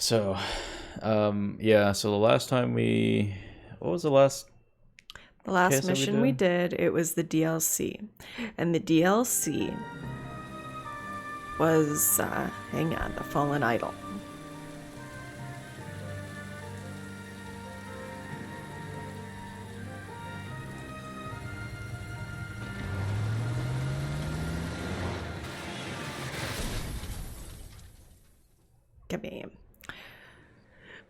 So, yeah. So the last time what was the last The last case that we mission we did? did, it was the DLC. And the DLC was, hang on, the Fallen Idol. Kabam.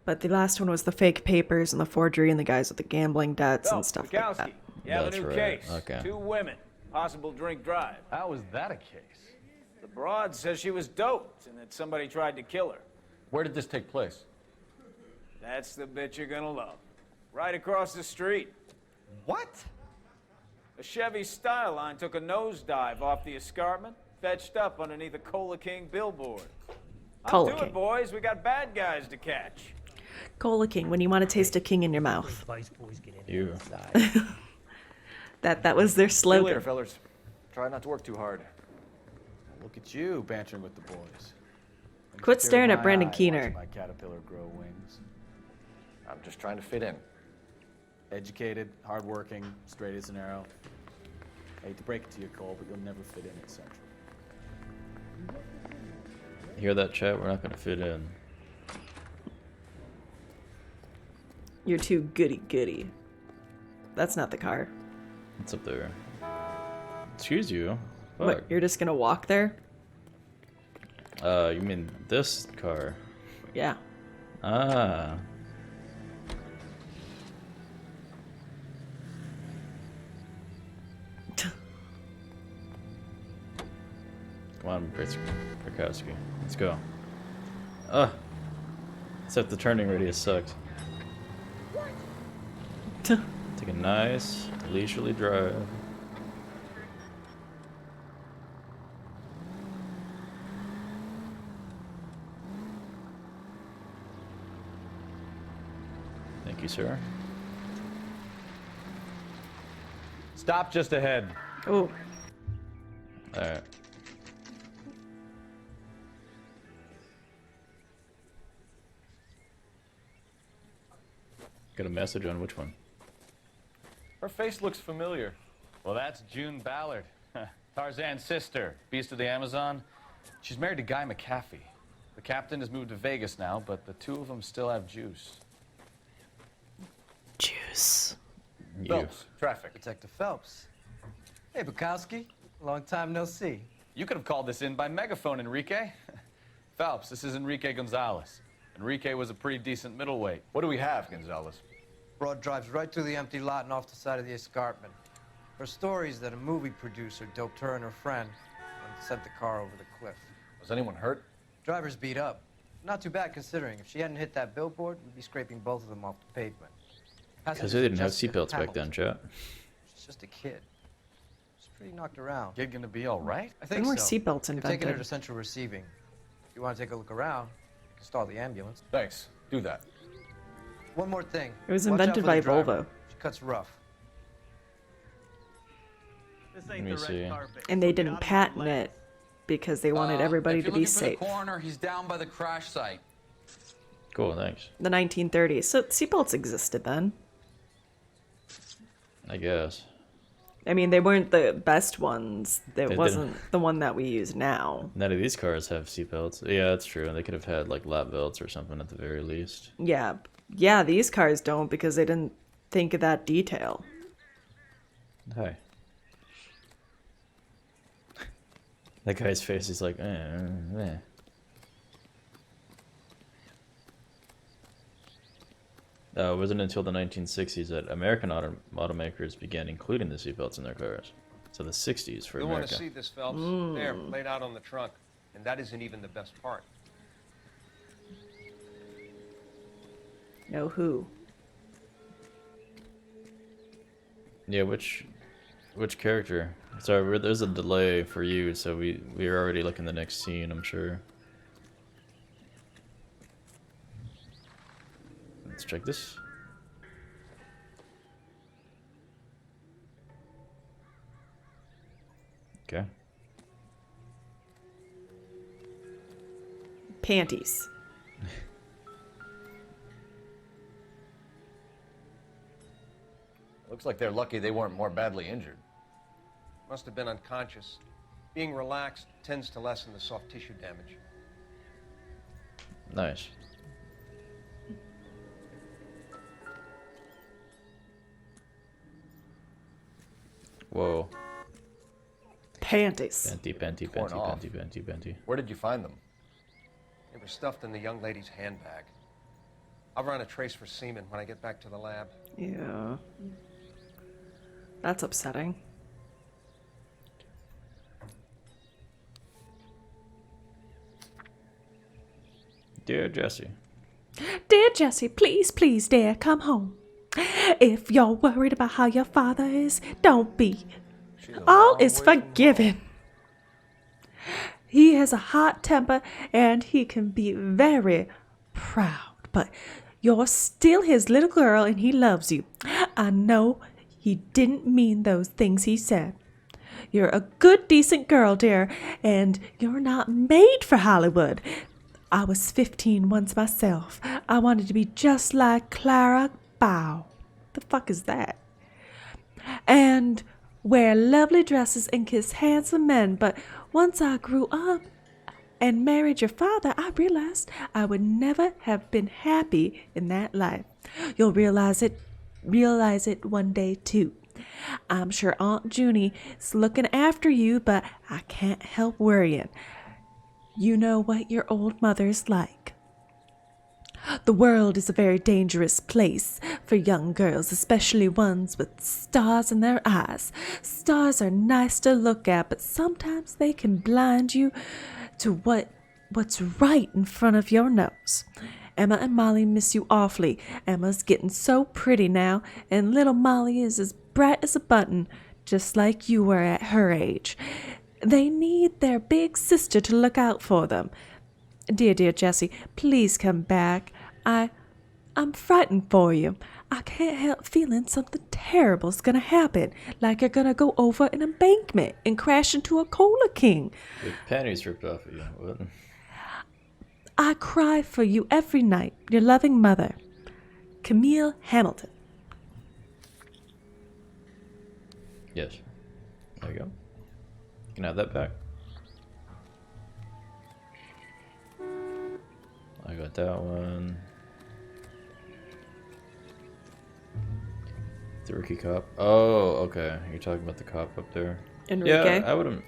But the last one was the fake papers and the forgery and the guys with the gambling debts and stuff like that. You have That's a new right. case. Okay. 2 women. Possible drink drive. How is that a case? The broad says she was doped and that somebody tried to kill her. Where did this take place? That's the bit you're gonna love. Right across the street. What? A Chevy Styline took a nosedive off the escarpment, fetched up underneath a Cola King billboard. Cola Do King. it, boys. We got bad guys to catch. Cola King, when you want to taste a king in your mouth. You. That was their See you later, slogan. fellas. Try not to work too hard. Look at you, bantering with the boys. Quit staring at Brandon My eye, Keener. watching my caterpillar grow wings. I'm just trying to fit in. Educated, hardworking, straight as an arrow. I hate to break it to you, Cole, but you'll never fit in at Central. Hear that, chat? We're not gonna fit in. You're too goody. That's not the car. It's up there. Excuse you. Fuck. What, you're just gonna walk there? You mean this car? Yeah. Ah. Come on, Brzezowski. Let's go. Except the turning radius sucks. Take a nice, leisurely drive. Thank you, sir. Stop just ahead. Oh, Alright. Got a message on which one? Her face looks familiar. Well, that's June Ballard. Tarzan's sister, beast of the Amazon. She's married to Guy McAfee. The captain has moved to Vegas now, but the two of them still have juice. juice. You. Phelps, traffic. Detective Phelps. Hey, Bukowski. Long time no see. You could have called this in by megaphone, Enrique. Phelps, this is Enrique Gonzalez. Enrique was a pretty decent middleweight. What do we have, Gonzalez? Broad drives right through the empty lot and off the side of the escarpment. Her story is that a movie producer doped her and her friend and sent the car over the cliff. Was anyone hurt? Driver's beat up. Not too bad considering. If she hadn't hit that billboard, we'd be scraping both of them off the pavement. Because they didn't have Jessica seatbelts back then, Hamilton. chat. She's just a kid. She's pretty knocked around. Kid gonna be all right? I think When were so. seatbelts They've taken her to invented? central receiving. If you want to take a look around, you can stall the ambulance. Thanks. Do that. One more thing. It was Watch out invented for by the driver. Volvo. She cuts rough. Let me see. And they didn't patent it because they wanted everybody to be safe. The coroner, he's down by the crash site. Cool, thanks. The 1930s. So seatbelts existed then. I guess. I mean, they weren't the best ones. It didn't. wasn't the one that we use now. None of these cars have seatbelts. Yeah, that's true. They could have had like lap belts or something at the very least. Yeah. Yeah, these cars don't because they didn't think of that detail. Hi. That guy's face is like, eh. It wasn't until the 1960s that American automakers began including the seatbelts in their cars. So the 60s for You'll want to America. see this, Phelps. There, laid out on the trunk. And that isn't even the best part. No who. Yeah, which character? Sorry, there's a delay for you, so we're already looking the next scene, I'm sure. Let's check this. Okay. Panties. Looks like they're lucky they weren't more badly injured. Must have been unconscious. Being relaxed tends to lessen the soft tissue damage. Nice. Whoa. Panties. Torn off. Benty. Where did you find them? They were stuffed in the young lady's handbag. I'll run a trace for semen when I get back to the lab. Yeah. That's upsetting. Dear Jesse. Dear Jesse, please, please, dear, come home. If you're worried about how your father is, don't be. All is forgiven. He has a hot temper and he can be very proud, but you're still his little girl and he loves you. I know he didn't mean those things he said. You're a good, decent girl, dear, and you're not made for Hollywood. I was 15 once myself. I wanted to be just like Clara Bow. The fuck is that? And wear lovely dresses and kiss handsome men, but once I grew up and married your father, I realized I would never have been happy in that life. You'll realize it one day too. I'm sure Aunt Junie is looking after you, but I can't help worrying. You know what your old mother's like. The world is a very dangerous place for young girls, especially ones with stars in their eyes. Stars are nice to look at, but sometimes they can blind you to what's right in front of your nose. Emma and Molly miss you awfully. Emma's getting so pretty now, and little Molly is as bright as a button, just like you were at her age. They need their big sister to look out for them. Dear Jessie, please come back. I'm frightened for you. I can't help feeling something terrible's gonna happen, like you're gonna go over an embankment and crash into a Cola King. Your panties ripped off of you. What? I cry for you every night. Your loving mother, Camille Hamilton. Yes. There you go. You can have that back. I got that one. The rookie cop. Oh, okay. You're talking about the cop up there. Enrique? Yeah, I wouldn't.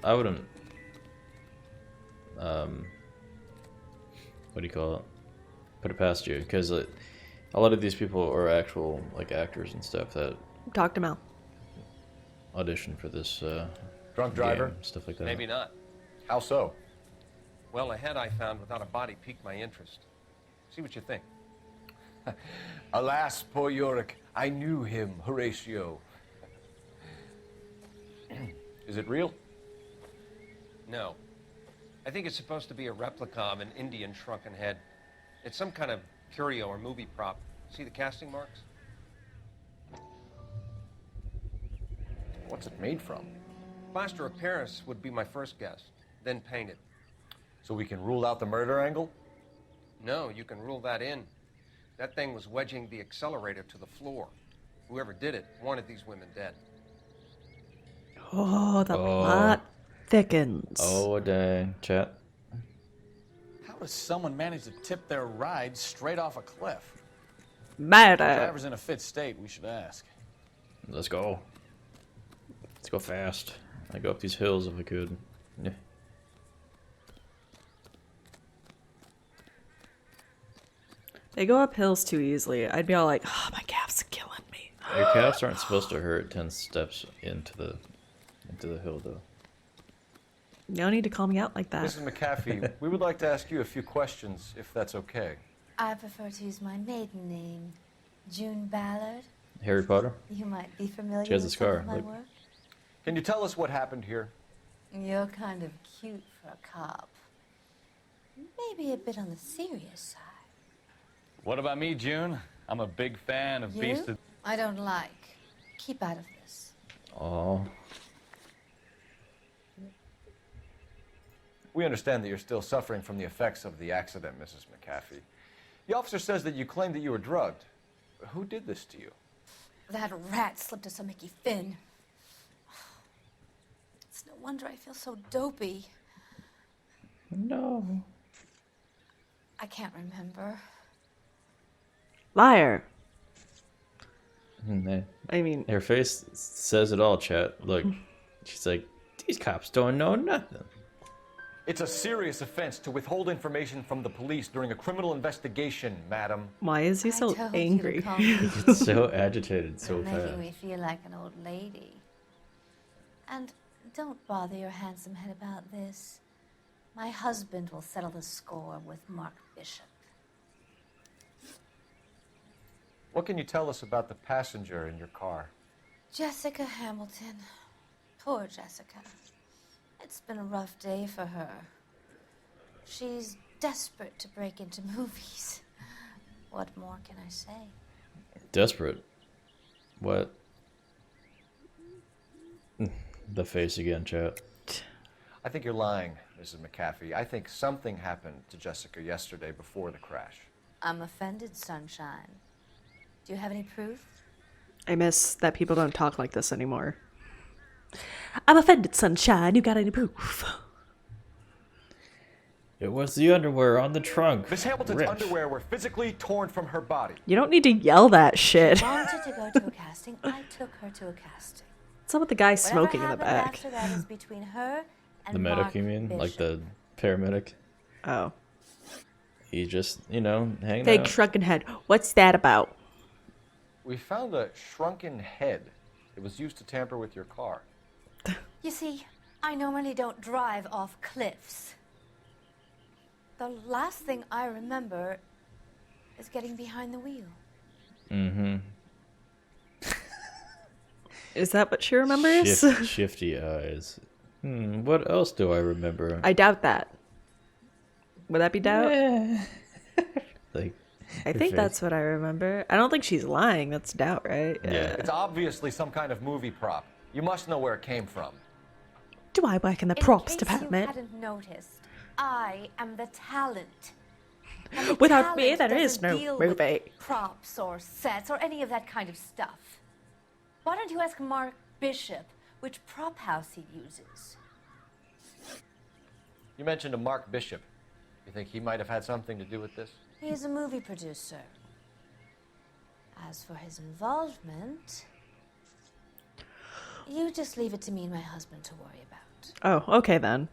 What do you call it? Put it past you, because a lot of these people are actual like actors and stuff that Talk to Mel. audition for this. Drunk driver? Game, stuff like that. Maybe not. How so? Well, a head I found without a body piqued my interest. See what you think. Alas, poor Yorick. I knew him, Horatio. Is it real? No. I think it's supposed to be a replica of an Indian shrunken head. It's some kind of curio or movie prop. See the casting marks? What's it made from? Plaster of Paris would be my first guess, then painted. So we can rule out the murder angle? No, you can rule that in. That thing was wedging the accelerator to the floor. Whoever did it wanted these women dead. Oh, the plot thickens. Oh, dang. Chat. How does someone manage to tip their ride straight off a cliff? Murder. Driver's in a fit state, we should ask. Let's go. Let's go fast. I'd go up these hills if I could. Yeah. They go up hills too easily. I'd be all like, oh, my calf's killing me. Your calves aren't supposed to hurt 10 steps into the hill, though. No need to call me out like that. Mrs. McAfee, we would like to ask you a few questions, if that's okay. I prefer to use my maiden name, June Ballard. Harry Potter? You might be familiar She has a with scar, some of my look. work. Can you tell us what happened here? You're kind of cute for a cop. Maybe a bit on the serious side. What about me, June? I'm a big fan of Beast You? of... I don't like. Keep out of this. Oh. We understand that you're still suffering from the effects of the accident, Mrs. McAfee. The officer says that you claimed that you were drugged. Who did this to you? That rat slipped us a Mickey Finn. It's no wonder I feel so dopey. No. I can't remember. Liar. And I mean, her face says it all, chat. Look, she's like, these cops don't know nothing. It's a serious offense to withhold information from the police during a criminal investigation, madam. why is he so I told you to angry? calm down. It's so agitated so You're making fast. me feel like an old lady. And don't bother your handsome head about this. My husband will settle the score with Mark Bishop. What can you tell us about the passenger in your car? Jessica Hamilton. Poor Jessica. It's been a rough day for her. She's desperate to break into movies. What more can I say? Desperate. What? The face again, chat. I think you're lying, Mrs. McAfee. I think something happened to Jessica yesterday before the crash. I'm offended, Sunshine. Do you have any proof? I miss that people don't talk like this anymore. I'm offended, Sunshine. You got any proof? It was the underwear on the trunk. Miss Hamilton's Rip. underwear were physically torn from her body. You don't need to yell that shit. Wanted to go to a casting. I took her to a casting. What's up with the guy Whatever smoking in the happened back? after that is between her and The medic, Mark you mean? Like Bishop. the paramedic? Oh. He just, hanging Big out. shrunken head. What's that about? We found a shrunken head. It was used to tamper with your car. You see, I normally don't drive off cliffs. The last thing I remember is getting behind the wheel. Mm-hmm. Is that what she remembers? Shifty eyes. What else do I remember? I doubt that. Would that be doubt? Like, I her think face. that's what I remember. I don't think she's lying. That's doubt, right? Yeah. It's obviously some kind of movie prop. You must know where it came from. Do I work in the In props case department? you hadn't noticed, I am the talent. And the Without me, talent there is doesn't no deal with movie. props or sets or any of that kind of stuff. Why don't you ask Mark Bishop which prop house he uses? You mentioned a Mark Bishop. You think he might have had something to do with this? He's a movie producer. As for his involvement, you just leave it to me and my husband to worry about. Oh, okay then.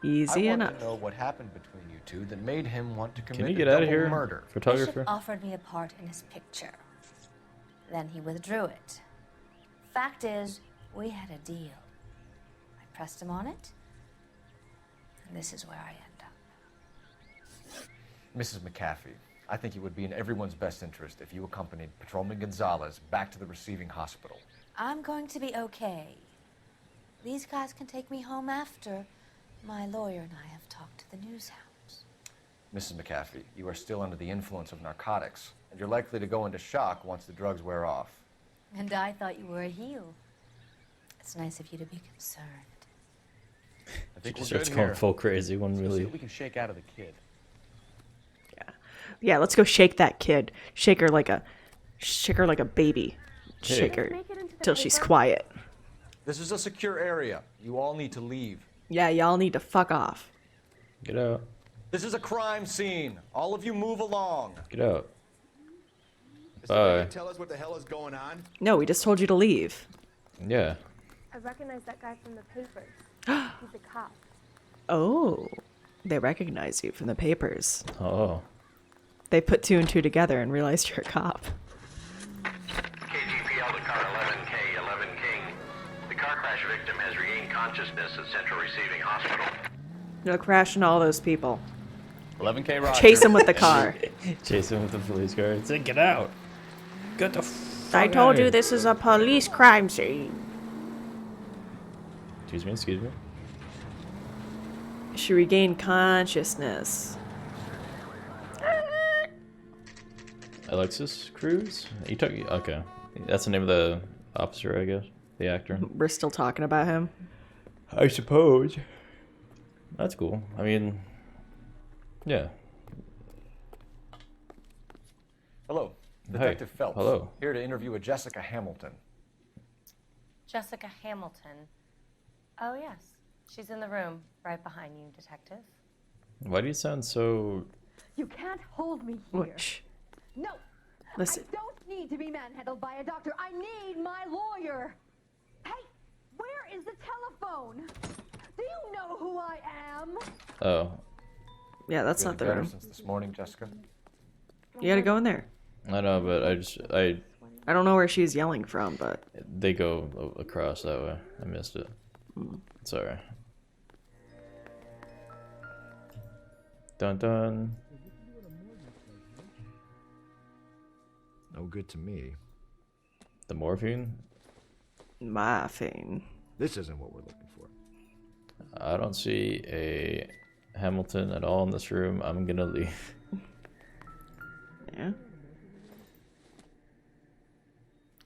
Easy I enough. want to know what happened between you two that made him want to commit Can you a get out of double here, murder. photographer? Bishop offered me a part in his picture. Then he withdrew it. Fact is, we had a deal. I pressed him on it, and this is where I end up. Mrs. McAfee, I think it would be in everyone's best interest if you accompanied Patrolman Gonzalez back to the receiving hospital. I'm going to be okay. These guys can take me home after. My lawyer and I have talked to the news hounds. Mrs. McAfee, you are still under the influence of narcotics, and you're likely to go into shock once the drugs wear off. And I thought you were a heel. It's nice of you to be concerned. I She think just we're starts good going here. full crazy. One Let's see really. what we can shake out of the kid. Yeah, let's go shake that kid. Shake her like a baby. Shake her till she's quiet. This is a secure area. You all need to leave. Yeah, y'all need to fuck off. Get out. This is a crime scene. All of you move along. Get out. Is somebody Bye. gonna tell us what the hell is going on? No, we just told you to leave. Yeah. I recognize that guy from the papers. He's a cop. Oh, they recognize you from the papers. Oh. They put two and two together and realized you're a cop. KGPL to car 11K, 11 King. The car crash victim has regained consciousness at Central Receiving Hospital. You're crashing all those people. 11K Roger. Chase them with the car. Chase him with the police car and say, get out. Get the fuck I outta told you here." this is a police crime scene. Excuse me, excuse me. She regained consciousness. Alexis Cruz? You talking? Okay. That's the name of the officer, I guess. The actor. We're still talking about him. I suppose. That's cool. I mean, yeah. Hello. Detective Phelps. Hello. Here to interview a Jessica Hamilton. Jessica Hamilton. Oh, yes. She's in the room right behind you, Detective. Why do you sound so... You can't hold me here. Which? No. Listen. I don't need to be manhandled by a doctor. I need my lawyer. Hey, where is the telephone? Do you know who I am? Oh. Yeah, that's Feeling not the better room. since this morning, Jessica. You gotta go in there. I know, but I don't know where she's yelling from, but they go across that way. I missed it. It's alright. Dun dun. No good to me. The morphine? morphine. This isn't what we're looking for. I don't see a Hamilton at all in this room. I'm gonna leave. Yeah.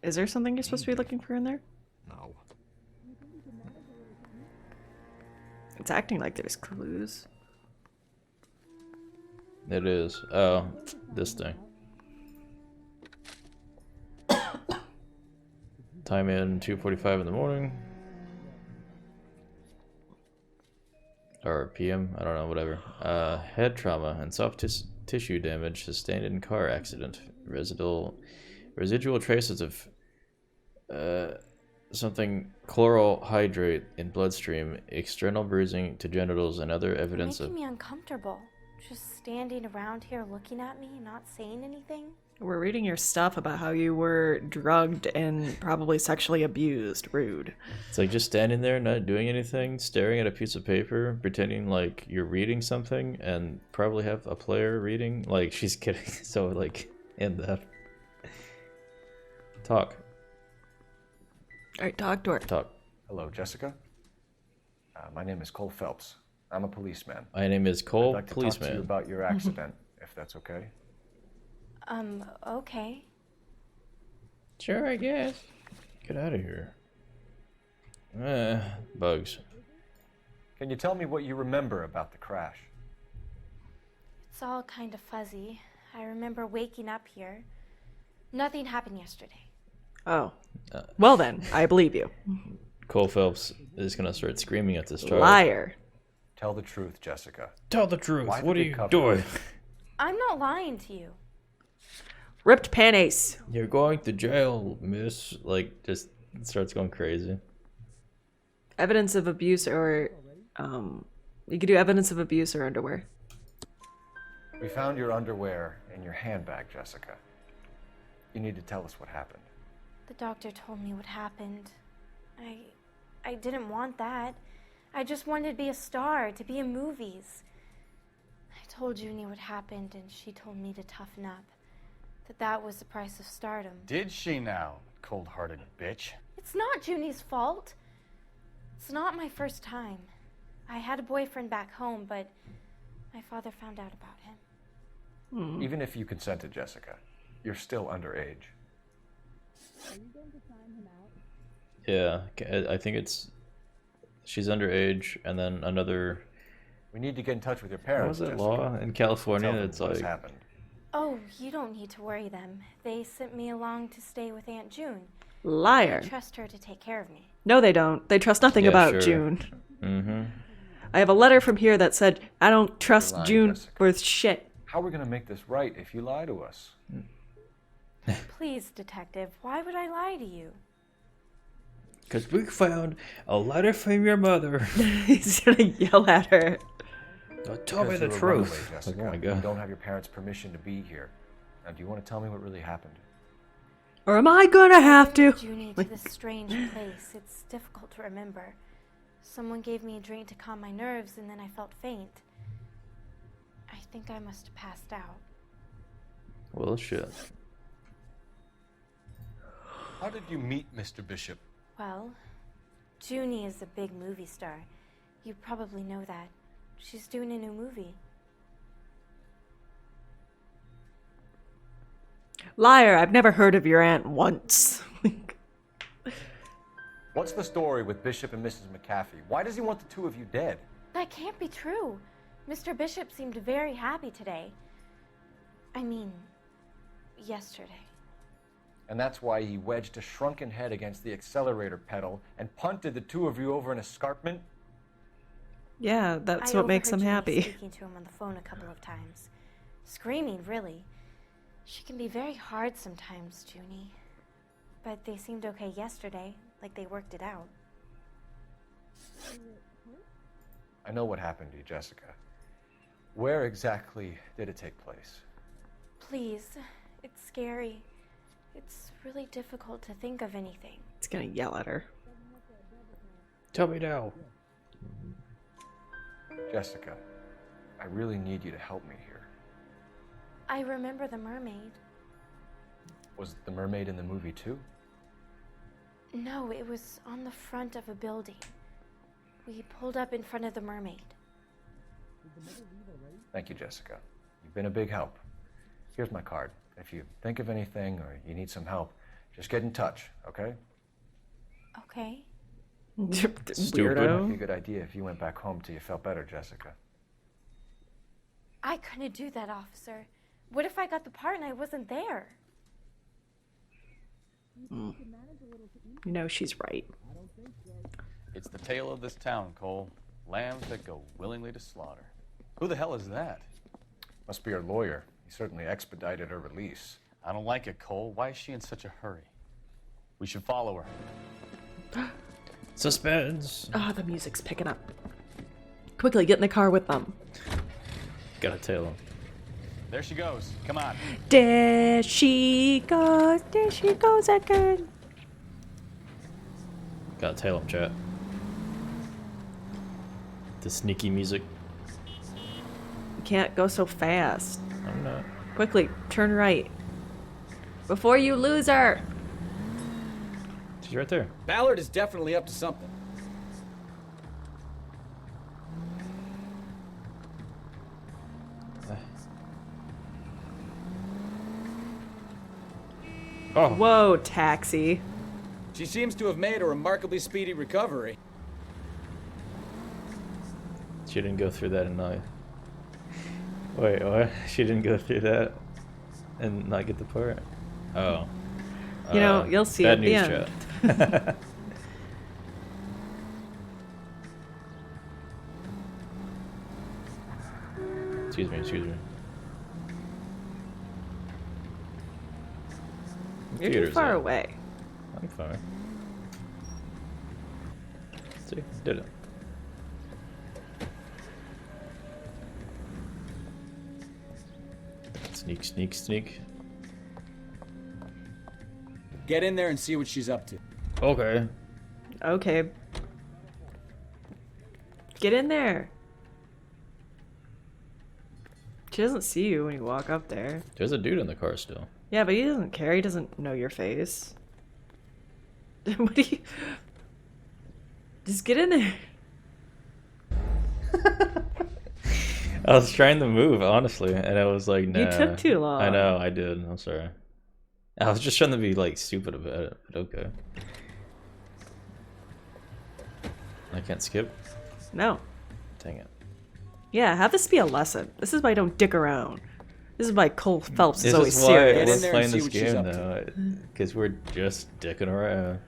Is there something you're supposed to be looking for in there? No. It's acting like there's clues. It is. Oh, this thing. Time in 2:45 in the morning. Or PM, I don't know, whatever. Head trauma and soft tissue damage sustained in car accident. Residual traces of something chloral hydrate in bloodstream, external bruising to genitals, and other evidence You're of... making me uncomfortable. Just standing around here looking at me, not saying anything. We're reading your stuff about how you were drugged and probably sexually abused. Rude. It's like just standing there, not doing anything, staring at a piece of paper, pretending like you're reading something, and probably have a player reading. Like, she's kidding. So, like, in that. Talk. Alright, talk to her. Talk. Hello, Jessica. My name is Cole Phelps. I'm a policeman. My name is Cole, I'd like to policeman. talk to you about your accident, if that's okay. Okay. Sure, I guess. Get out of here. Bugs. Can you tell me what you remember about the crash? It's all kind of fuzzy. I remember waking up here. Nothing happened yesterday. Oh. Well then, I believe you. Cole Phelps is gonna start screaming at this child. Liar. Tell the truth, Jessica. Tell the truth. Why What did are you you cover doing? it? I'm not lying to you. Ripped panties. You're going to jail, miss. Like, just starts going crazy. Evidence of abuse or, you could do evidence of abuse or underwear. We found your underwear in your handbag, Jessica. You need to tell us what happened. The doctor told me what happened. I didn't want that. I just wanted to be a star, to be in movies. I told Junie what happened, and she told me to toughen up. That was the price of stardom. Did she now, cold-hearted bitch? It's not Junie's fault. It's not my first time. I had a boyfriend back home, but my father found out about him. Even if you consented, Jessica, you're still underage. Yeah, I think it's... She's underage, and then another... We need to get in touch with your What parents, was it, Jessica. law in California? Tell them It's what has like... happened. Oh, you don't need to worry them. They sent me along to stay with Aunt June. Liar. I trust her to take care of me. No, they don't. They trust nothing Yeah, about sure. June. Mm-hmm. I have a letter from here that said, I don't trust lying, June Jessica. with shit. How are we going to make this right if you lie to us? Please, detective, why would I lie to you? Because we found a letter from your mother. He's gonna yell at her. Now tell me Because the you're a truth. runaway, Jessica. Oh my You god. don't have your parents' permission to be here. Now, do you want to tell me what really happened? Or am I gonna have to? Junie to this strange place. It's difficult to remember. Someone gave me a drink to calm my nerves, and then I felt faint. I think I must have passed out. Well, shit. How did you meet Mr. Bishop? Well, Junie is a big movie star. You probably know that. She's doing a new movie. Liar, I've never heard of your aunt once. What's the story with Bishop and Mrs. McAfee? Why does he want the two of you dead? That can't be true. Mr. Bishop seemed very happy today. I mean, yesterday. And that's why he wedged a shrunken head against the accelerator pedal and punted the two of you over an escarpment? Yeah, that's I what makes him overheard Junie happy. speaking to him on the phone a couple of times. Screaming, really. She can be very hard sometimes, Junie. But they seemed okay yesterday, like they worked it out. I know what happened to you, Jessica. Where exactly did it take place? Please, it's scary. It's really difficult to think of anything. It's gonna yell at her. Tell me now. Jessica, I really need you to help me here. I remember the mermaid. Was the mermaid in the movie too? No, it was on the front of a building. We pulled up in front of the mermaid. Thank you, Jessica. You've been a big help. Here's my card. If you think of anything or you need some help, just get in touch, okay? Okay. It might be a good idea if you went back home till you felt better, Jessica. I couldn't do that, officer. What if I got the part and I wasn't there? You know she's right. It's the tale of this town, Cole. Lambs that go willingly to slaughter. Who the hell is that? Must be her lawyer. He certainly expedited her release. I don't like it, Cole. Why is she in such a hurry? We should follow her. Suspense. Oh, the music's picking up. Quickly, get in the car with them. Gotta tail him. There she goes. Come on. There she goes again. Gotta tail him, chat. The sneaky music. You can't go so fast. I'm not. Quickly, turn right. Before you lose her. She's right there. Ballard is definitely up to something. Oh. Whoa, taxi. She seems to have made a remarkably speedy recovery. She didn't go through that and not. Wait, what? She didn't go through that and not get the part? Oh. You know, you'll see bad at the news, end. chat. Excuse me, excuse me. You're too Theater's far at? away. I'm fine. See, did it. Sneak, sneak, sneak. Get in there and see what she's up to. Okay. Okay. Get in there. She doesn't see you when you walk up there. There's a dude in the car still. Yeah, but he doesn't care. He doesn't know your face. What do you... Just get in there. I was trying to move, honestly, and I was like, nah. You took too long. I know, I did. I'm sorry. I was just trying to be, like, stupid about it, but okay. I can't skip? No. Dang it. Yeah, have this be a lesson. This is why I don't dick around. This is why Cole Phelps is This always is why serious. we're playing this game, though. Because we're just dicking around.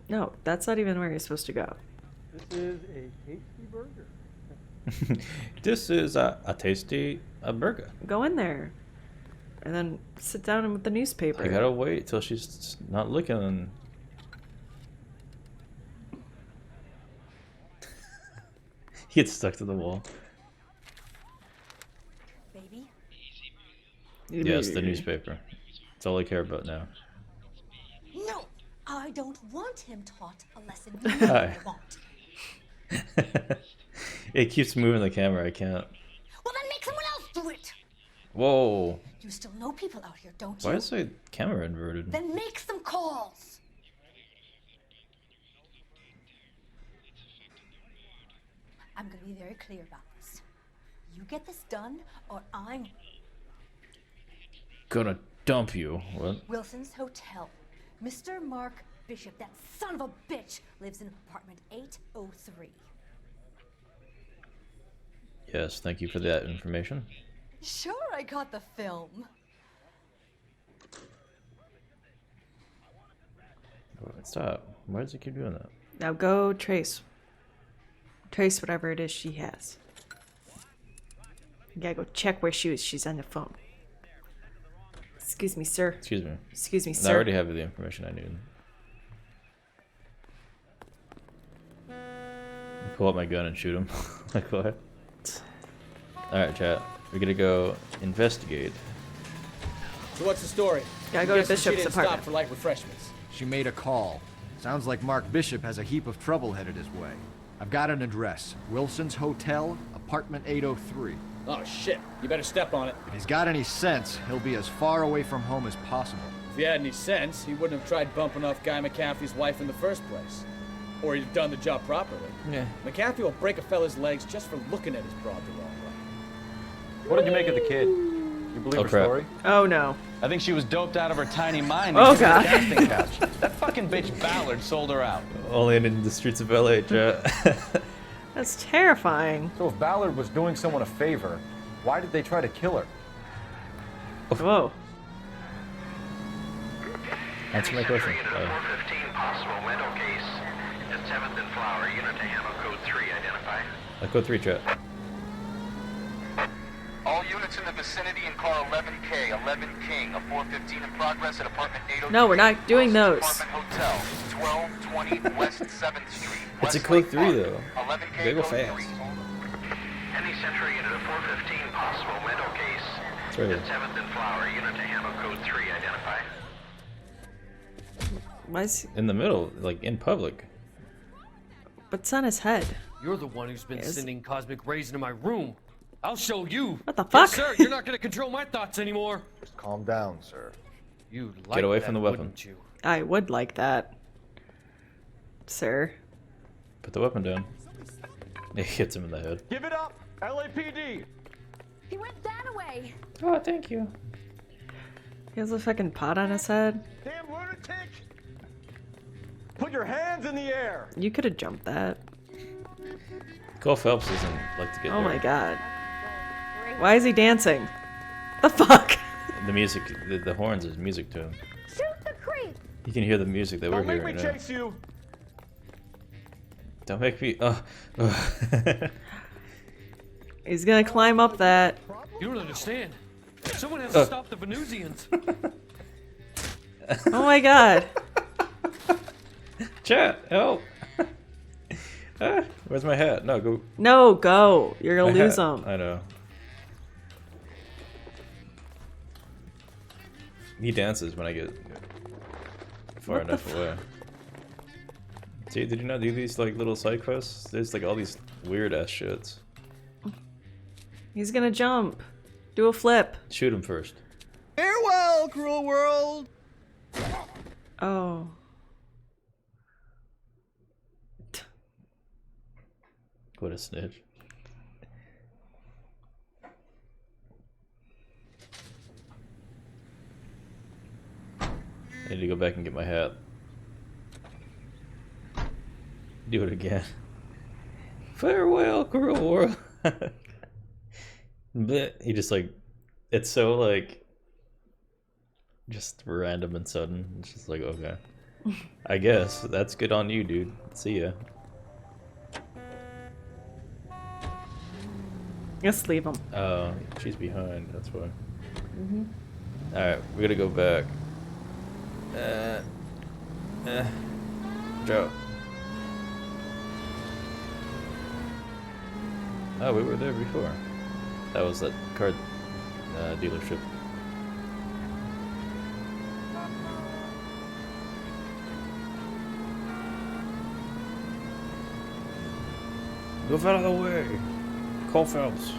No, that's not even where you're supposed to go. This is a tasty burger. This is a tasty burger. Go in there. And then sit down with the newspaper. I gotta wait till she's not looking. He gets stuck to the wall. Baby? Yes, the newspaper. That's all I care about now. No, I don't want him taught a lesson. You know what I want. It keeps moving the camera, I can't. Well, then make someone else do it. Whoa. You still know people out here, don't you? Why is the camera inverted? Then make some calls. I'm going to be very clear about this. You get this done, or I'm Gonna dump you. What? Wilson's Hotel. Mr. Mark Bishop, that son of a bitch, lives in apartment 803. Yes, thank you for that information. Sure, I got the film. Stop. Why does he keep doing that? Now go trace. Trace whatever it is she has. You gotta go check where she is. She's on the phone. Excuse me, sir. Excuse me. Excuse me, I sir. already have the information I need. Pull out my gun and shoot him. Like what? Alright, chat. We're gonna go investigate. So what's the story? Gotta go to Guessing she Bishop's didn't apartment. Stop for light refreshments. She made a call. Sounds like Mark Bishop has a heap of trouble headed his way. I've got an address. Wilson's Hotel, apartment 803. Oh shit! You better step on it. If he's got any sense, he'll be as far away from home as possible. If he had any sense, he wouldn't have tried bumping off Guy McCaffrey's wife in the first place. Or he'd have done the job properly. Yeah. McCaffrey will break a fella's legs just for looking at his broad the wrong way. What did you make of the kid? You believe her crap. story? Oh no. I think she was doped out of her tiny mind. Oh, and given God. a casting couch. That fucking bitch Ballard sold her out. Only in the streets of LA, chat. That's terrifying. So if Ballard was doing someone a favor, why did they try to kill her? Whoa. Answer my question. Unit 415 possible mental case at 7th and Flower. Unit to handle code 3. Identify. Code 3, chat. All units in the vicinity in car 11K, 11 King, a 415 in progress at apartment 803. No, we're not doing those. Apartment Hotel, 1220 West 7th Street. It's a West code Lake 3 Park. though. 11K They go code fast. 3. Any Central Unit of 415 possible mental case It's right at here. 7th and Flower. Unit to handle code 3. Identify. Why is In the middle, like in public. what's on his head? You're the one who's been Yes. sending cosmic rays into my room. I'll show you. What the fuck? Yes, sir, you're not gonna control my thoughts anymore. Just calm down, sir. You like away that, from the weapon. wouldn't you? I would like that. Sir. Put the weapon down. He hits him in the head. Give it up! LAPD! He went that way. Oh, thank you. He has a fucking pot on his head. Damn lunatic! Put your hands in the air! You could have jumped that. Cole Phelps doesn't like to get Oh there. my god. Why is he dancing? The fuck? The music, the horns is music to him. Shoot the creep. You can hear the music that Don't we're make me hearing now. chase you! Don't make me. He's gonna climb up that. You don't understand. Someone has to stop the Venusians. Oh my god. Chat, help! Where's my hat? No, go. No, go. You're gonna My lose hat. him. I know. He dances when I get far What the enough away. See, did you not do these like little side quests? There's like all these weird ass shits. He's gonna jump. Do a flip. Shoot him first. Farewell, cruel world! Oh. What a snitch. I need to go back and get my hat. Do it again. Farewell, cruel world. But he just like, it's so like, just random and sudden. It's just like, okay. I guess that's good on you, dude. See ya. Just leave him. Oh, she's behind. That's why. Mhm. All right, we gotta go back. Joe. Oh, we were there before. That was that car dealership. Move out of the way. Cole Phelps.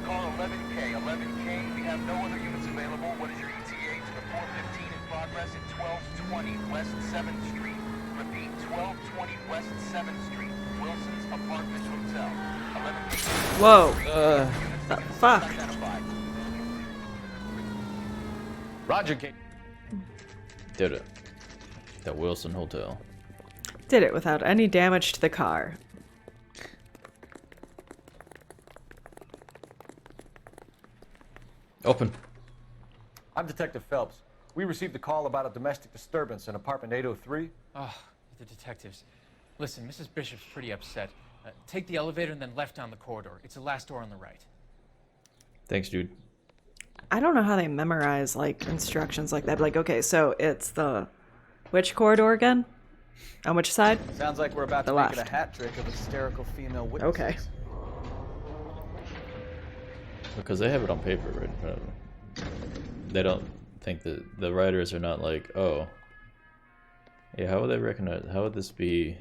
Call 11K, 11K. We have no other units available. What is your ETA to the 415 in progress at 1220 West 7th Street? Repeat, 1220 West 7th Street. Wilson's Apartment Hotel. 11K. Whoa. The fuck? Roger, King. Did it. That Wilson Hotel. Did it without any damage to the car. Open. I'm Detective Phelps. We received a call about a domestic disturbance in apartment 803. Oh, the detectives. Listen, Mrs. Bishop's pretty upset. Take the elevator and then left down the corridor. It's the last door on the right. Thanks, dude. I don't know how they memorize like instructions like that. Like, okay, so it's the which corridor again? On which side? Sounds like we're about The to make it left. a hat trick of hysterical female witnesses. Okay. Because they have it on paper, right? They don't think that the writers are not like, oh, yeah, how would they recognize? How would this be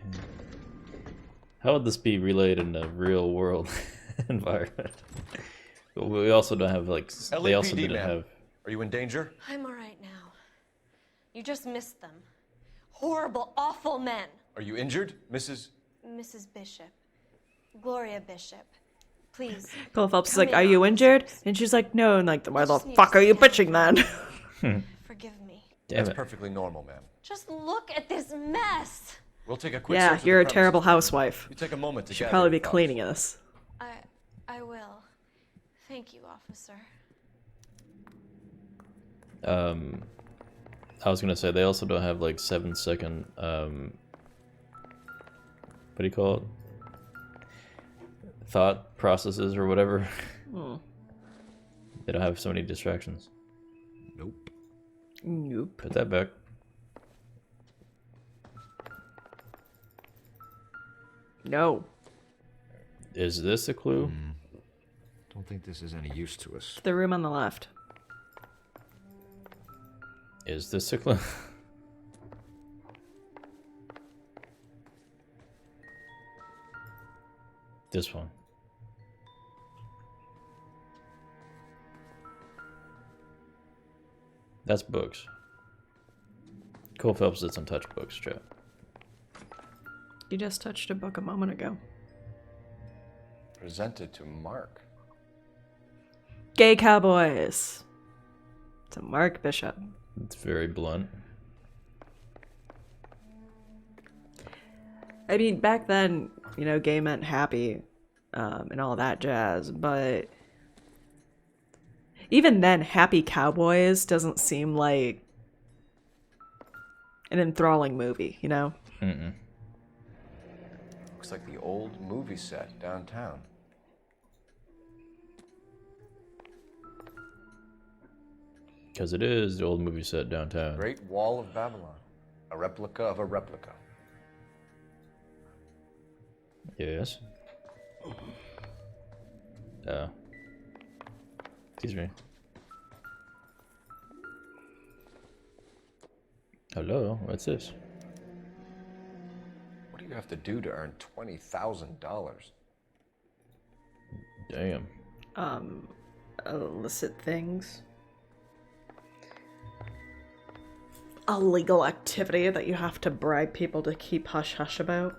relayed in a real world environment? But we also don't have like they also LAPD, didn't ma'am. have. Are you in danger? I'm all right now. You just missed them. Horrible, awful men. Are you injured, Mrs. Mrs. Bishop. Gloria Bishop. Please. Cole Phelps is come like, in, are you officers. injured? And she's like, no. And like, why the just need fuck to are you sit down bitching then? Forgive me. Damn That's it. perfectly normal, ma'am. Just look at this mess. We'll take a quick Yeah, search of you're the a premises. terrible housewife. You take a moment to Should gather probably your be thoughts. cleaning this. I will. Thank you, officer. I was gonna say they also don't have like 7-second what do you call it? Thought processes or whatever. Hmm. They don't have so many distractions. Nope. Nope. Put that back. No. Is this a clue? Don't think this is any use to us. The room on the left. Is this a clue? This one. That's books. Cole Phelps doesn't touch books, chat. You just touched a book a moment ago. Presented to Mark. Gay Cowboys. To Mark Bishop. It's very blunt. I mean, back then, you know, gay meant happy, and all that jazz, but even then, Happy Cowboys doesn't seem like an enthralling movie, you know? Mm-mm. Looks like the old movie set downtown. Because it is the old movie set downtown. Great Wall of Babylon. A replica of a replica. Yes. Excuse me. Hello, what's this? What do you have to do to earn $20,000? Damn. Illicit things. A legal activity that you have to bribe people to keep hush-hush about.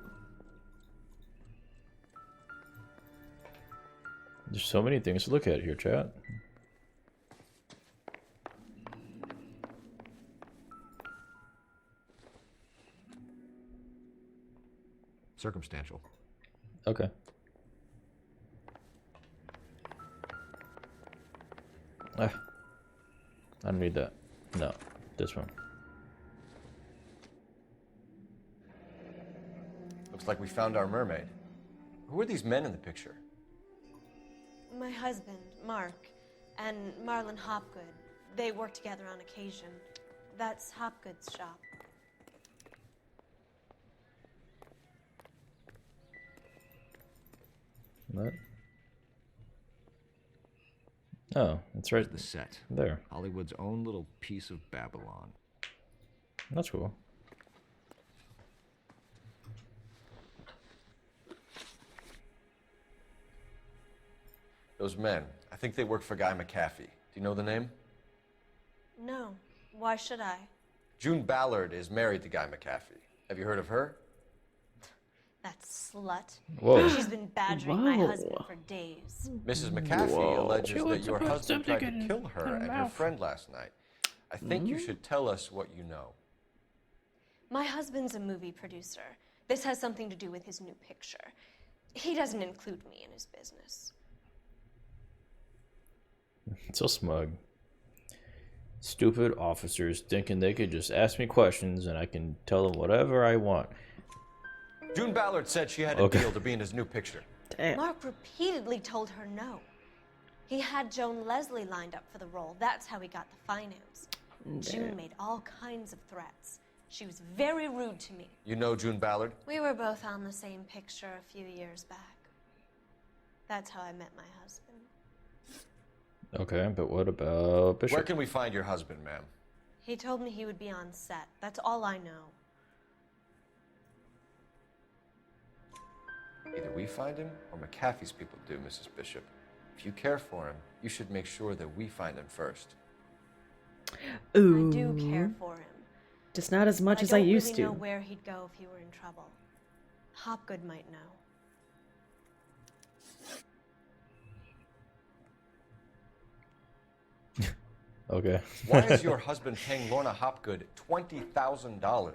There's so many things to look at here, chat. Circumstantial. Okay. I don't need that. No, this one. Looks like we found our mermaid. Who are these men in the picture? My husband, Mark, and Marlon Hopgood. They work together on occasion. That's Hopgood's shop. What? Oh, that's right. The set. There. Hollywood's own little piece of Babylon. That's cool. Those men. I think they work for Guy McAfee. Do you know the name? No. Why should I? June Ballard is married to Guy McAfee. Have you heard of her? That slut. Whoa. She's been badgering my husband for days. Mrs. McAfee Whoa. alleges that your husband tried to kill her and her friend last night. I think you should tell us what you know. My husband's a movie producer. This has something to do with his new picture. He doesn't include me in his business. So smug. Stupid officers thinking they could just ask me questions and I can tell them whatever I want. June Ballard said she had a deal to be in his new picture. Damn. Mark repeatedly told her no. He had Joan Leslie lined up for the role. That's how he got the finance. June made all kinds of threats. She was very rude to me. You know June Ballard? We were both on the same picture a few years back. That's how I met my husband. Okay, but what about Bishop? Where can we find your husband, ma'am? He told me he would be on set. That's all I know. Either we find him or McAfee's people do, Mrs. Bishop. If you care for him, you should make sure that we find him first. Ooh. I do care for him. Just not as much as I used don't really to. know where he'd go if he were in trouble. Hopgood might know. Okay. Why is your husband paying Lorna Hopgood $20,000?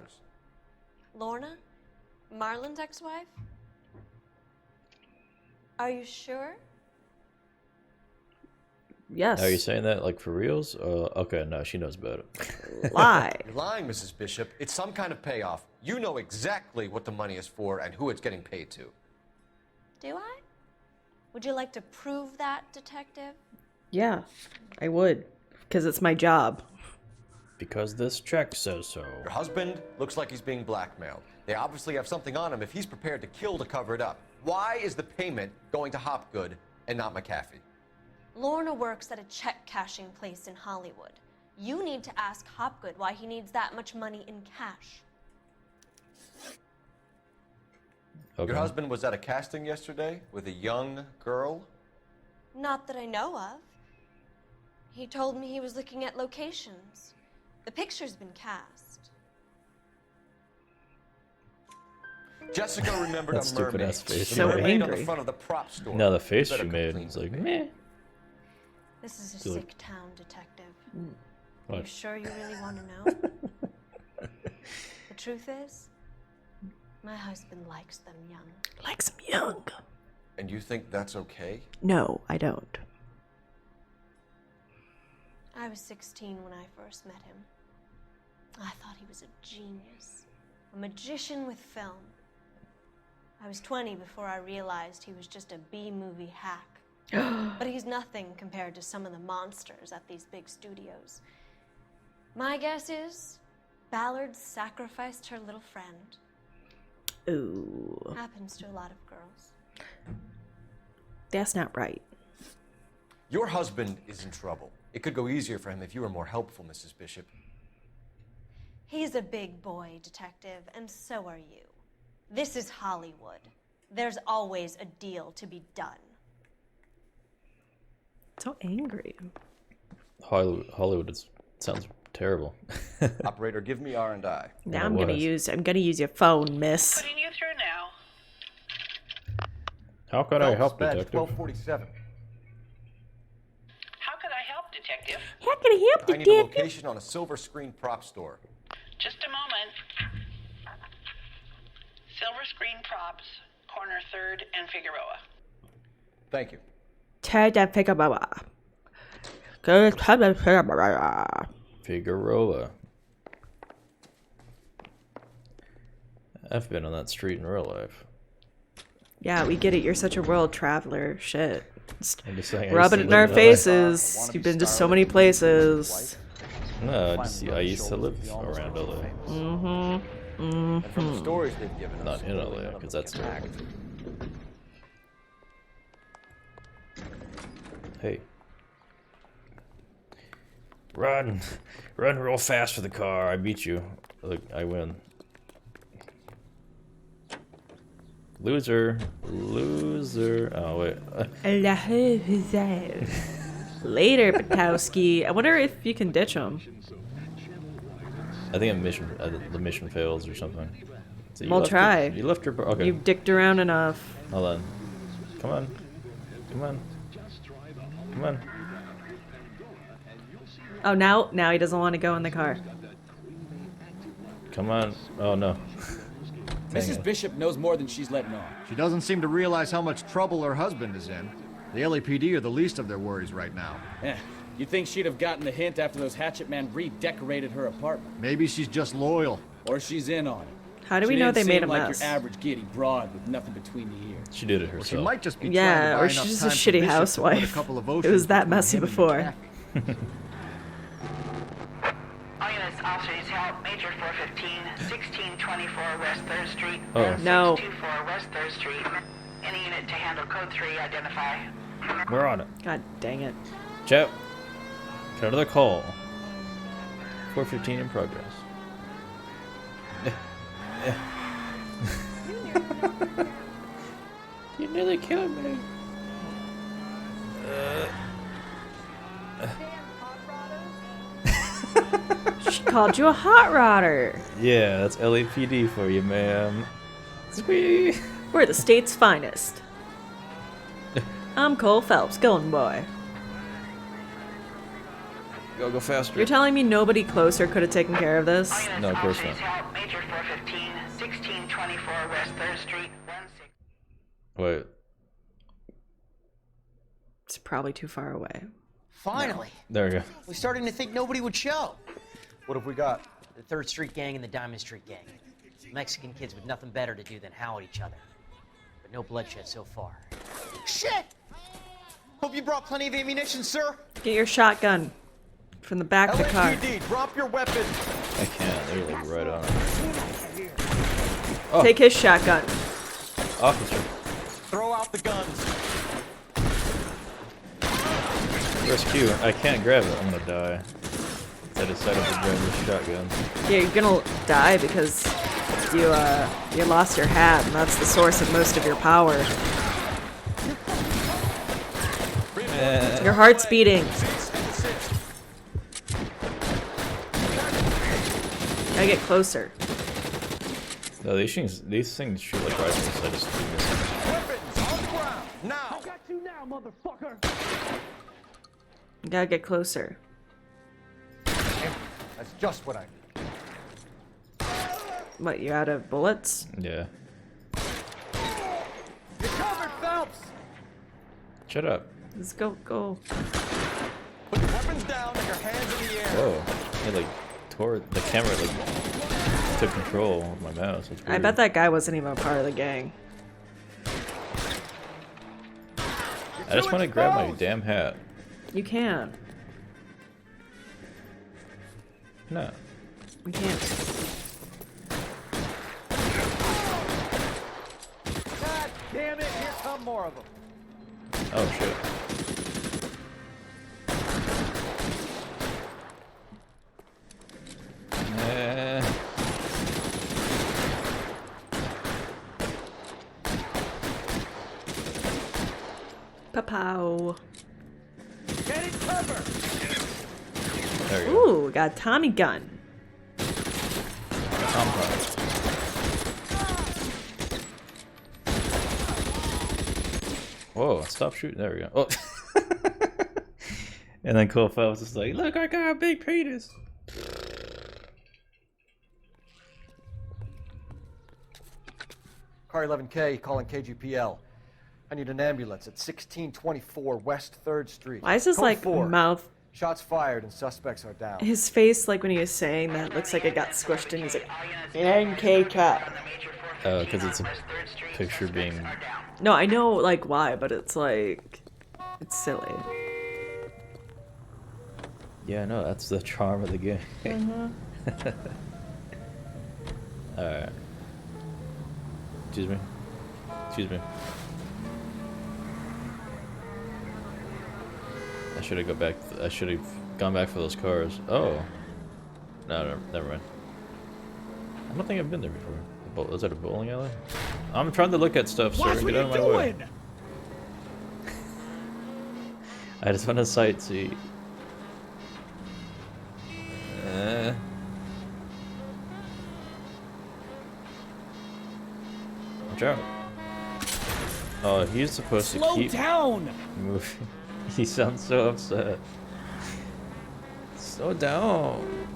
Lorna? Marlon's ex-wife? Are you sure? Yes. Are you saying that like for reals? Okay, no, she knows about it. Lie. You're lying, Mrs. Bishop. It's some kind of payoff. You know exactly what the money is for and who it's getting paid to. Do I? Would you like to prove that, detective? Yeah, I would. Because it's my job. Because this check says so. Your husband looks like he's being blackmailed. They obviously have something on him if he's prepared to kill to cover it up. Why is the payment going to Hopgood and not McAfee? Lorna works at a check-cashing place in Hollywood. You need to ask Hopgood why he needs that much money in cash. Okay. Your husband was at a casting yesterday with a young girl? Not that I know of. He told me he was looking at locations. The picture's been cast. Jessica remembered That a stupid mermaid. ass face. The So mermaid on the angry. front of the prop store. No, the face Better she come made clean was with like, me. meh. This is a Feel like- sick town, detective. What? Are you sure you really want to know? The truth is, my husband likes them young. Likes him young. And you think that's okay? No, I don't. I was 16 when I first met him. I thought he was a genius, a magician with film. I was 20 before I realized he was just a B-movie hack. But he's nothing compared to some of the monsters at these big studios. My guess is Ballard sacrificed her little friend. Ooh. Happens to a lot of girls. That's not right. Your husband is in trouble. It could go easier for him if you were more helpful, Mrs. Bishop. He's a big boy, detective, and so are you. This is Hollywood. There's always a deal to be done. So angry. Hollywood sounds terrible. Operator, give me R&I. Now I'm gonna use your phone, miss. Putting you through now. How could I Phelps, help, badge detective? 1247. How could I help, detective? How can I help, I need a location on a silver screen prop store. Just a moment. Silver Screen Props, corner 3rd and Figueroa. Thank you. Figueroa. I've been on that street in real life. Yeah, we get it. You're such a world traveler. Shit. I'm just saying, I Rub used it to in our live LA. faces. You've been to so many places. No, I used to live around LA. Mm-hmm. And from the Mm-hmm. stories they've given us, Not in clearly LA, none of because them that's can act. Hey. Run! Run real fast for the car. I beat you. Look, I win. Loser. Loser. Oh, wait. Later, Patowski. I wonder if you can ditch him. I think the mission fails or something. So We'll try. You left your... Okay. You've dicked around enough. Hold on. Come on. Come on. Come on. Oh, now he doesn't want to go in the car. Come on. Oh, no. Dang Mrs. it. Bishop knows more than she's letting on. She doesn't seem to realize how much trouble her husband is in. The LAPD are the least of their worries right now. Yeah, You think she'd have gotten the hint after those hatchet men redecorated her apartment? Maybe she's just loyal. Or she's in on it. How do we know they made a mess? Like your average giddy broad with nothing between the ears. She did it Well, herself. she might just be Yeah, trying to buy or enough she's just a time for shitty Bishop to put housewife. a couple of It was oceans that between messy him and before. Taffy. All units, officers help. Major 415, 1624 West 3rd Street. Oh. and No. 624 West 3rd Street. Any unit to handle code 3, identify. We're on it. God dang it. Chat. Got another call. 4:15 in progress. You nearly killed me. She called you a hot rodder. Yeah, that's LAPD for you, ma'am. Squee. We're the state's finest. I'm Cole Phelps, Golden Boy. Go faster. You're telling me nobody closer could have taken care of this? All units, No, of course officers not. help. Major 415, 1624 West 3rd Street. 16. Wait. It's probably too far away. Finally. There we go. We're starting to think nobody would show. What have we got? The 3rd Street Gang and the Diamond Street Gang. Mexican kids with nothing better to do than howl at each other. But no bloodshed so far. Shit! Hope you brought plenty of ammunition, sir. Get your shotgun from the back of the car. LAPD, drop your weapon. I can't. They're like right on it. Oh. Take his shotgun. Officer. Throw out the guns. Where's Q? I can't grab it. I'm gonna die. I decided to grab the shotgun. Yeah, you're gonna die because you lost your hat, and that's the source of most of your power. Your heart's beating. Gotta get closer. No, these things shoot like rifles. I just do miss Weapons on the ground. Now. I got you now, motherfucker. You gotta get closer. That's just what I need. What, you out of bullets? Yeah. You're covered, Phelps. Shut up. Let's go. Put your weapons down and your hands in the air. Whoa. It like tore the camera like took control of my mouse. It's I weird. bet that guy wasn't even a part of the gang. I just want to grab my damn hat. You can. No. We can't. God damn it! Here come more of them. Oh shit. Pow. Get it cover. There we go. Ooh, got a Tommy gun. Whoa, stop shooting. There we go. Oh. And then Cole Phelps is like, look, I got a big penis. Car 11K calling KGPL. I need an ambulance at 1624 West 3rd Street. Why is his Code like 4. mouth? Shots fired and suspects are down. His face, like when he was saying that, looks like it got squished in. He's like, NK cat. Because it's a picture being. No, I know like why, but it's like, it's silly. Yeah, no, that's the charm of the game. Alright. Excuse me. Excuse me. I should have go back. I should have gone back for those cars. Oh. No, never mind. I don't think I've been there before. Is that a bowling alley? I'm trying to look at stuff, sir. Get out of my way. I just want to sightsee. Watch out. Oh, he's supposed to keep down. moving. He sounds so upset. Slow down.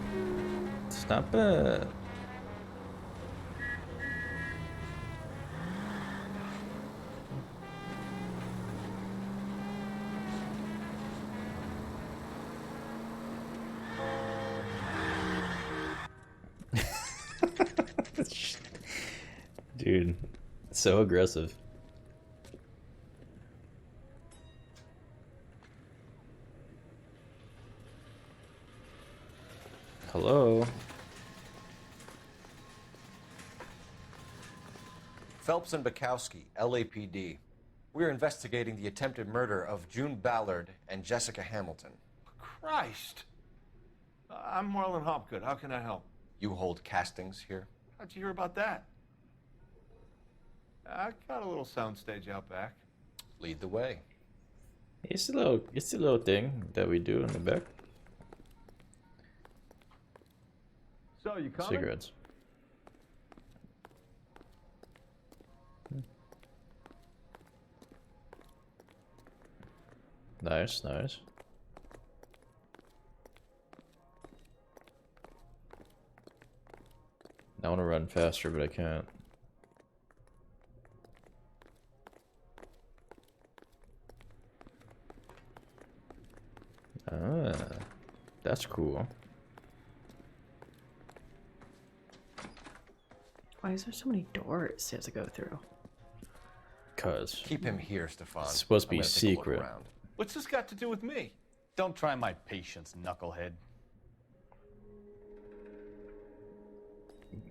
Stop it. Dude, so aggressive. Hello? Phelps and Bukowski, LAPD. We're investigating the attempted murder of June Ballard and Jessica Hamilton. Christ! I'm Marlon Hopgood. How can I help? You hold castings here? How'd you hear about that? I got a little soundstage out back. Lead the way. It's a little thing that we do in the back. So, you coming? Cigarettes. Nice, nice. I want to run faster, but I can't. Ah, that's cool. Why is there so many doors he has to go through? Cause keep him here, Stefan. It's supposed to be I'm gonna take a look secret. around. What's this got to do with me? Don't try my patience, knucklehead.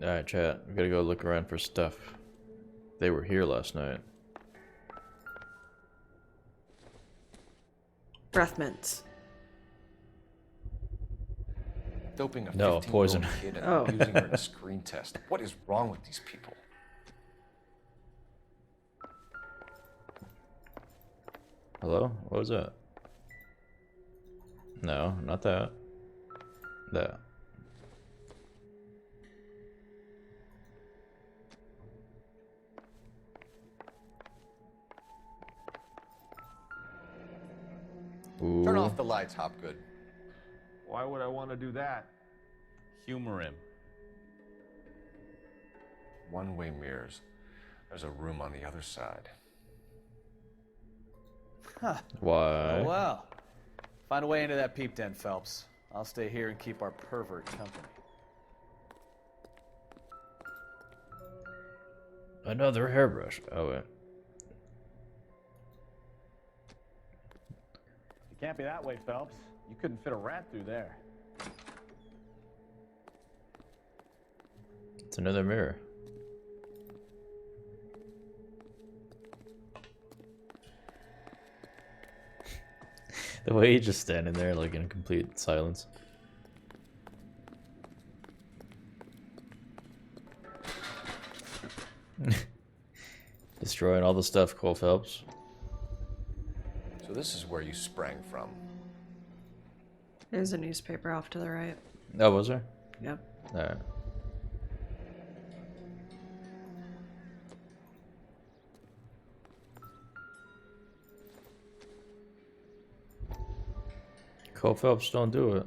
Alright, chat. We gotta go look around for stuff. They were here last night. Breath mints. Doping a No, 15-year-old poison. kid and Oh. abusing her in a screen test. What is wrong with these people? Hello? What was that? No, not that. That. Ooh. Turn off the lights, Hopgood. Why would I want to do that? Humor him. One-way mirrors. There's a room on the other side. Huh. Why? Oh, well. Find a way into that peep den, Phelps. I'll stay here and keep our pervert company. Another hairbrush. Oh, wait. You can't be that way, Phelps. You couldn't fit a rat through there. It's another mirror. The way he's just standing there, like in complete silence. Destroying all the stuff, Cole Phelps. So this is where you sprang from. There's a newspaper off to the right. Oh, was there? Yep. Alright. Cole Phelps, don't do it.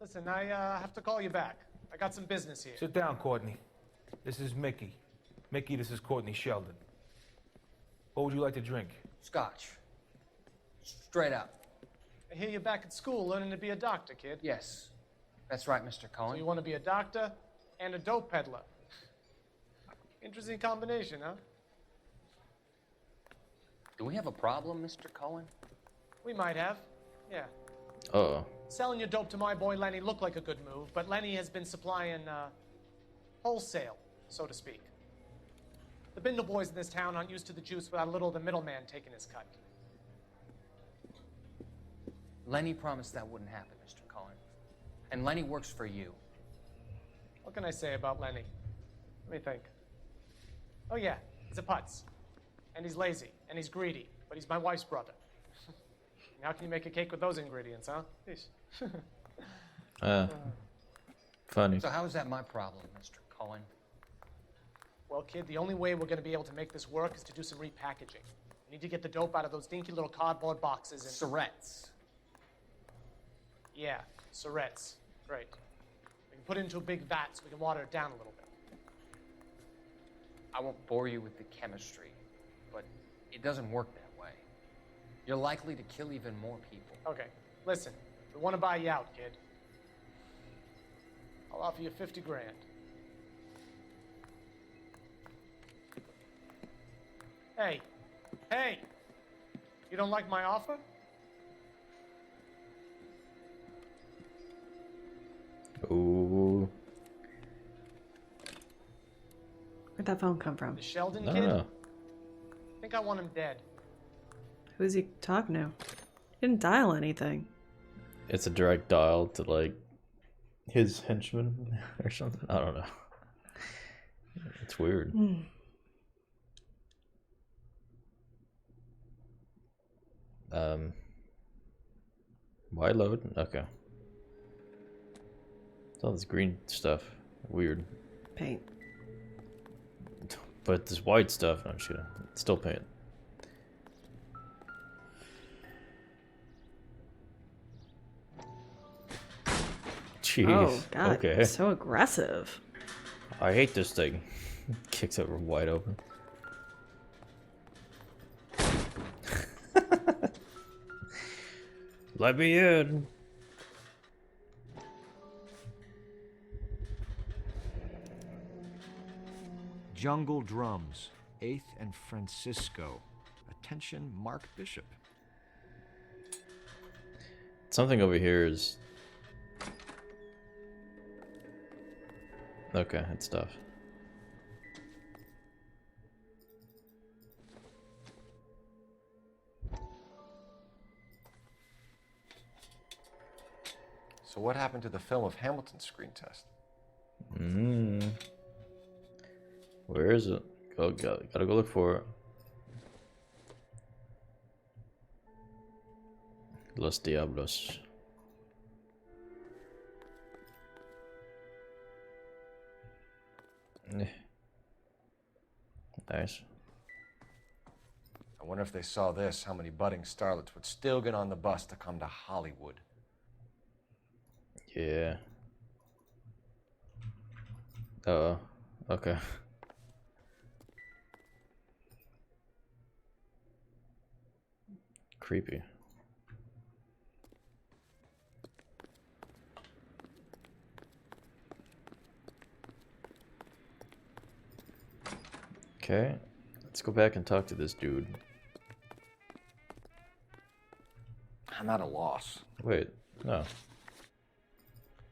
Listen, I have to call you back. I got some business here. Sit down, Courtney. This is Mickey. Mickey, this is Courtney Sheldon. What would you like to drink? Scotch. Straight up. I hear you're back at school learning to be a doctor, kid. Yes. That's right, Mr. So Cohen. you want to be a doctor and a dope peddler. Interesting combination, huh? Do we have a problem, Mr. Cohen? We might have. Yeah. Uh-oh. Selling your dope to my boy Lenny looked like a good move, but Lenny has been supplying, wholesale, so to speak. The Bindle boys in this town aren't used to the juice without a little of the middleman taking his cut. Lenny promised that wouldn't happen, Mr. Cohen. And Lenny works for you. What can I say about Lenny? Let me think. Oh yeah, he's a putz. And he's lazy, and he's greedy, but he's my wife's brother. And how can you make a cake with those ingredients, huh? Yeesh. Funny. So how is that my problem, Mr. Cohen? Well, kid, the only way we're going to be able to make this work is to do some repackaging. We need to get the dope out of those dinky little cardboard boxes and... Surrettes. Yeah, Surrettes. Great. We can put it into a big vat so we can water it down a little bit. I won't bore you with the chemistry, but it doesn't work that way. You're likely to kill even more people. Okay, listen. We want to buy you out, kid. I'll offer you 50 grand. Hey, hey! You don't like my offer? Ooh. Where'd that phone come from? The Sheldon I kid? don't know. I think I want him dead. Who's he talking to? He didn't dial anything. It's a direct dial to like his henchman or something. I don't know. It's weird. Why load? Okay. It's all this green stuff. Weird. Paint. But this white stuff, no, I'm just kidding. It's still paint. Jeez. Oh, God. Okay. So aggressive. I hate this thing. Kicks it wide open. Let me in. Jungle Drums, 8th and Francisco. Attention, Mark Bishop. Something over here is... Okay, it's stuff. So what happened to the film of Hamilton's screen test? Where is it? Gotta go look for it. Los Diablos. Nice. I wonder if they saw this, how many budding starlets would still get on the bus to come to Hollywood. Yeah. Oh, okay. Creepy. Okay, let's go back and talk to this dude. I'm at a loss. Wait, no.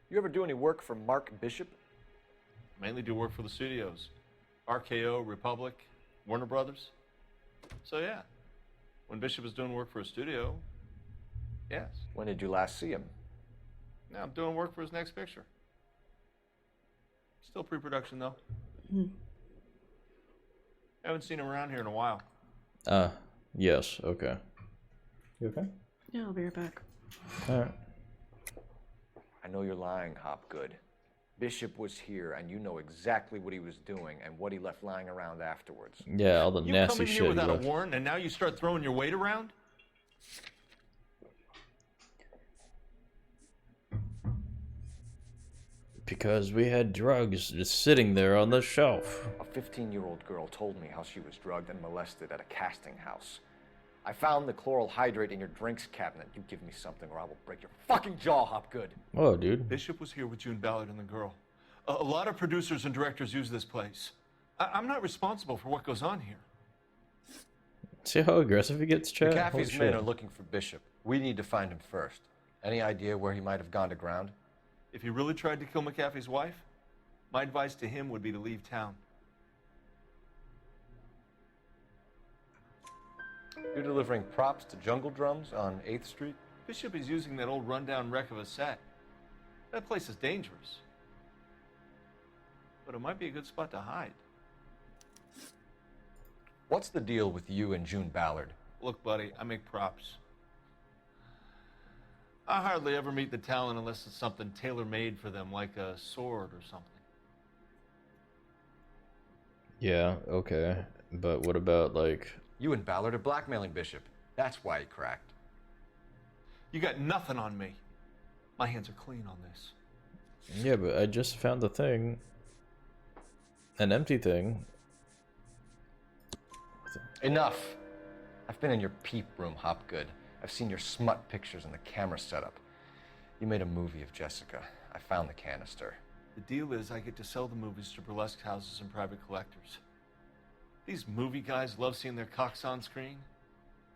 You ever do any work for Mark Bishop? Mainly do work for the studios. RKO, Republic, Warner Brothers. So yeah, when Bishop is doing work for a studio, yes. When did you last see him? Now I'm doing work for his next picture. Still pre-production though. Haven't seen him around here in a while. Yes, okay. You okay? Yeah, I'll be right back. Alright. I know you're lying, Hopgood. Bishop was here, and you know exactly what he was doing and what he left lying around afterwards. Yeah, all the You nasty come in shit. here without a left. warrant, and now you start throwing your weight around? Because we had drugs just sitting there on the shelf. A 15-year-old girl told me how she was drugged and molested at a casting house. I found the chloral hydrate in your drinks cabinet. You give me something or I will break your fucking jaw, Hopgood. Whoa, dude. Bishop was here with June Ballard and the girl. A lot of producers and directors use this place. I'm not responsible for what goes on here. See how aggressive he gets, Chad? McAfee's men are looking for Bishop. We need to find him first. Any idea where he might have gone to ground? If he really tried to kill McAfee's wife, my advice to him would be to leave town. You're delivering props to Jungle Drums on 8th Street? Bishop is using that old rundown wreck of a set. That place is dangerous. But it might be a good spot to hide. What's the deal with you and June Ballard? Look, buddy, I make props. I hardly ever meet the talent unless it's something tailor-made for them, like a sword or something. Yeah, okay. But what about, like... You and Ballard are blackmailing Bishop. That's why he cracked. You got nothing on me. My hands are clean on this. Yeah, but I just found the thing. An empty thing. Enough. I've been in your peep room, Hopgood. I've seen your smut pictures and the camera setup. You made a movie of Jessica. I found the canister. The deal is I get to sell the movies to burlesque houses and private collectors. These movie guys love seeing their cocks on screen,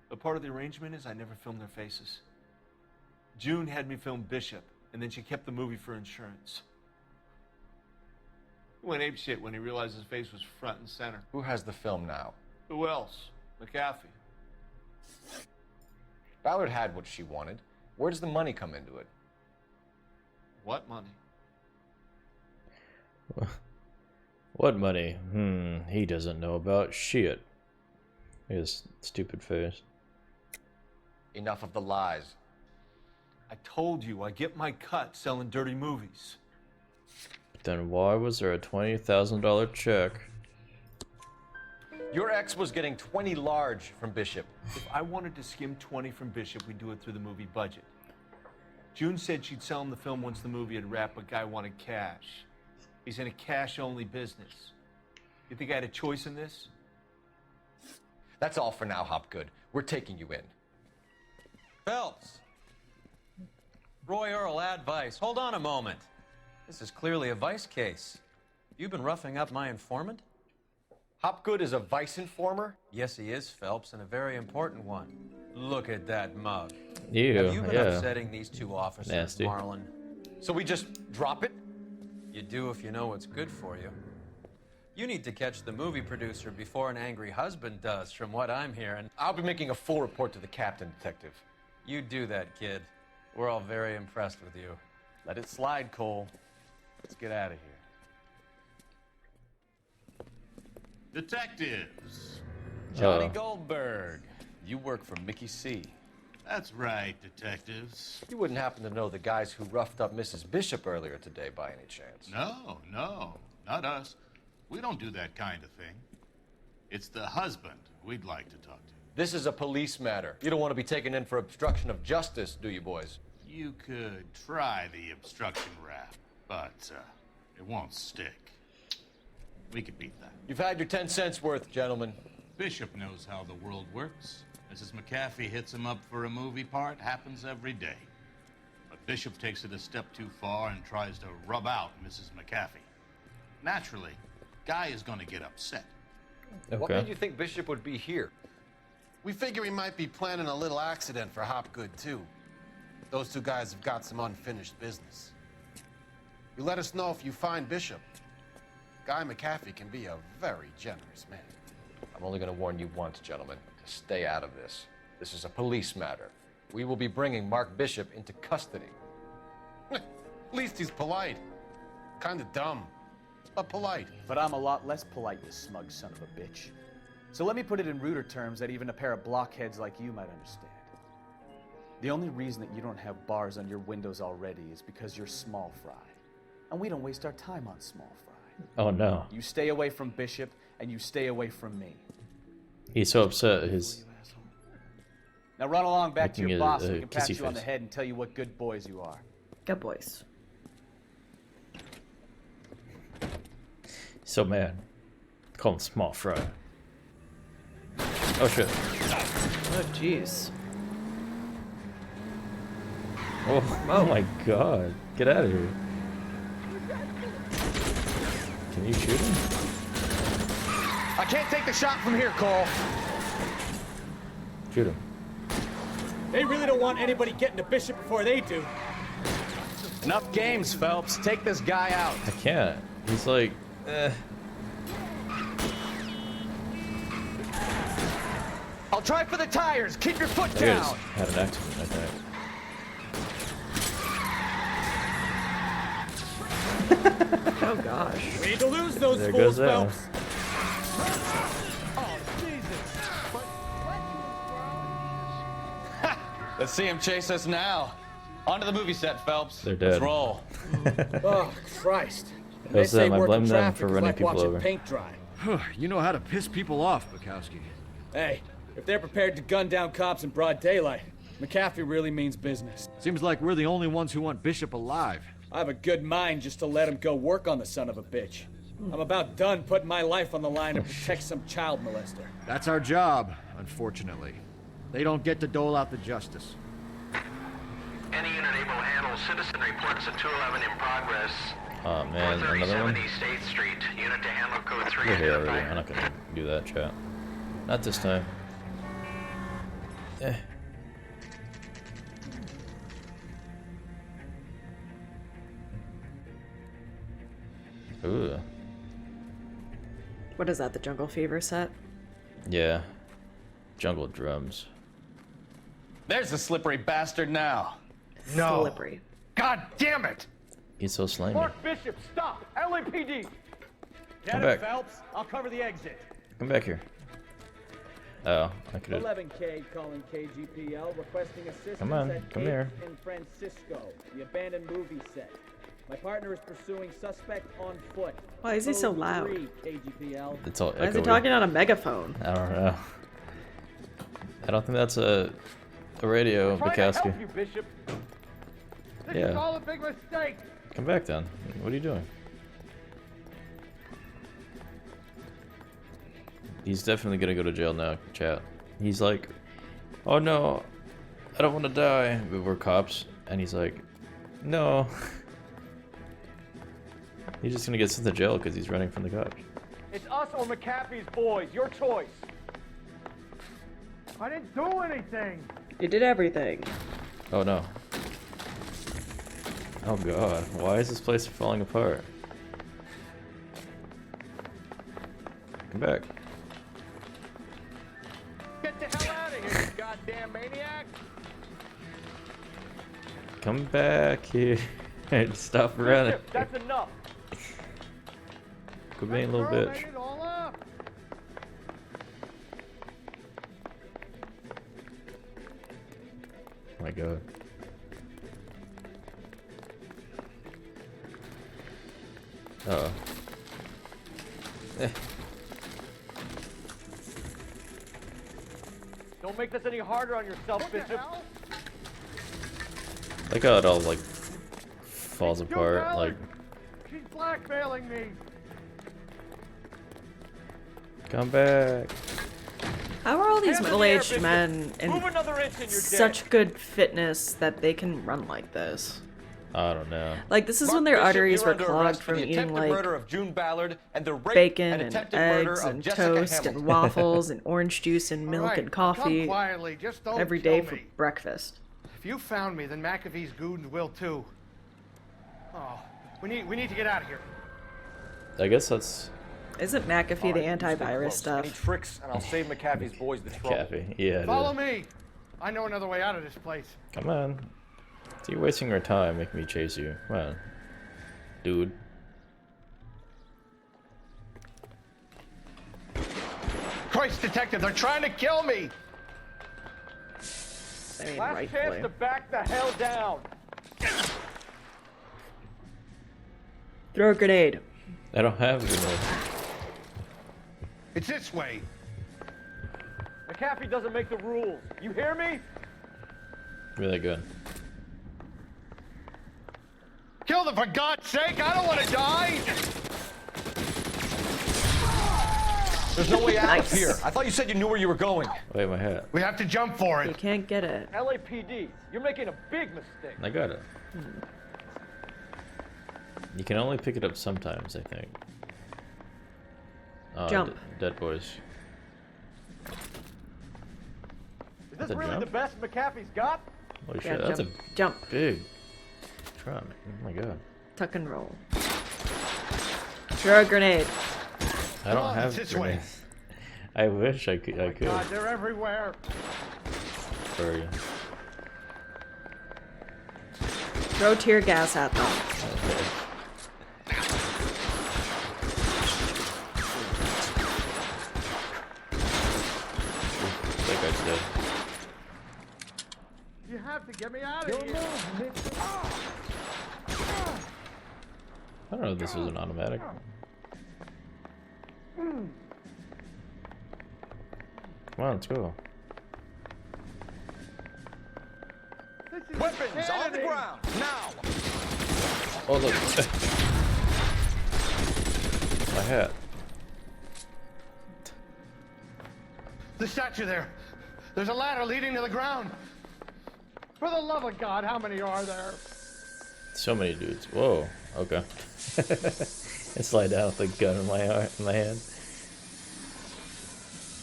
but part of the arrangement is I never film their faces. June had me film Bishop, and then she kept the movie for insurance. He went apeshit when he realized his face was front and center. Who has the film now? Who else? McAfee. Ballard had what she wanted. Where does the money come into it? What money? What money? He doesn't know about shit. His stupid face. Enough of the lies. I told you, I get my cut selling dirty movies. Then why was there a $20,000 check? Your ex was getting 20 large from Bishop. If I wanted to skim 20 from Bishop, we'd do it through the movie budget. June said she'd sell him the film once the movie had wrapped, but Guy wanted cash. He's in a cash-only business. You think I had a choice in this? That's all for now, Hopgood. We're taking you in. Phelps! Roy Earl, advice. Hold on a moment. This is clearly a vice case. You've been roughing up my informant? Hopgood is a vice informer? Yes, he is, Phelps, and a very important one. Look at that mug. Ew, Have you been yeah. upsetting these two officers, Nasty. Marlon? So we just drop it? You do if you know what's good for you. You need to catch the movie producer before an angry husband does, from what I'm hearing. I'll be making a full report to the captain, Detective. You do that, kid. We're all very impressed with you. Let it slide, Cole. Let's get out of here. Detectives. Johnny Goldberg. You work for Mickey C. That's right, detectives. You wouldn't happen to know the guys who roughed up Mrs. Bishop earlier today by any chance? No, not us. We don't do that kind of thing. It's the husband we'd like to talk to. This is a police matter. You don't want to be taken in for obstruction of justice, do you, boys? You could try the obstruction rap, but it won't stick. We could beat that. You've had your 10 cents worth, gentlemen. Bishop knows how the world works. Mrs. McAfee hits him up for a movie part, happens every day. But Bishop takes it a step too far and tries to rub out Mrs. McAfee. Naturally, Guy is going to get upset. Okay. What made you think Bishop would be here? We figure he might be planning a little accident for Hopgood, too. Those two guys have got some unfinished business. You let us know if you find Bishop. Guy McAfee can be a very generous man. I'm only going to warn you once, gentlemen, to stay out of this. This is a police matter. We will be bringing Mark Bishop into custody. At least he's polite. Kind of dumb, but polite. But I'm a lot less polite, you smug son of a bitch. So let me put it in ruder terms that even a pair of blockheads like you might understand. The only reason that you don't have bars on your windows already is because you're small fry. And we don't waste our time on small fry. Oh no. You stay away from Bishop, and you stay away from me. He's so upset. His Now run along back to Making your a- boss a so he can pat kissy you on the face. head and tell you what good boys you are. Good boys. so mad. Call him small fry. Oh shit. Oh jeez. Oh my god. Get out of here. Can you shoot him? I can't take the shot from here, Cole. Shoot him. They really don't want anybody getting to Bishop before they do. Enough games, Phelps. Take this guy out. I can't. He's like, I'll try for the tires. Keep your foot There he is. down. Had an accident, I think. Oh gosh. We need to lose those There fools, goes that. Phelps. Let's see him chase us now. Onto the movie set, Phelps. They're dead. Let's roll. Oh, Christ. How's them? I blame them for running people over. Paint dry. You know how to piss people off, Bukowski. Hey, if they're prepared to gun down cops in broad daylight, McAfee really means business. Seems like we're the only ones who want Bishop alive. I have a good mind just to let him go work on the son of a bitch. I'm about done putting my life on the line to protect some child molester. That's our job, unfortunately. They don't get to dole out the justice. Any unit able to handle citizen reports at 211 in progress. Oh man, another one? 437 East 8th Street, unit to handle code 3. We're here already. I'm not gonna do that, chat. Not this time. Eh. Ooh. What is that, the Jungle Fever set? Yeah. Jungle drums. There's the slippery bastard now. No. Slippery. God damn it! He's so slimy. Mark Bishop, stop! LAPD! Come Get back. him, Phelps. I'll cover the exit. Come back here. Oh, I could have. 11K calling KGPL, requesting assistance Come on, at come 8th here. in Francisco, the abandoned movie set. My partner is pursuing suspect on foot. Why is he so Code loud? 3, KGPL. It's all Why is he echoey. talking on a megaphone? I don't know. I don't think that's a radio, Trying to help Bukowski. you, Bishop. This Yeah. is all a big mistake. Come back then. What are you doing? He's definitely gonna go to jail now, chat. He's like, oh no, I don't want to die. But we're cops, and he's like, no. He's just gonna get sent to jail because he's running from the cops. It's us or McAfee's boys. Your choice. I didn't do anything. You did everything. Oh no. Oh god, why is this place falling apart? Come back. Get the hell out of here, you goddamn maniac. Come back here. Stop running. Bishop, that's enough. Quit being a little bitch. It all up. Oh my god. Uh-oh. Eh. Don't make this any harder on yourself, Bishop. Like how it all like falls apart, like She's blackmailing me. come back. How are all these Hands in the middle-aged air, men in Move another inch and you're such good fitness that they can run like this? I don't know. Like, this is when their arteries were clogged from eating, like, murder of June Ballard and the rape bacon and and attempted murder eggs of and Jessica toast Hamilton. and waffles and orange juice and milk right, and coffee come quietly, just don't every day kill for me. breakfast. If you found me, then McAfee's goons will too. Oh, we need to get out of here. I guess that's Isn't McAfee the antivirus Any stuff? tricks, and I'll save McAfee's boys the trouble. Cappy. Yeah, it Follow is. me. I know another way out of this place. Come on. So you're wasting our time making me chase you. Come on. Dude. Christ, detective, they're trying to kill me. I mean, Last chance to back the hell down. Throw a grenade. I don't have a grenade. It's this way. McAfee doesn't make the rules. You hear me? Really good. Kill them for God's sake! I don't want to die. There's no way out Nice. of here. I thought you said you knew where you were going. Wait, my hat. We have to jump for You it. can't get it. LAPD, you're making a big mistake. I got it. You can only pick it up sometimes, I think. Jump. Dead boys. Is That's this a really jump? the best McAfee's got? Holy Yeah, shit, that's jump. a big drum. Oh my god. Tuck and roll. Throw a grenade. I don't on, have it's this way. grenades. I wish I could. I could. God, they're everywhere. For you. Throw tear gas at them. Okay. That guy's dead. You have to get me out of here. I don't know if this is an automatic. Come on, let's go. Weapons on the ground, now! Oh, look. My hat. The statue there. There's a ladder leading to the ground. For the love of God, how many are there? So many dudes. Whoa. Okay. I slide down with a gun in my hand.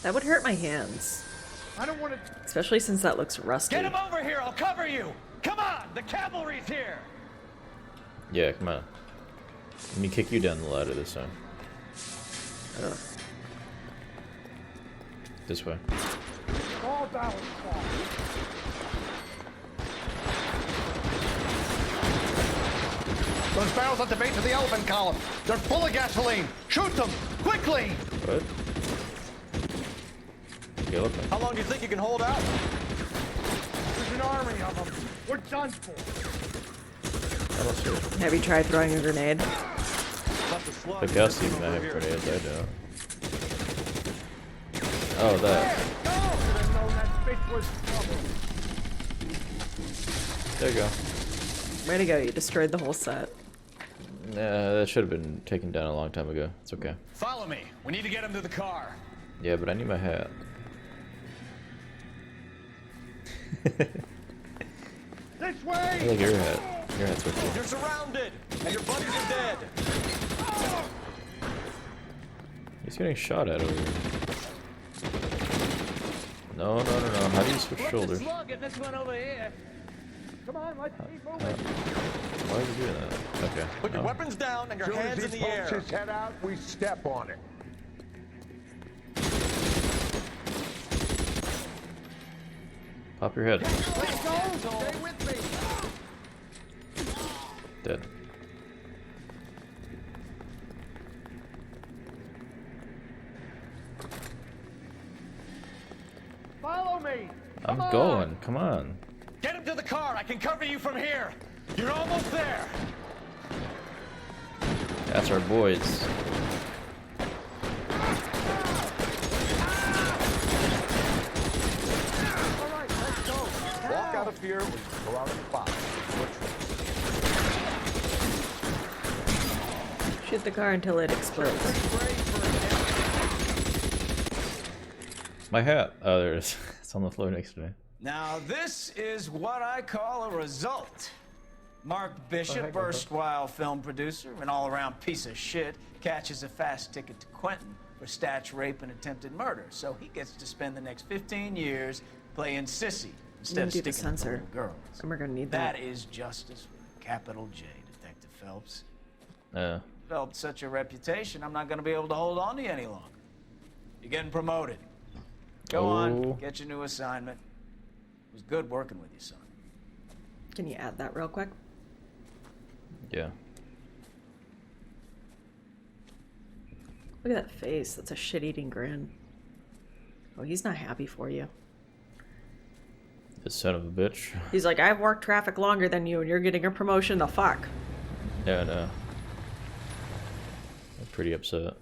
That would hurt my hands. I don't want to. Especially since that looks rusty. Get him over here! I'll cover you! Come on! The cavalry's here! Yeah, come on. Let me kick you down the ladder this time. Ugh. This way. All balance. Those barrels at the base of the elephant column. They're full of gasoline. Shoot them! Quickly! What? How long do you think you can hold out? There's an army of them. We're done for. I don't see it. Have you tried throwing a grenade? The Gusty might have grenades, I don't. Oh, that. There you go. Way to go, you destroyed the whole set. Nah, that should have been taken down a long time ago. It's okay. Follow me. We need to get him to the car. Yeah, but I need my hat. This way! I like your hat. Your hat's okay. You're surrounded, and your buddies are dead. He's getting shot at over here. No. How do you switch shoulders? Get this one over here. Come on, let's keep moving. Why are you doing that? Okay. Put your weapons down and your hands in the air. His head out, we step on it. Pop your head. Let's go! Stay with me! Dead. Follow me! I'm going. Come on. Get him to the car. I can cover you from here. You're almost there. That's our boys. Walk out of here, we go out of the box. Shoot the car until it explodes. My hat. Oh, there it is. It's on the floor next to me. Now, this is what I call a result. Mark Bishop, erstwhile film producer, an all-around piece of shit, catches a fast ticket to Quentin for statch rape and attempted murder. So he gets to spend the next 15 years playing sissy instead of do the sticking up for sensor. little girls. And we're gonna need that. That is justice with a capital J, Detective Phelps. Yeah. Developed such a reputation, I'm not going to be able to hold on to you any longer. You're getting promoted. Go on, get your new assignment. It was good working with you, son. Can you add that real quick? Yeah. Look at that face. That's a shit-eating grin. Oh, he's not happy for you. This son of a bitch. He's like, I've worked traffic longer than you, and you're getting a promotion. The fuck? Yeah, I know. I'm pretty upset.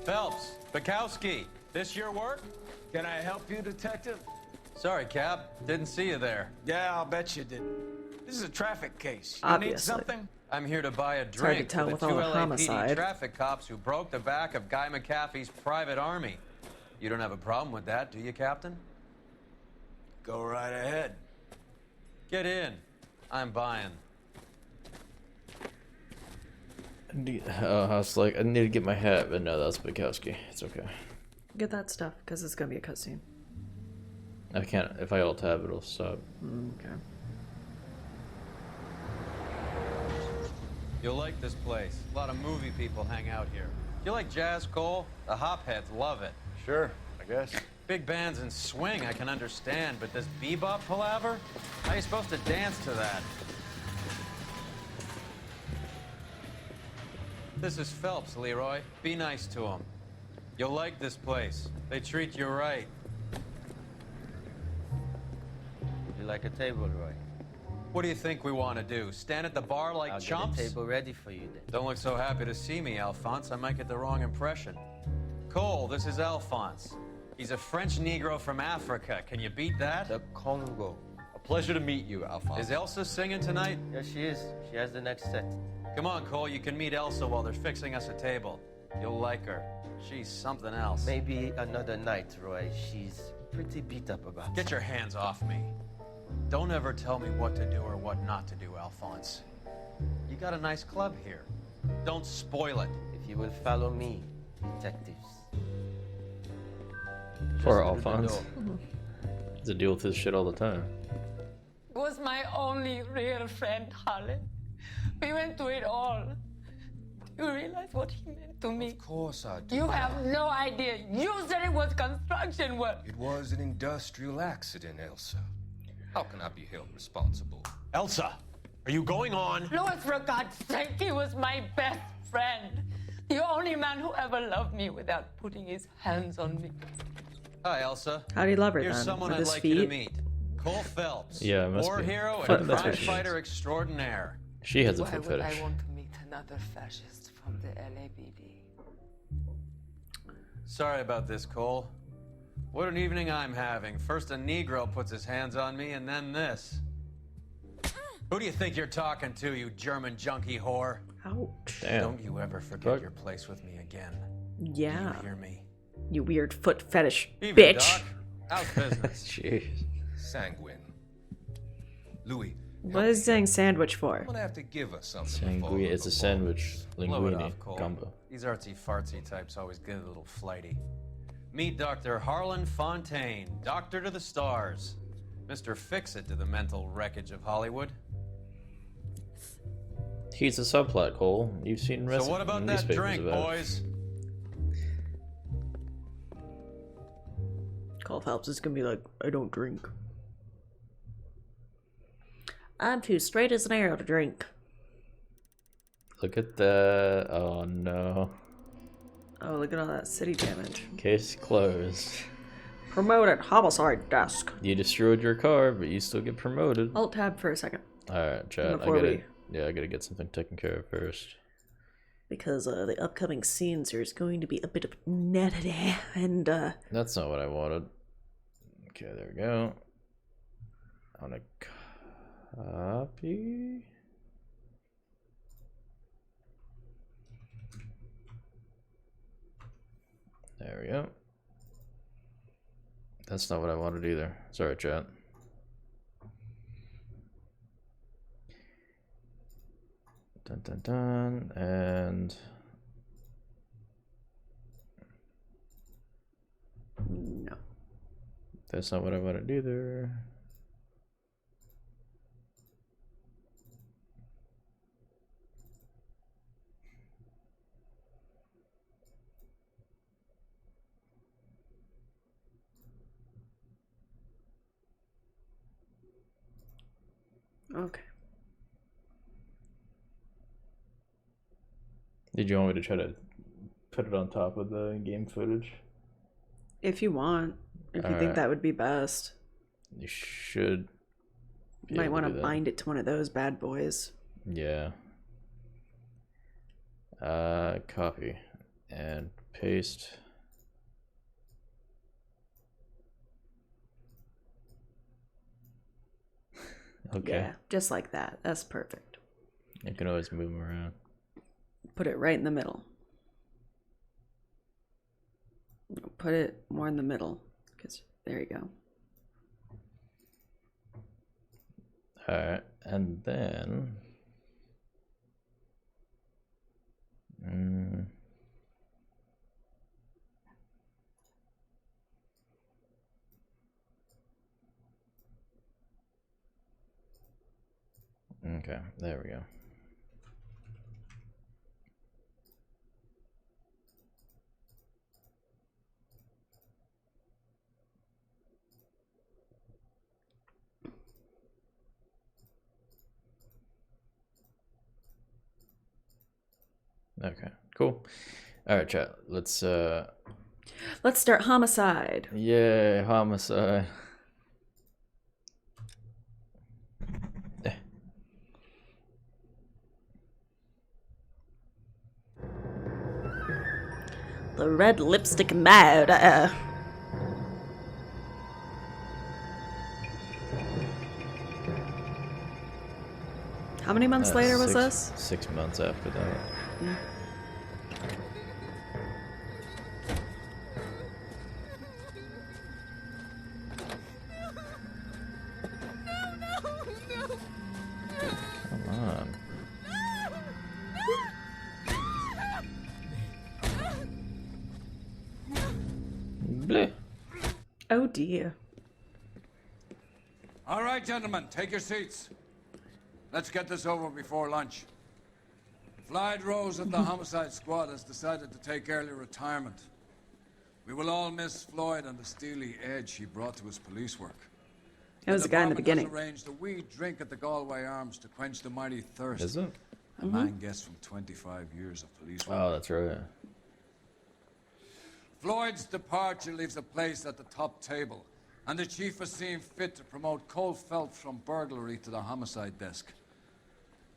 Phelps, Bukowski, this your work? Can I help you, Detective? Sorry, Cap. Didn't see you there. Yeah, I'll bet you didn't. This is a traffic case. You need Obviously. something? I'm here to buy a It's hard to drink tell for with the all two the LAPD homicide. traffic cops who broke the back of Guy McAfee's private army. You don't have a problem with that, do you, Captain? Go right ahead. Get in. I'm buying. I was like, I need to get my hat, but no, that's Bukowski. It's okay. Get that stuff, because it's gonna be a cutscene. I can't. If I alt tab, it'll stop. Okay. You'll like this place. A lot of movie people hang out here. You like jazz, Cole? The hopheads love it. Sure, I guess. Big bands and swing, I can understand, but this bebop palaver? How are you supposed to dance to that? This is Phelps, Leroy. Be nice to him. You'll like this place. They treat you right. You like a table, Roy? What do you think we want to do? Stand at the bar like I'll chumps? get a table ready for you then. Don't look so happy to see me, Alphonse. I might get the wrong impression. Cole, this is Alphonse. He's a French Negro from Africa. Can you beat that? The Congo. A pleasure to meet you, Alphonse. Is Elsa singing tonight? Yes, she is. She has the next set. Come on, Cole. You can meet Elsa while they're fixing us a table. You'll like her. She's something else. Maybe another night, Roy. She's pretty beat up about Get your hands off me. Don't ever tell me what to do or what not to do, Alphonse. You got a nice club here. Don't spoil it. If you will follow me, detectives. Poor Just through the Alphonse. door. He has to deal with this shit all the time. Was my only real friend, Harlan. We went through it all. Do you realize what he meant to me? Of course I do. You have no idea. You said it was construction work. It was an industrial accident, Elsa. How can I be held responsible? Elsa, are you going on? Louis, for God's sake, he was my best friend. The only man who ever loved me without putting his hands on me. Hi, Elsa. How do you love her Here's then? someone With I'd his like you to feet? meet. Cole Phelps. Yeah, it must war be. hero Fuck, and that's crime what she is. fighter extraordinaire. She has a Why foot would fetish. I want to meet another fascist from the LAPD? Sorry about this, Cole. What an evening I'm having. First a Negro puts his hands on me, and then this. Who do you think you're talking to, you German junkie whore? Ouch. Damn. Don't you ever forget Fuck. your place with me again. Yeah. You hear me? You weird foot fetish Evening, bitch. Doc. How's business? Jeez. Sanguine. Louis, What is he saying sandwich for? I'm gonna have to give us something. Sanguine. It's a sandwich. Blow it Linguine. off, Cole. Gumbo. These artsy-fartsy types always get a little flighty. Meet Dr. Harlan Fontaine, doctor to the stars. Mr. Fix-It to the mental wreckage of Hollywood. He's a subplot, Cole. You've seen So what about that newspapers drink, about it. boys? Cole Phelps is gonna be like, I don't drink. I'm too straight as an arrow to drink. Look at that. Oh no. Oh, look at all that city damage. Case closed. Promoted homicide desk. You destroyed your car, but you still get promoted. Alt tab for a second. Alright, chat. I Before gotta, I gotta get something taken care of first. Because the upcoming scenes is going to be a bit of nudity and That's not what I wanted. Okay, there we go. I wanna copy. There we go. That's not what I wanted either. Sorry, chat. Dun dun dun, and no. That's not what I wanted either. Okay. Did you want me to try to put it on top of the game footage? If you want. If you think Alright. that would be best. You should. be Might able want to do that. bind it to one of those bad boys. Yeah. Copy and paste. Okay. Yeah, just like that. That's perfect. You can always move them around. Put it right in the middle. Put it more in the middle. Because there you go. Alright, and then. Okay, there we go. Okay, cool. All right, chat. Let's start homicide. Yay, homicide. The red lipstick murder. How many months later was this? 6 months after that. Bleh. Oh dear. All right, gentlemen, take your seats. Let's get this over before lunch. Floyd Rose of the homicide squad has decided to take early retirement. We will all miss Floyd and the steely edge he brought to his police work. That was the guy in the beginning. Has arranged a wee drink at the Galway Arms to quench the mighty thirst. Is it? A man gets from 25 years of police work. Oh, that's right. Floyd's departure leaves a place at the top table, and the chief has seen fit to promote Cole Phelps from burglary to the homicide desk.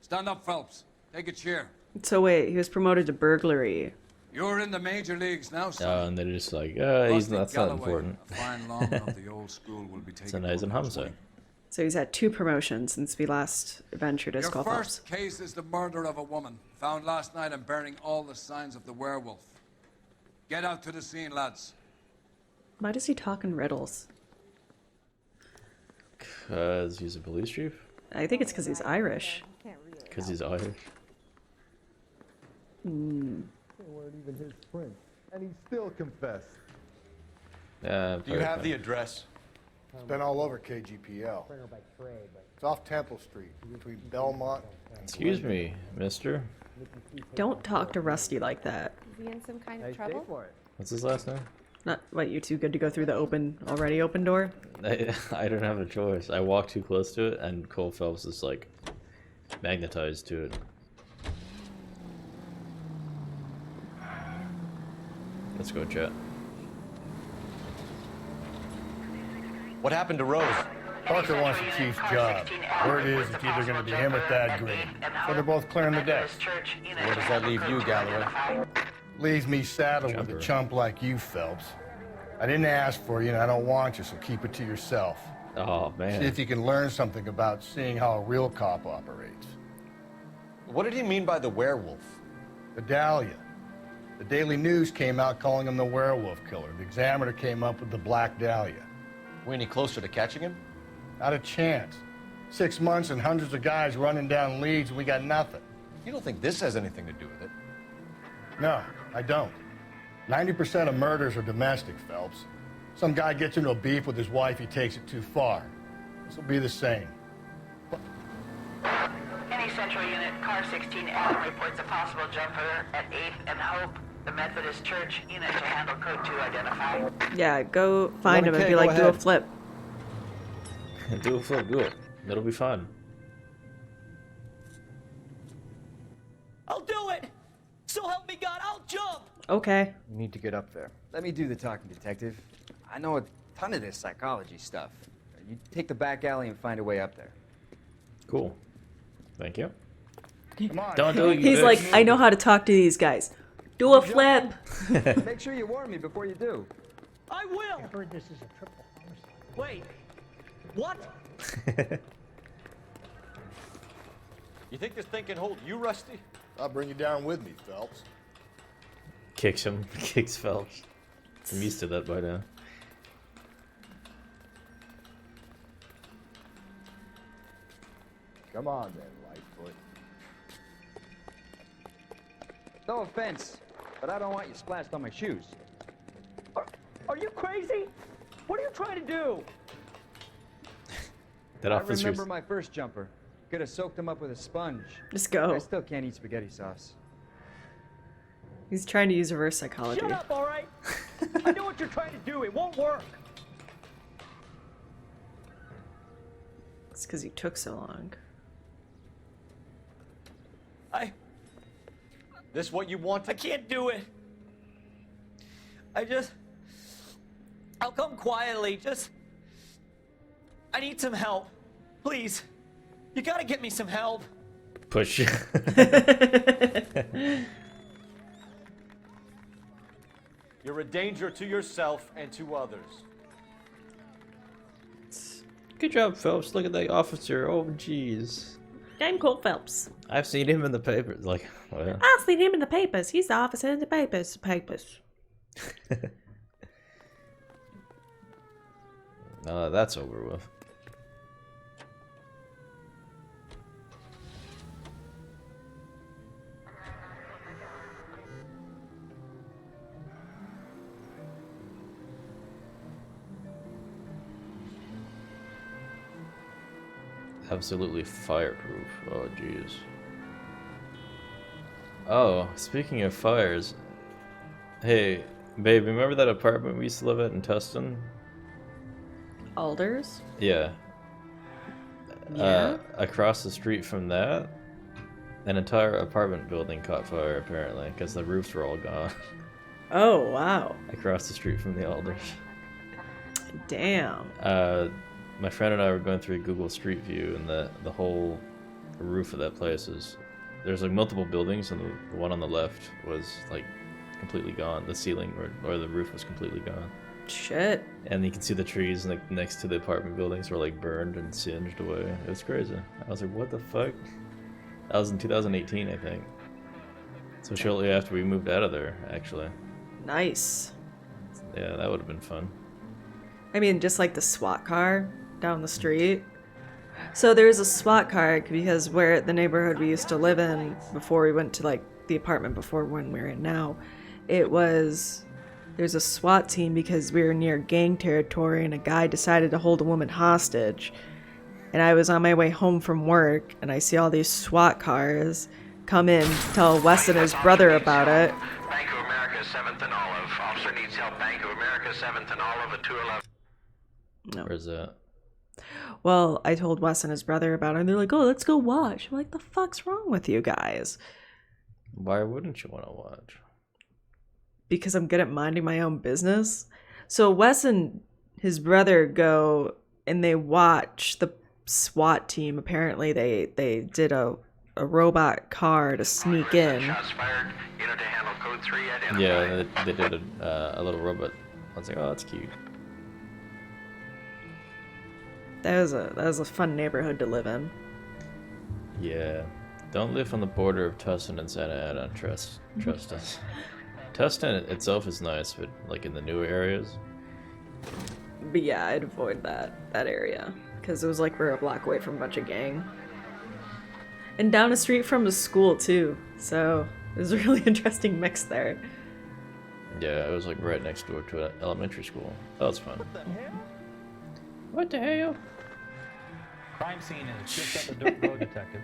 Stand up, Phelps. Take a chair. So wait, he was promoted to burglary. You're in the major leagues now, son. Oh, and they're just like, that's not important. A fine lawman of the old school will be taking So now he's in homicide. So he's had 2 promotions since we last adventured as Your Cole Phelps. first case is the murder of a woman, found last night and bearing all the signs of the werewolf. Get out to the scene, lads. Why does he talk in riddles? Because he's a police chief? I think it's because he's Irish. Because he's Irish. Hmm. They weren't even his prints, and he still confessed. Do you have the address? It's been all over KGPL. It's off Temple Street, between Belmont and Excuse me, mister. Don't talk to Rusty like that. Is he in some kind of trouble? What's his last name? Not what, you too good to go through the already open door? I don't have a choice. I walked too close to it, and Cole Phelps is like magnetized to it. Let's go, chat. What happened to Rose? Parker wants the chief's job. Word is it's either going to be him or Thad Green. So they're both clearing the deck. So where does that leave you, Galloway? Leaves me saddled with a chump like you, Phelps. I didn't ask for you, and I don't want you, so keep it to yourself. Oh, man. See if you can learn something about seeing how a real cop operates. What did he mean by the werewolf? The Dahlia. The Daily News came out calling him the werewolf killer. The Examiner came up with the Black Dahlia. We any closer to catching him? Not a chance. 6 months and hundreds of guys running down leads, and we got nothing. You don't think this has anything to do with it? No, I don't. 90% of murders are domestic, Phelps. Some guy gets into a beef with his wife, he takes it too far. This will be the same. Any Central Unit, Car 16L reports a possible jumper at 8th and Hope. The Methodist Church unit to handle code 2 identify. Yeah, go find him and be go like, do a ahead. flip. Do a flip, do it. It'll be fun. I'll do it! So help me God, I'll jump! Okay. You need to get up there. Let me do the talking, detective. I know a ton of this psychology stuff. You take the back alley and find a way up there. Cool. Thank you. Come on. Don't do it, you He's bitch. like, I know how to talk to these guys. Do a flip. Make sure you warn me before you do. I will! I heard this is a triple homicide. Wait, what? You think this thing can hold you, Rusty? I'll bring you down with me, Phelps. Kicks him. Kicks Phelps. I'm used to that by now. Come on, then, Lightfoot. No offense, but I don't want you splashed on my shoes. Are you crazy? What are you trying to do? That I officer's... remember my first jumper. Could have soaked him up with a sponge. Just go. I still can't eat spaghetti sauce. He's trying to use reverse psychology. Shut up, all right? I know what you're trying to do. It won't work. It's because he took so long. This what you want? I can't do it. I'll come quietly. I need some help. Please. You gotta get me some help. Push. You're a danger to yourself and to others. Good job, Phelps. Look at that officer. Oh, jeez. I'm Cole Phelps. I've seen him in the papers. Like, well. I've seen him in the papers. He's the officer in the papers. That's over with. Absolutely fireproof. Oh, jeez. Oh, speaking of fires. Hey, babe, remember that apartment we used to live at in Tustin? Alders? Yeah. Yeah? Across the street from that, an entire apartment building caught fire, apparently, because the roofs were all gone. Oh, wow. Across the street from the Alders. Damn. My friend and I were going through Google Street View, and the whole roof of that place is... There's like multiple buildings, and the one on the left was like completely gone. The ceiling or the roof was completely gone. Shit. And you can see the trees like next to the apartment buildings were like burned and singed away. It was crazy. I was like, what the fuck? That was in 2018, I think. So shortly after we moved out of there, actually. Nice. Yeah, that would have been fun. I mean, just like the SWAT car down the street. So there's a SWAT car because where the neighborhood we used to live in before we went to like the apartment before when we're in now, there's a SWAT team because we were near gang territory and a guy decided to hold a woman hostage. And I was on my way home from work and I see all these SWAT cars come in, tell Wes and his brother about it. Bank of America, 7th and Olive. Officer needs help. Bank of America, 7th and Olive at 211. No. Where's that? Well, I told Wes and his brother about it and they're like, oh, let's go watch. I'm like, the fuck's wrong with you guys? Why wouldn't you want to watch? Because I'm good at minding my own business. So Wes and his brother go and they watch the SWAT team. Apparently they did a robot car to sneak in. Shots fired. Unit to handle code 3 identified. Yeah, they did a little robot. I was like, oh, that's cute. That was a fun neighborhood to live in. Yeah. Don't live on the border of Tustin and Santa Ana. Trust us. Tustin itself is nice, but like in the new areas. But yeah, I'd avoid that area because it was like we're a block away from a bunch of gang. And down the street from the school too. So it was a really interesting mix there. Yeah, it was like right next door to an elementary school. That was fun. What the hell? Crime scene is just at the dirt road, detective.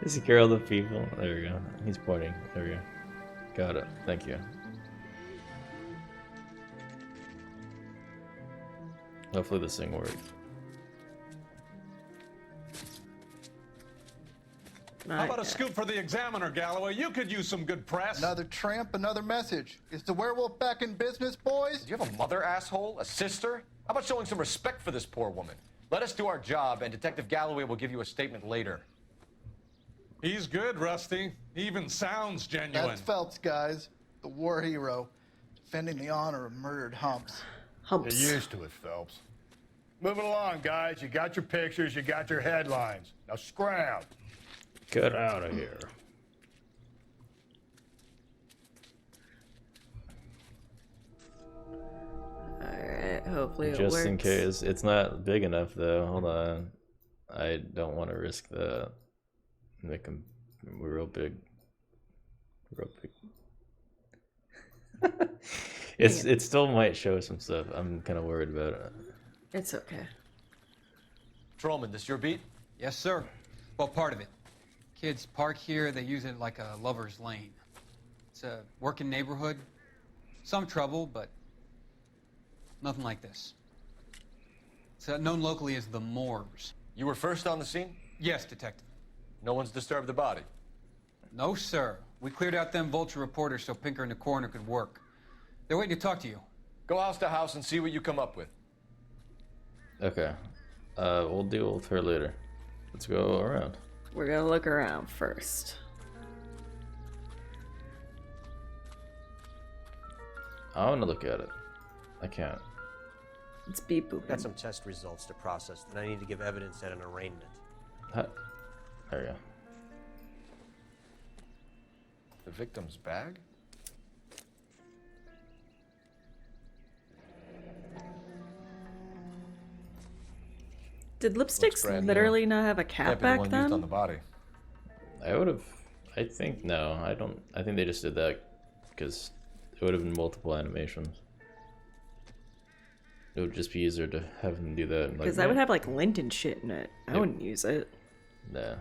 Is he girl the people? There we go. He's pointing. There we go. Got it. Thank you. Hopefully this thing works. How about a scoop for the Examiner, Galloway? You could use some good press. Another tramp, another message. Is the werewolf back in business, boys? Do you have a mother, asshole? A sister? How about showing some respect for this poor woman? Let us do our job, and Detective Galloway will give you a statement later. He's good, Rusty. He even sounds genuine. That's Phelps, guys. The war hero. Defending the honor of murdered humps. Get used to it, Phelps. Moving along, guys. You got your pictures, you got your headlines. Now scram. Get out of here. Alright, hopefully it Just works. in case. It's not big enough, though. Hold on. I don't want to risk that. Make them real big. Real big. It still might show some stuff. I'm kind of worried about it. It's okay. Trollman, this your beat? Yes, sir. Well, part of it. Kids park here, they use it like a lover's lane. It's a working neighborhood. Some trouble, but nothing like this. It's known locally as the Moors. You were first on the scene? Yes, Detective. No one's disturbed the body? No, sir. We cleared out them vulture reporters so Pinker and the coroner could work. They're waiting to talk to you. Go house to house and see what you come up with. Okay. We'll deal with her later. Let's go around. We're gonna look around first. I want to look at it. I can't. It's beep booping. Got some test results to process, and I need to give evidence at an arraignment. There we go. The victim's bag? Did lipsticks literally not have a cap back then? On the body. I would have. I think no. I don't. I think they just did that because it would have been multiple animations. It would just be easier to have them do that. Because that would have like lint and shit in it. I wouldn't use it. Nah.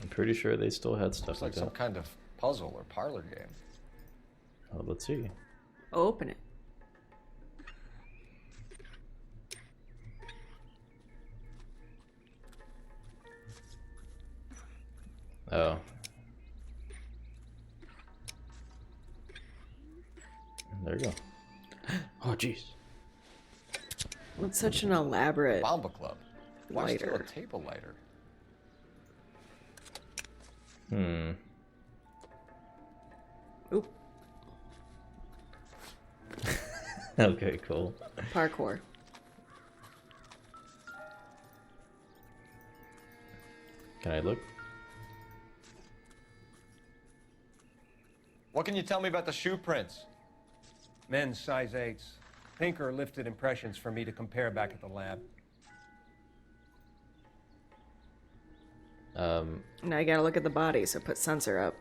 I'm pretty sure they still had stuff like that. Some kind of puzzle or parlor game. Oh, let's see. Open it. Oh. There you go. Oh, jeez. What's such an elaborate Bomba Club. Why steal a lighter? table lighter? Oop. Okay, cool. Parkour. Can I look? What can you tell me about the shoe prints? Men's size 8s. Pinker lifted impressions for me to compare back at the lab. Now you gotta look at the body, so put sensor up.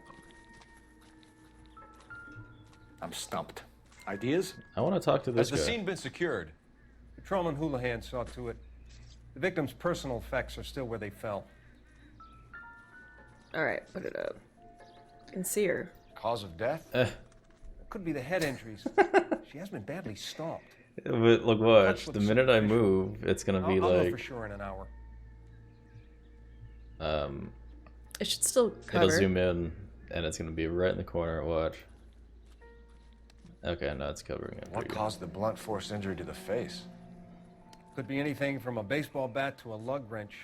I'm stumped. Ideas? I want to talk to this Has the guy. scene been secured? Patrolman Houlihan saw to it. The victim's personal effects are still where they fell. Alright, put it up. You can see her. Cause of death? It could be the head injuries. She has been badly stalked. But look, watch. The minute I move, it's gonna be I'll know like. for sure in an hour. It should still cover. It'll zoom in, and it's gonna be right in the corner. Watch. Okay, now it's covering it. What caused the blunt force injury to the face? Could be anything from a baseball bat to a lug wrench.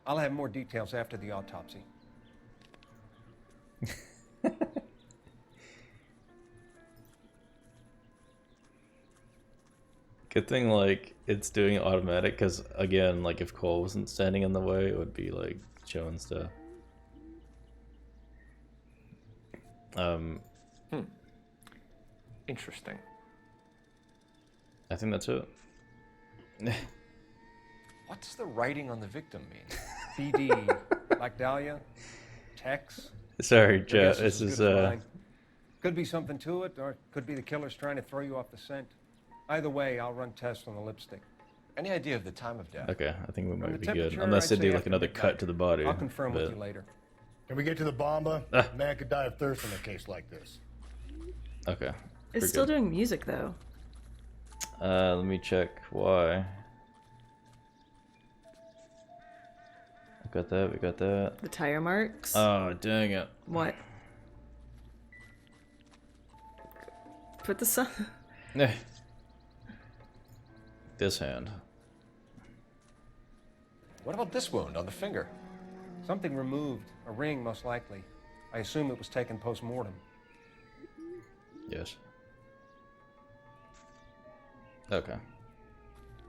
I'll have more details after the autopsy. Good thing, like, it's doing it automatic, because, again, like, if Cole wasn't standing in the way, it would be, like, showing stuff. Interesting. I think that's it. What does the writing on the victim mean? BD, Black Dahlia, Tex. Sorry, Your Jet, guess this as is, good as mine. Could be something to it, or it could be the killer's trying to throw you off the scent. Either way, I'll run tests on the lipstick. Any idea of the time of death? Okay, I think we From might the be good. temperature, Unless they I'd do, say like, after another midnight. cut to the body. I'll confirm with but- you later. Can we get to the bomba? Man could die of thirst in a case like this. Okay. It's we're still good. doing music though. Let me check why. We got that, we got that. The tire marks. Oh, dang it. What? Put the sun. This hand. What about this wound on the finger? Something removed, a ring most likely. I assume it was taken post-mortem. Yes. Okay.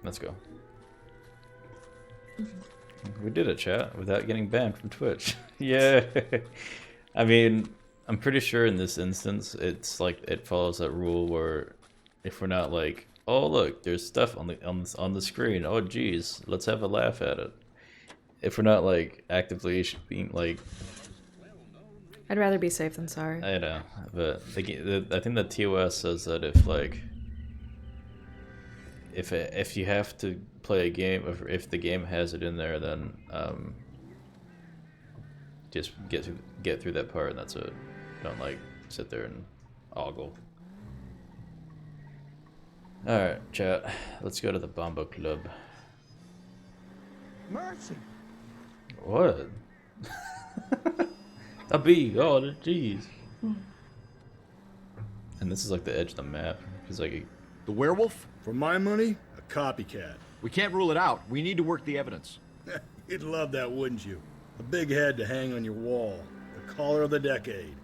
Let's go. We did it, chat, without getting banned from Twitch. Yeah. I mean, I'm pretty sure in this instance, it's like it follows that rule where if we're not like, oh look, there's stuff on the screen. Oh geez, let's have a laugh at it. If we're not like actively being like, I'd rather be safe than sorry. I know, but I think the TOS says that if like if you have to play a game, if the game has it in there, then just get through that part and that's it. Don't like sit there and ogle. All right, chat. Let's go to the Bomba Club. Mercy. What? A bee. Oh, jeez. And this is like the edge of the map. It's like the werewolf? For my money, a copycat. We can't rule it out. We need to work the evidence. You'd love that, wouldn't you? A big head to hang on your wall. The caller of the decade.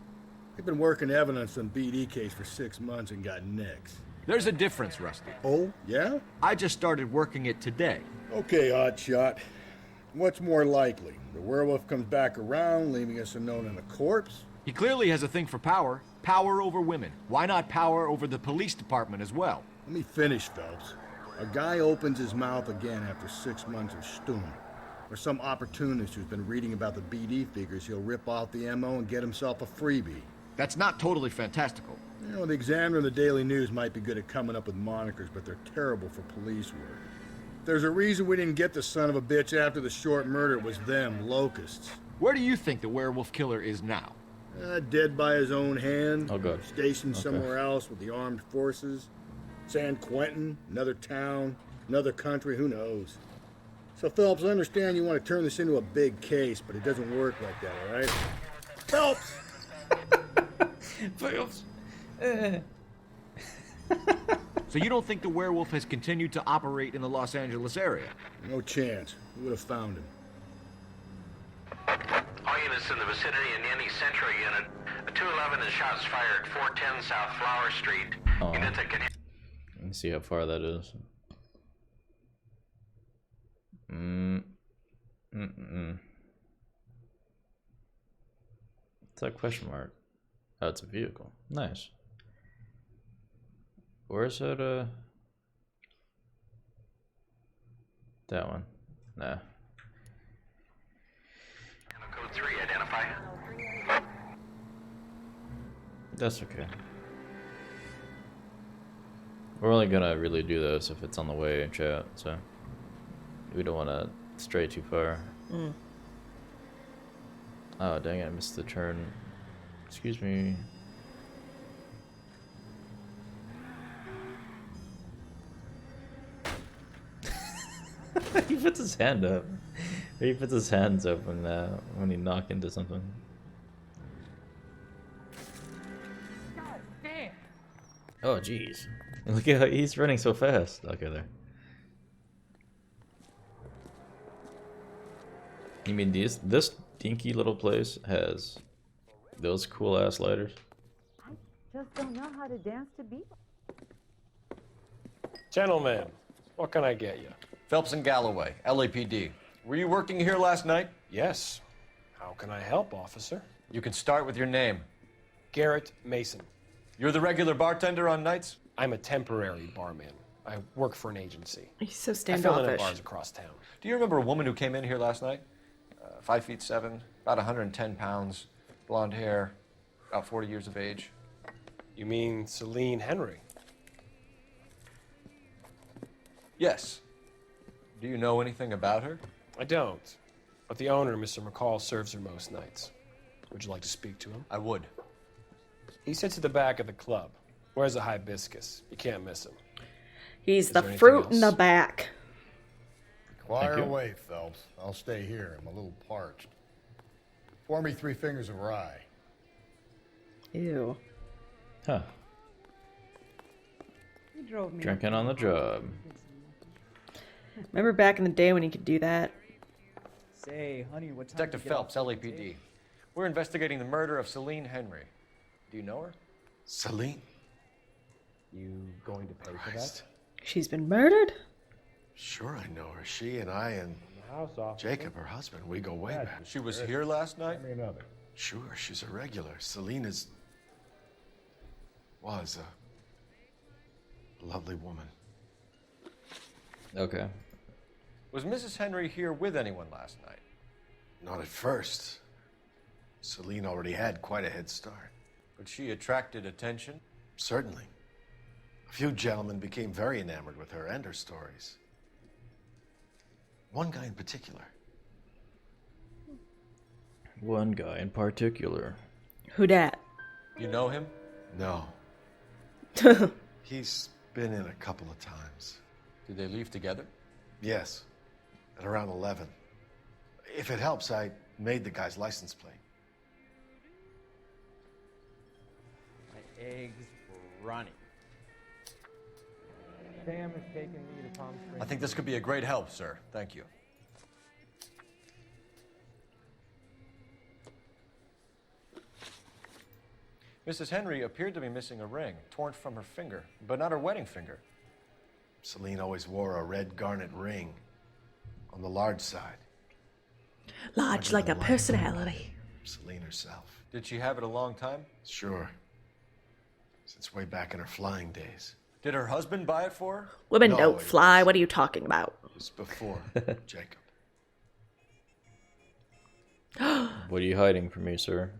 They've been working evidence on BD case for 6 months and got nicks. There's a difference, Rusty. Oh, yeah? I just started working it today. Okay, Oddshot. What's more likely? The werewolf comes back around, leaving us unknown in a corpse? He clearly has a thing for power. Power over women. Why not power over the police department as well? Let me finish, Phelps. A guy opens his mouth again after 6 months of stewing. Or some opportunist who's been reading about the BD figures, he'll rip off the MO and get himself a freebie. That's not totally fantastical. You know, the Examiner and the Daily News might be good at coming up with monikers, but they're terrible for police work. There's a reason we didn't get the son of a bitch after the short murder. It was them, locusts. Where do you think the werewolf killer is now? Dead by his own hand. Oh, good. Stationed somewhere else with the armed forces. San Quentin, another town, another country, who knows? So, Phelps, I understand you want to turn this into a big case, but it doesn't work like that, all right? Phelps! Phelps! So you don't think the werewolf has continued to operate in the Los Angeles area? No chance. We would have found him. All units in the vicinity in any Central unit. A 211 and shots fired 410 South Flower Street. Oh. Units that can... Let me see how far that is. What's that question mark? Oh, it's a vehicle. Nice. Where's it? That one. Nah. Code 3, identify. That's okay. We're only gonna really do this if it's on the way, chat, so we don't want to stray too far. Oh, dang it, I missed the turn. Excuse me. He puts his hand up. He puts his hands up when he knock into something. God damn. Oh, jeez. Look at how he's running so fast. Okay, there. You mean this dinky little place has those cool ass lighters? I just don't know how to dance to beat. Gentlemen, what can I get you? Phelps and Galloway, LAPD. Were you working here last night? Yes. How can I help, officer? You can start with your name. Garrett Mason. You're the regular bartender on nights? I'm a temporary barman. I work for an agency. He's so I fill in standoffish. at bars across town. Do you remember a woman who came in here last night? 5'7", about 110 pounds, blonde hair, about 40 years of age. You mean Celine Henry? Yes. Do you know anything about her? I don't. But the owner, Mr. McCall, serves her most nights. Would you like to speak to him? I would. He sits at the back of the club. Wears a hibiscus. You can't miss him. He's Is the there anything fruit in the else? back. Fire away, Phelps. I'll stay here. I'm a little parched. Pour me 3 fingers of rye. Ew. Huh. You drove me. Drinking on the job. Remember back in the day when you could do that? Say, honey, what time Detective did you get off Phelps, LAPD. We're investigating the murder of Celine Henry. Do you know her? Celine? You going to pay for that? She's been murdered? Sure, I know her. She and I and Jacob, her husband, we go way back. She was here last night? Sure, she's a regular. Celine was a lovely woman. Okay. Was Mrs. Henry here with anyone last night? Not at first. Celine already had quite a head start. But she attracted attention? Certainly. A few gentlemen became very enamored with her and her stories. One guy in particular. One guy in particular. Who dat? You know him? No. He's been in a couple of times. Did they leave together? Yes. At around 11. If it helps, I made the guy's license plate. My eggs were running. Sam is taking me to Palm Springs. I think this could be a great help, sir. Thank you. Mrs. Henry appeared to be missing a ring, torn from her finger, but not her wedding finger. Celine always wore a red garnet ring on the large side. Large like a personality. Celine herself. Did she have it a long time? Sure. Since way back in her flying days. Did her husband buy it for her? Women No, don't it fly. What are you talking about? It was before Jacob. What are you hiding from me, sir?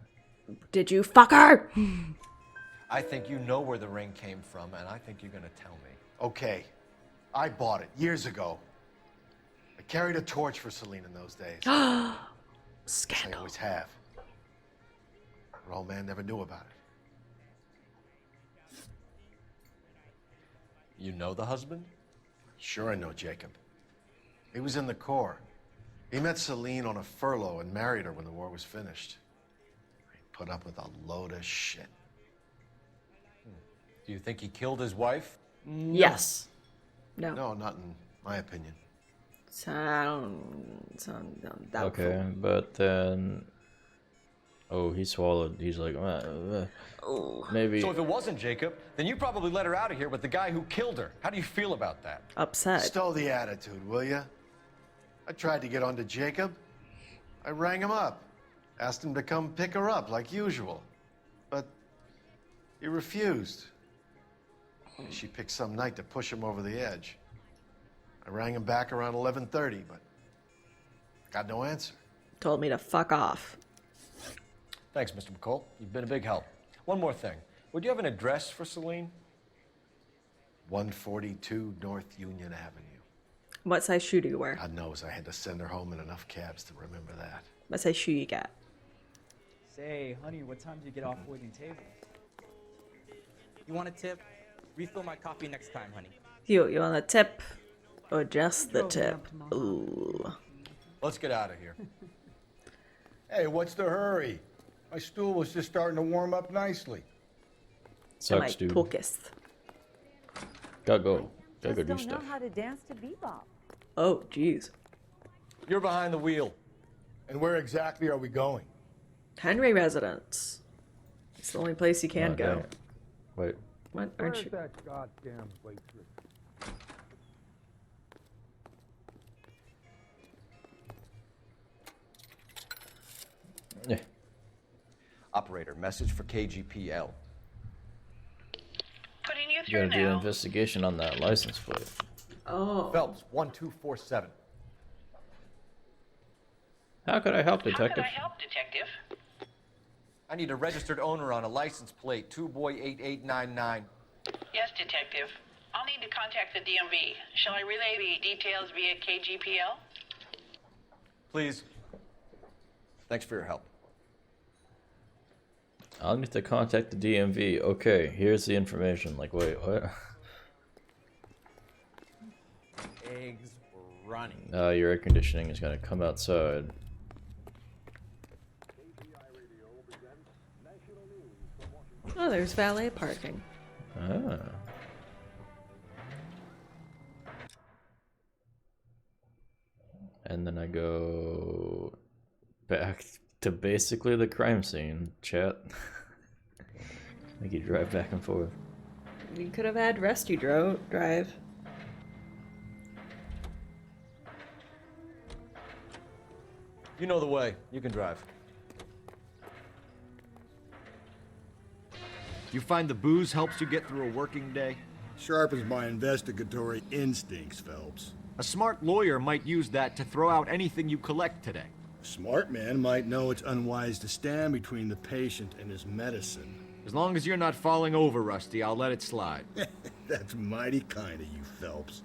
Did you fuck her? I think you know where the ring came from, and I think you're gonna tell me. Okay, I bought it years ago. I carried a torch for Celine in those days. Scandal. I always have. But old man never knew about it. You know the husband? Sure I know Jacob. He was in the Corps. He met Celine on a furlough and married her when the war was finished. He put up with a load of shit. Do you think he killed his wife? Yes. No. No, not in my opinion. Sounds doubtful. Okay, but then... Oh, he swallowed. He's like, maybe... So if it wasn't Jacob, then you probably let her out of here with the guy who killed her. How do you feel about that? Upset. Stow the attitude, will ya? I tried to get onto Jacob. I rang him up. Asked him to come pick her up like usual. But he refused. She picked some night to push him over the edge. I rang him back around 11:30, but got no answer. Told me to fuck off. Thanks, Mr. McCole. You've been a big help. One more thing. Would you have an address for Celine? 142 North Union Avenue. What size shoe do you wear? God knows I had to send her home in enough cabs to remember that. What size shoe you got? Say, honey, what time do you get off waiting table? You want a tip? Refill my coffee next time, honey. You want a tip? Or just the tip? Ooh. Let's get out of here. Hey, what's the hurry? My stool was just starting to warm up nicely. Sucks, dude. Focus. Gotta go do Don't stuff. know how to dance to bebop. Oh, jeez. You're behind the wheel. And where exactly are we going? Henry residence. It's the only place you can go. Damn. Wait. What? Aren't you? Where's that goddamn waitress? Yeah. Operator, message for KGPL. Putting you You through gotta do an now. investigation on that license plate. Oh. Phelps, 1247. How could I help, How could detective? I help, detective? I need a registered owner on a license plate, 2boy8899. Yes, detective. I'll need to contact the DMV. Shall I relay the details via KGPL? Please. Thanks for your help. I'll need to contact the DMV. Okay, here's the information. Like, wait, what? Eggs were running. Your air conditioning is gonna come outside. Oh, there's valet parking. Ah. And then I go back to basically the crime scene, chat. Make you drive back and forth. You could have had rescue drive. You know the way. You can drive. You find the booze helps you get through a working day? Sharpens my investigatory instincts, Phelps. A smart lawyer might use that to throw out anything you collect today. A smart man might know it's unwise to stand between the patient and his medicine. As long as you're not falling over, Rusty, I'll let it slide. That's mighty kind of you, Phelps.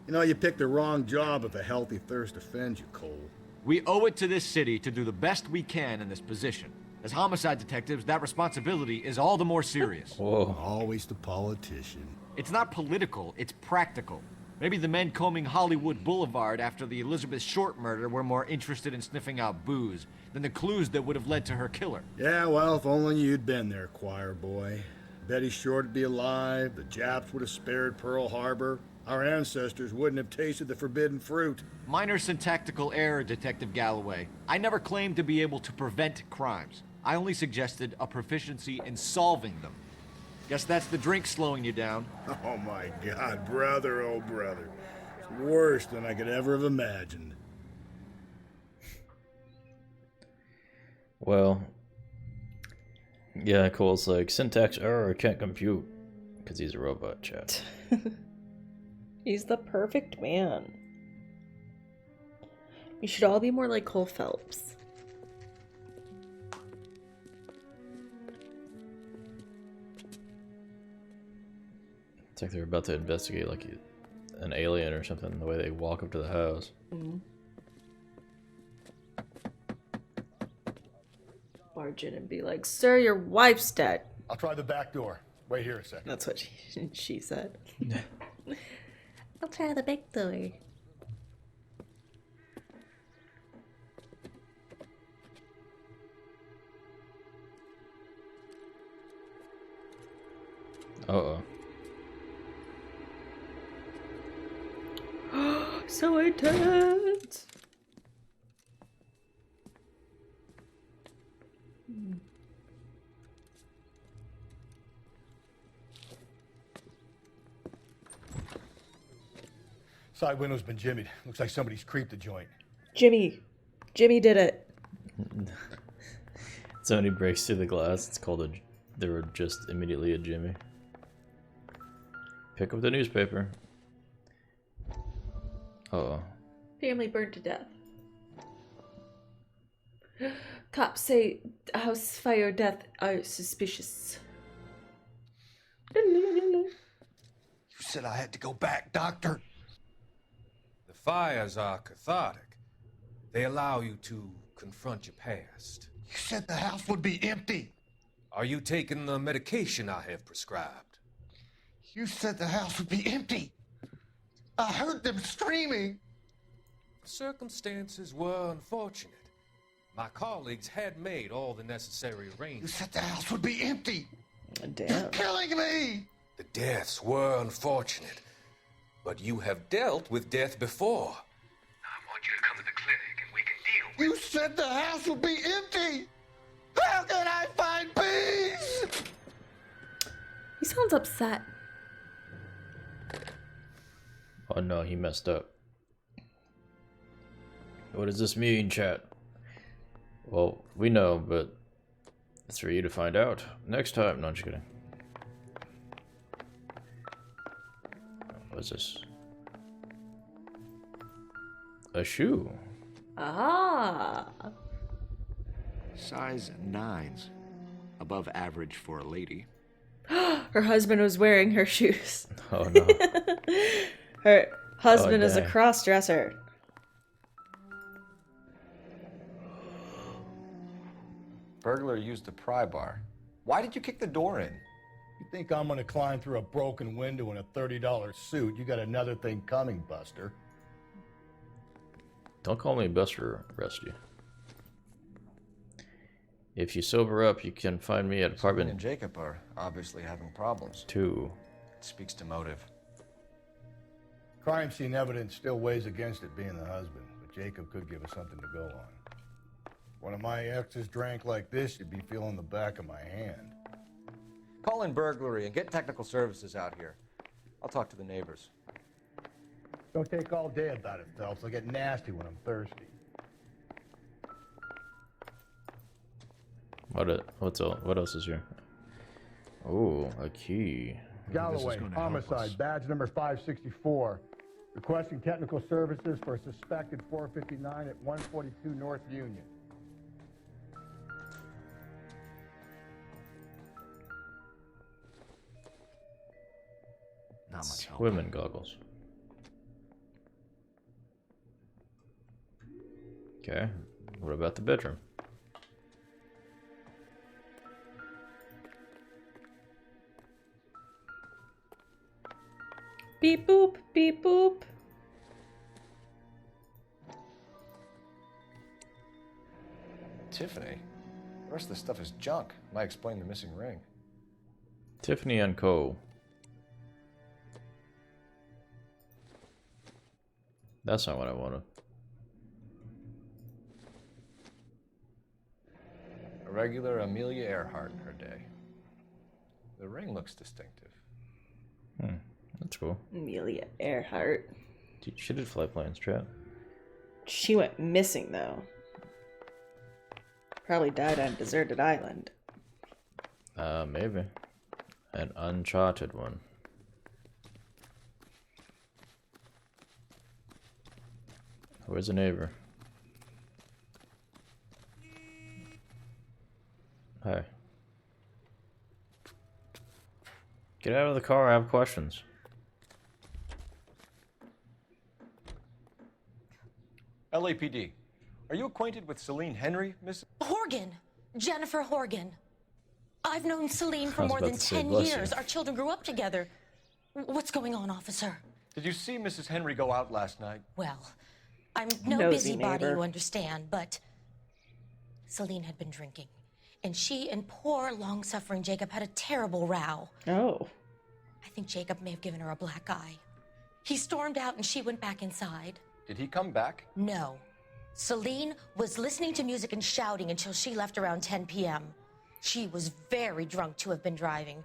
You know, you picked the wrong job if a healthy thirst offends you, Cole. We owe it to this city to do the best we can in this position. As homicide detectives, that responsibility is all the more serious. Whoa. Always the politician. It's not political, it's practical. Maybe the men combing Hollywood Boulevard after the Elizabeth Short murder were more interested in sniffing out booze than the clues that would have led to her killer. Yeah, well, if only you'd been there, choir boy. Betty Short would be alive, the Japs would have spared Pearl Harbor, our ancestors wouldn't have tasted the forbidden fruit. Minor syntactical error, Detective Galloway. I never claimed to be able to prevent crimes. I only suggested a proficiency in solving them. Guess that's the drink slowing you down. Oh my God, brother, oh brother. It's worse than I could ever have imagined. Well, yeah, Cole's like, syntax error, can't compute. Because he's a robot, chat. He's the perfect man. We should all be more like Cole Phelps. It's like they're about to investigate like an alien or something, the way they walk up to the house. Mm. Barge in and be like, "Sir, your wife's dead." I'll try the back door. Wait here a second. That's what she said. I'll try the back door. Uh-oh. So intense. Side window's been jimmied. Looks like somebody's creeped the joint. Jimmy did it. Somebody breaks through the glass. It's called they were just immediately a Jimmy. Pick up the newspaper. Uh-oh. Family burned to death. Cops say house fire death are suspicious. You said I had to go back, Doctor. The fires are cathartic. They allow you to confront your past. You said the house would be empty. Are you taking the medication I have prescribed? You said the house would be empty. I heard them screaming. Circumstances were unfortunate. My colleagues had made all the necessary arrangements. You said the house would be empty. Damn. You're killing me. The deaths were unfortunate, but you have dealt with death before. I want you to come to the clinic and we can deal with it. You said the house would be empty. How can I find peace? He sounds upset. Oh no, he messed up. What does this mean, chat? Well, we know, but it's for you to find out next time. No, I'm just kidding. What's this? A shoe. Ah. Size 9s. Above average for a lady. Her husband was wearing her shoes. Oh no. Her husband is a dang. cross-dresser. Burglar used the pry bar. Why did you kick the door in? You think I'm gonna climb through a broken window in a $30 suit? You got another thing coming, Buster. Don't call me Buster, Rusty. If you sober up, you can find me at Someone apartment and Jacob are obviously having problems. 2. It speaks to motive. Crime scene evidence still weighs against it being the husband, but Jacob could give us something to go on. One of my exes drank like this, you'd be feeling the back of my hand. Call in burglary and get technical services out here. I'll talk to the neighbors. Don't take all day about it, Phelps. I'll get nasty when I'm thirsty. What else is here? Oh, a key. Galloway, homicide, badge number 564. Requesting technical services for a suspected 459 at 142 North Union. Not much help. Swimming goggles. Okay. What about the bedroom? Beep boop, beep boop. Tiffany? The rest of the stuff is junk. Might explain the missing ring. Tiffany and Co. That's not what I wanted. A regular Amelia Earhart in her day. The ring looks distinctive. That's cool. Amelia Earhart. Dude, she did fly planes, chat. She went missing, though. Probably died on a deserted island. Maybe. An uncharted one. Where's the neighbor? Hi. Get out of the car, I have questions. LAPD. Are you acquainted with Celine Henry, Miss? Horgan. Jennifer Horgan. I've known Celine for I was more about than to say, 10 bless years. you. Our children grew up together. What's going on, officer? Did you see Mrs. Henry go out last night? Well, I'm no Nosy busybody, neighbor. you understand, but Celine had been drinking. And she and poor, long-suffering Jacob had a terrible row. Oh. I think Jacob may have given her a black eye. He stormed out and she went back inside. Did he come back? No. Celine was listening to music and shouting until she left around 10 p.m. She was very drunk to have been driving.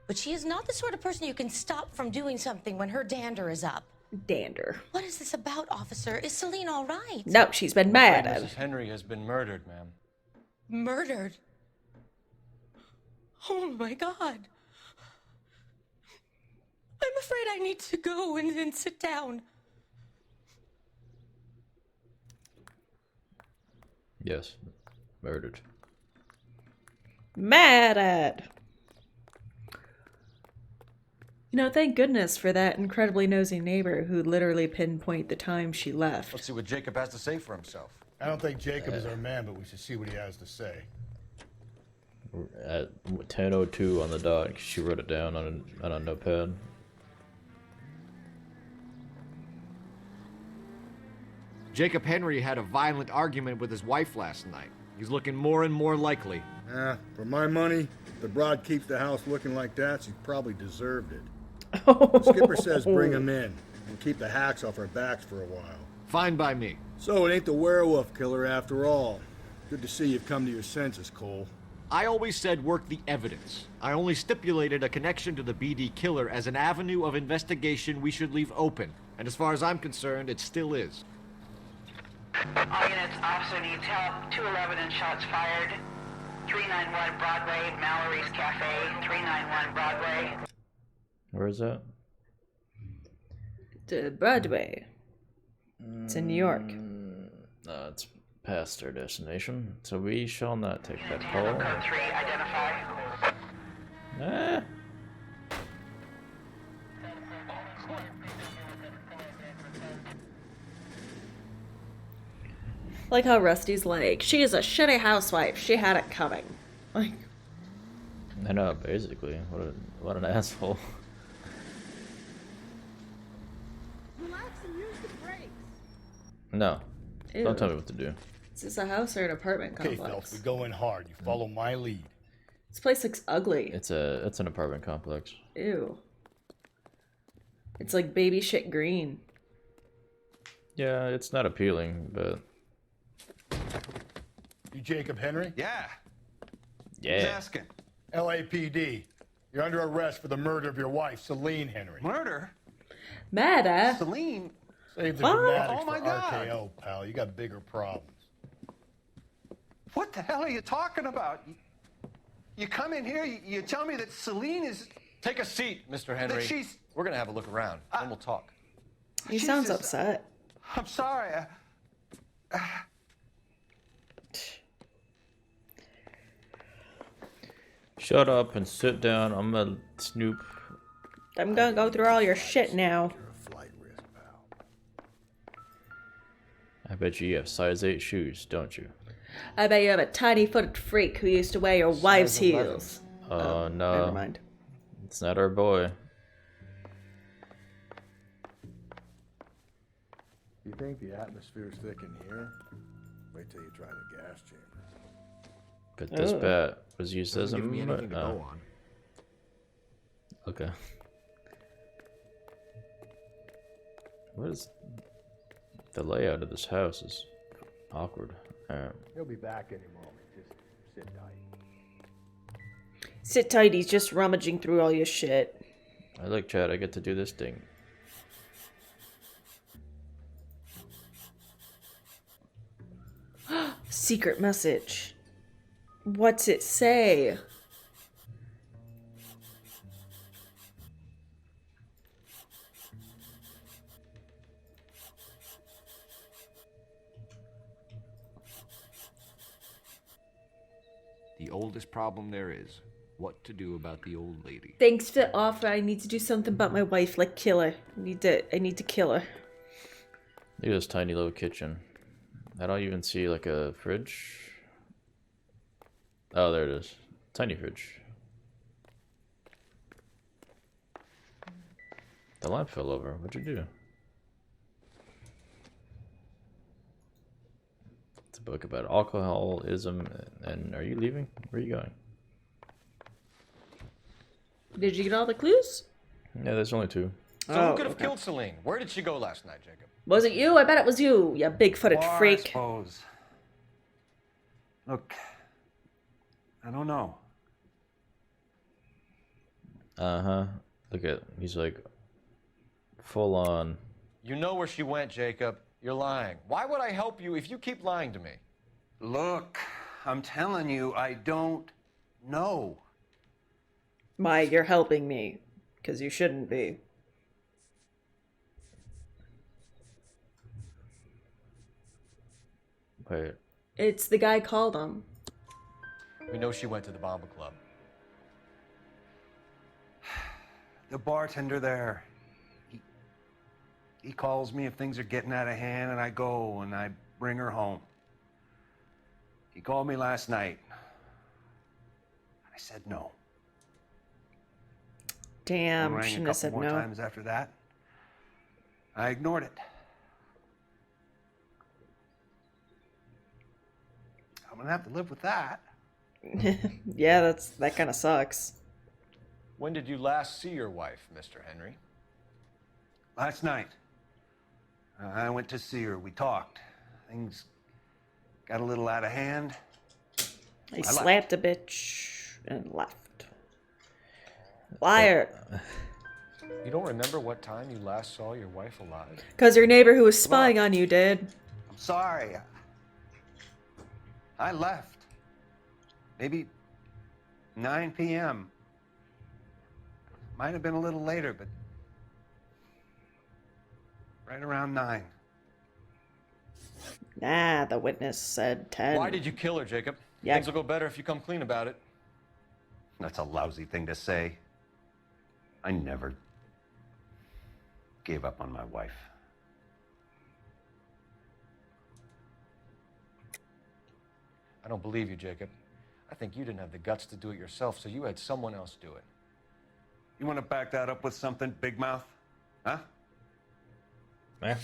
But she is not the sort of person you can stop from doing something when her dander is up. Dander. What is this about, officer? Is Celine all right? No, she's been mad at Mrs. Henry has been murdered, ma'am. Murdered? Oh my God. I'm afraid I need to go and sit down. Yes, murdered. Mad at. You know, thank goodness for that incredibly nosy neighbor who literally pinpointed the time she left. Let's see what Jacob has to say for himself. I don't think Jacob is our man, but we should see what he has to say. At 10:02 on the dot, she wrote it down on a notepad. Jacob Henry had a violent argument with his wife last night. He's looking more and more likely. For my money, if the broad keeps the house looking like that, she probably deserved it. The skipper says bring him in and keep the hacks off our backs for a while. Fine by me. So it ain't the werewolf killer after all. Good to see you've come to your senses, Cole. I always said work the evidence. I only stipulated a connection to the BD killer as an avenue of investigation we should leave open. And as far as I'm concerned, it still is. All units, officer needs help. 211 and shots fired. 391 Broadway, Mallory's Cafe. 391 Broadway. Where is that? To Broadway. It's in New York. It's past their destination, so we shall not take that Handle call. code 3, identify. Ah. Like how Rusty's like, she is a shitty housewife. She had it coming. Like, I know, basically. What an asshole. Relax and use the brakes. No. Ew. Don't tell me what to do. is this a house or an apartment Okay, complex? Phelps, we go in hard. You follow my lead. This place looks ugly. It's an apartment complex. Ew. It's like baby shit green. Yeah, it's not appealing, but You Jacob Henry? Yeah. yeah. Who's asking? LAPD. You're under arrest for the murder of your wife, Celine Henry. Murder? Mad at? Celine? Save the What? dramatics Oh my for God. RKO, pal. You got bigger problems. What the hell are you talking about? You come in here, you tell me that Celine is... Take a seat, Mr. Henry. That she's... We're gonna have a look around, then we'll talk. He sounds Jesus. upset. I'm sorry. Shut up and sit down. I'm gonna snoop. I'm gonna go through all your shit now. I bet you have size 8 shoes, don't you? I bet you have a tiny-footed freak who used to wear your wife's heels. Oh, no. Never mind. It's not our boy. You think the atmosphere's thick in here? Wait till you try the gas chamber. But this Oh. bat was used as a Doesn't give me anything to go on. Okay. What is the layout of this house is awkward. He'll be back any moment. Just sit tight. Sit tight, he's just rummaging through all your shit. I like Chad, I get to do this thing. Secret message. What's it say? The oldest problem there is. what to do about the old lady. Thanks for the offer. I need to do something about my wife, like kill her. I need to kill her. Look at this tiny little kitchen. I don't even see like a fridge. Oh, there it is. Tiny fridge. The lamp fell over. What'd you do? It's a book about alcoholism. And are you leaving? Where are you going? Did you get all the clues? Yeah, there's only 2. So who could have killed Celine? Where did she go last night, Jacob? Was it you? I bet it was you, you big-footed I freak. suppose. Look, I don't know. Uh-huh. Look at, he's like, full on. You know where she went, Jacob. You're lying. Why would I help you if you keep lying to me? Look, I'm telling you, I don't know. My, you're helping me. Because you shouldn't be. Wait. It's the guy called him. We know she went to the Bomba Club. The bartender there, he calls me if things are getting out of hand, and I go and I bring her home. He called me last night. I said no. Damn, Rang shouldn't a have couple said more no. times after that. I ignored it. I'm gonna have to live with that. Yeah, that kind of sucks. When did you last see your wife, Mr. Henry? Last night. I went to see her. We talked. Things got a little out of hand. He slapped a bitch and left. Liar. You don't remember what time you last saw your wife alive? Because your neighbor who was spying on you did. I'm sorry. I left. Maybe 9 p.m. Might have been a little later, but right around 9. Nah, the witness said 10. Why did you kill her, Jacob? Yeah. Things will go better if you come clean about it. That's a lousy thing to say. I never gave up on my wife. I don't believe you, Jacob. I think you didn't have the guts to do it yourself, so you had someone else do it. You want to back that up with something, Big Mouth? Huh? Eh?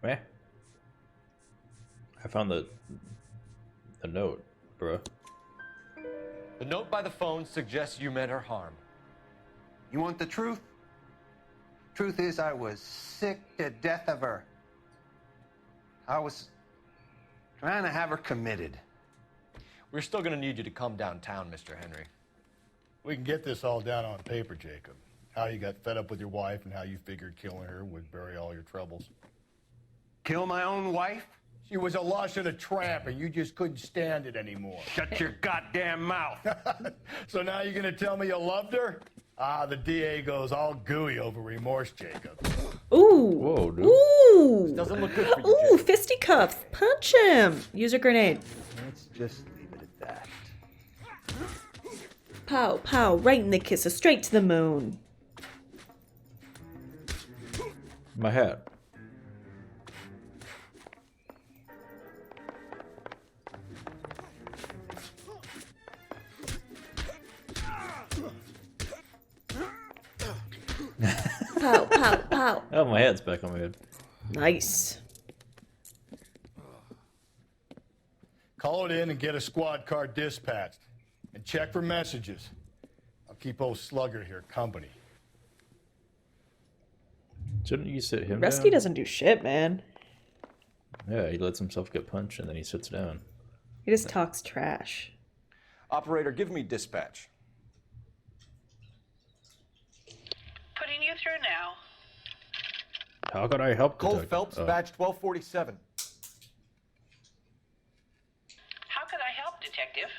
Eh? I found the note, bro. The note by the phone suggests you meant her harm. You want the truth? Truth is, I was sick to death of her. I was trying to have her committed. We're still going to need you to come downtown, Mr. Henry. We can get this all down on paper, Jacob. How you got fed up with your wife and how you figured killing her would bury all your troubles. Kill my own wife? She was a lush and a tramp, and you just couldn't stand it anymore. Shut your goddamn mouth. So now you're gonna tell me you loved her? Ah, the DA goes all gooey over remorse, Jacob. Ooh. Whoa, dude. Ooh. This doesn't look good for you, Ooh, fisticuffs. Punch him. Use a grenade. Let's just leave it at that. Pow, pow. Right in the kisser. Straight to the moon. My hat. Pow, pow, pow. Oh, my head's back on my head. Nice. Call it in and get a squad car dispatched. And check for messages. I'll keep old Slugger here company. Shouldn't you sit him Resky down? doesn't do shit, man. Yeah, he lets himself get punched and then he sits down. He just talks trash. Operator, give me dispatch. Putting you through now. How could I help? Cole Detective? Phelps, Oh. badge 1247. How could I help, Detective?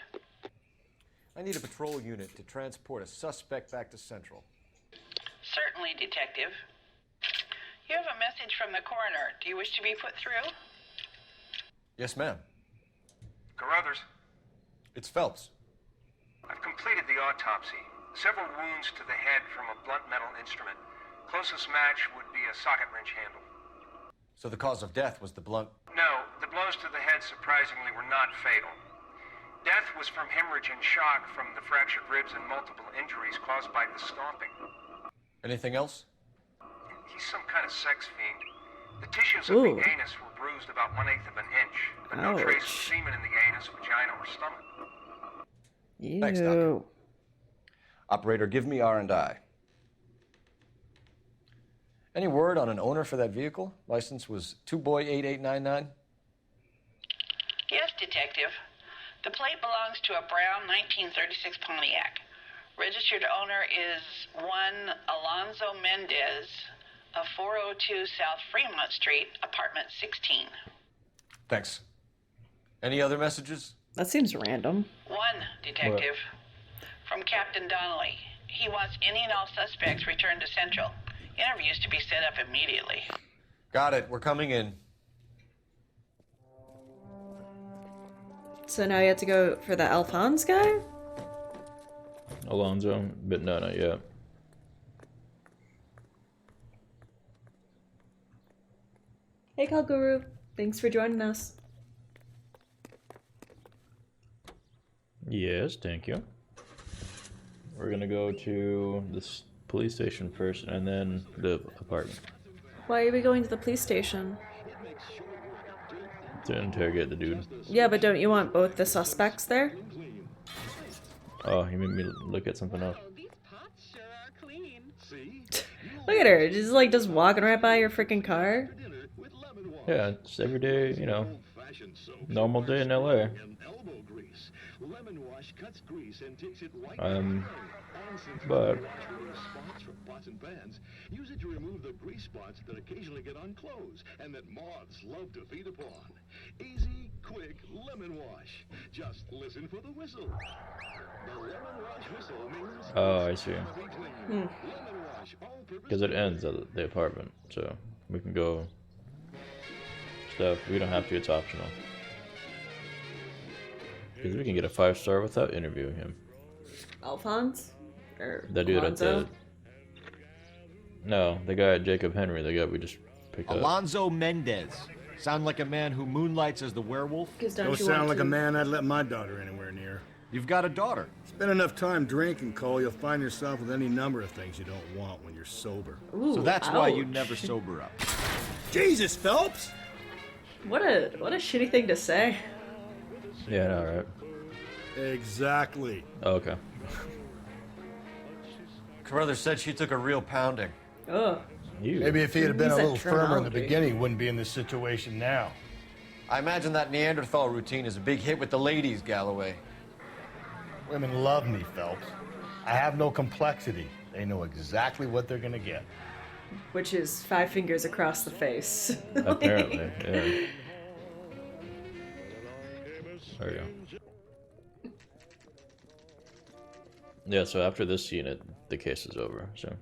I need a patrol unit to transport a suspect back to Central. Certainly, Detective. You have a message from the coroner. Do you wish to be put through? Yes, ma'am. Carruthers, It's Phelps. I've completed the the autopsy. Several wounds to the head from a blunt metal instrument. Closest match would be a socket wrench handle. So the cause of death was the blunt. No, the blows to the head surprisingly were not fatal. Death was from hemorrhage and shock from the fractured ribs and multiple injuries caused by the stomping. Anything else? He's some kind of sex fiend. The tissues of the anus were bruised about 1/8 of an inch, but no trace of semen in the anus, vagina, or stomach. Thanks, Doctor. Operator, give me R&I. Any word on an owner for that vehicle? License was 2boy8899. Yes, Detective. The plate belongs to a brown 1936 Pontiac. Registered owner is one Alonzo Mendez of 402 South Fremont Street, apartment 16. Thanks. Any other messages? That seems random. One, Detective. From Captain Donnelly. He wants any and all suspects returned to Central. Interviews to be set up immediately. Got it. We're coming in. So now you have to go for the Alphonse guy? Alonzo, but no, not yet. Hey, Kalguru. Thanks for joining us. Yes, thank you. We're gonna go to this police station first and then the apartment. Why are we going to the police station? To interrogate the dude. Yeah, but don't you want both the suspects there? Oh, you made me look at something else. Look at her, just like just walking right by your freaking car. Yeah, it's every day, you know, normal day in LA. But use it to remove the grease spots that occasionally get on clothes and that moths love to feed upon. Easy, quick lemon wash. Just listen for the whistle. The lemon wash whistle means oh, I see. Because it ends at the apartment, so we can go stuff. We don't have to. It's optional. Because we can get a 5-star without interviewing him. Alphonse? Or That dude Alonzo? at the... No, the guy at Jacob Henry, the guy we just picked up. Alonzo Mendez. Sound like a man who moonlights as the werewolf? Don't sound like a man I'd let my daughter anywhere near. You've got a daughter. Spend enough time drinking, Cole, you'll find yourself with any number of things you don't want when you're sober. Ooh, so that's why you ouch. never sober up. Jesus, Phelps! What a shitty thing to say. Yeah, no, right? Exactly. Oh, okay. Carruthers said she took a real pounding. Oh. Maybe if he had been a Use that little firmer in the terminology. beginning, he wouldn't be in this situation now. I imagine that Neanderthal routine is a big hit with the ladies, Galloway. Women love me, Phelps. I have no complexity. They know exactly what they're gonna get. Which is 5 fingers across the face. Apparently, yeah. There we go. Yeah, so after this scene, the case is over, so...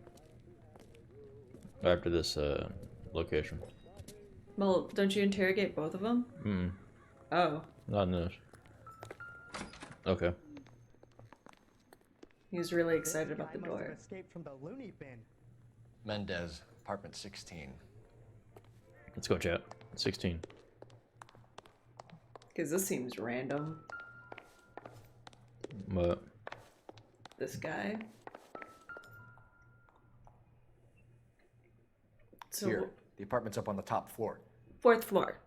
After this, location. Well, don't you interrogate both of them? Oh. Not in this. Okay. He was really excited about the door. Escaped from the loony bin. Mendez, apartment 16. Let's go, chat. 16. Because this seems random. What? This guy. So, Here, the apartment's up on the top floor. 4th floor.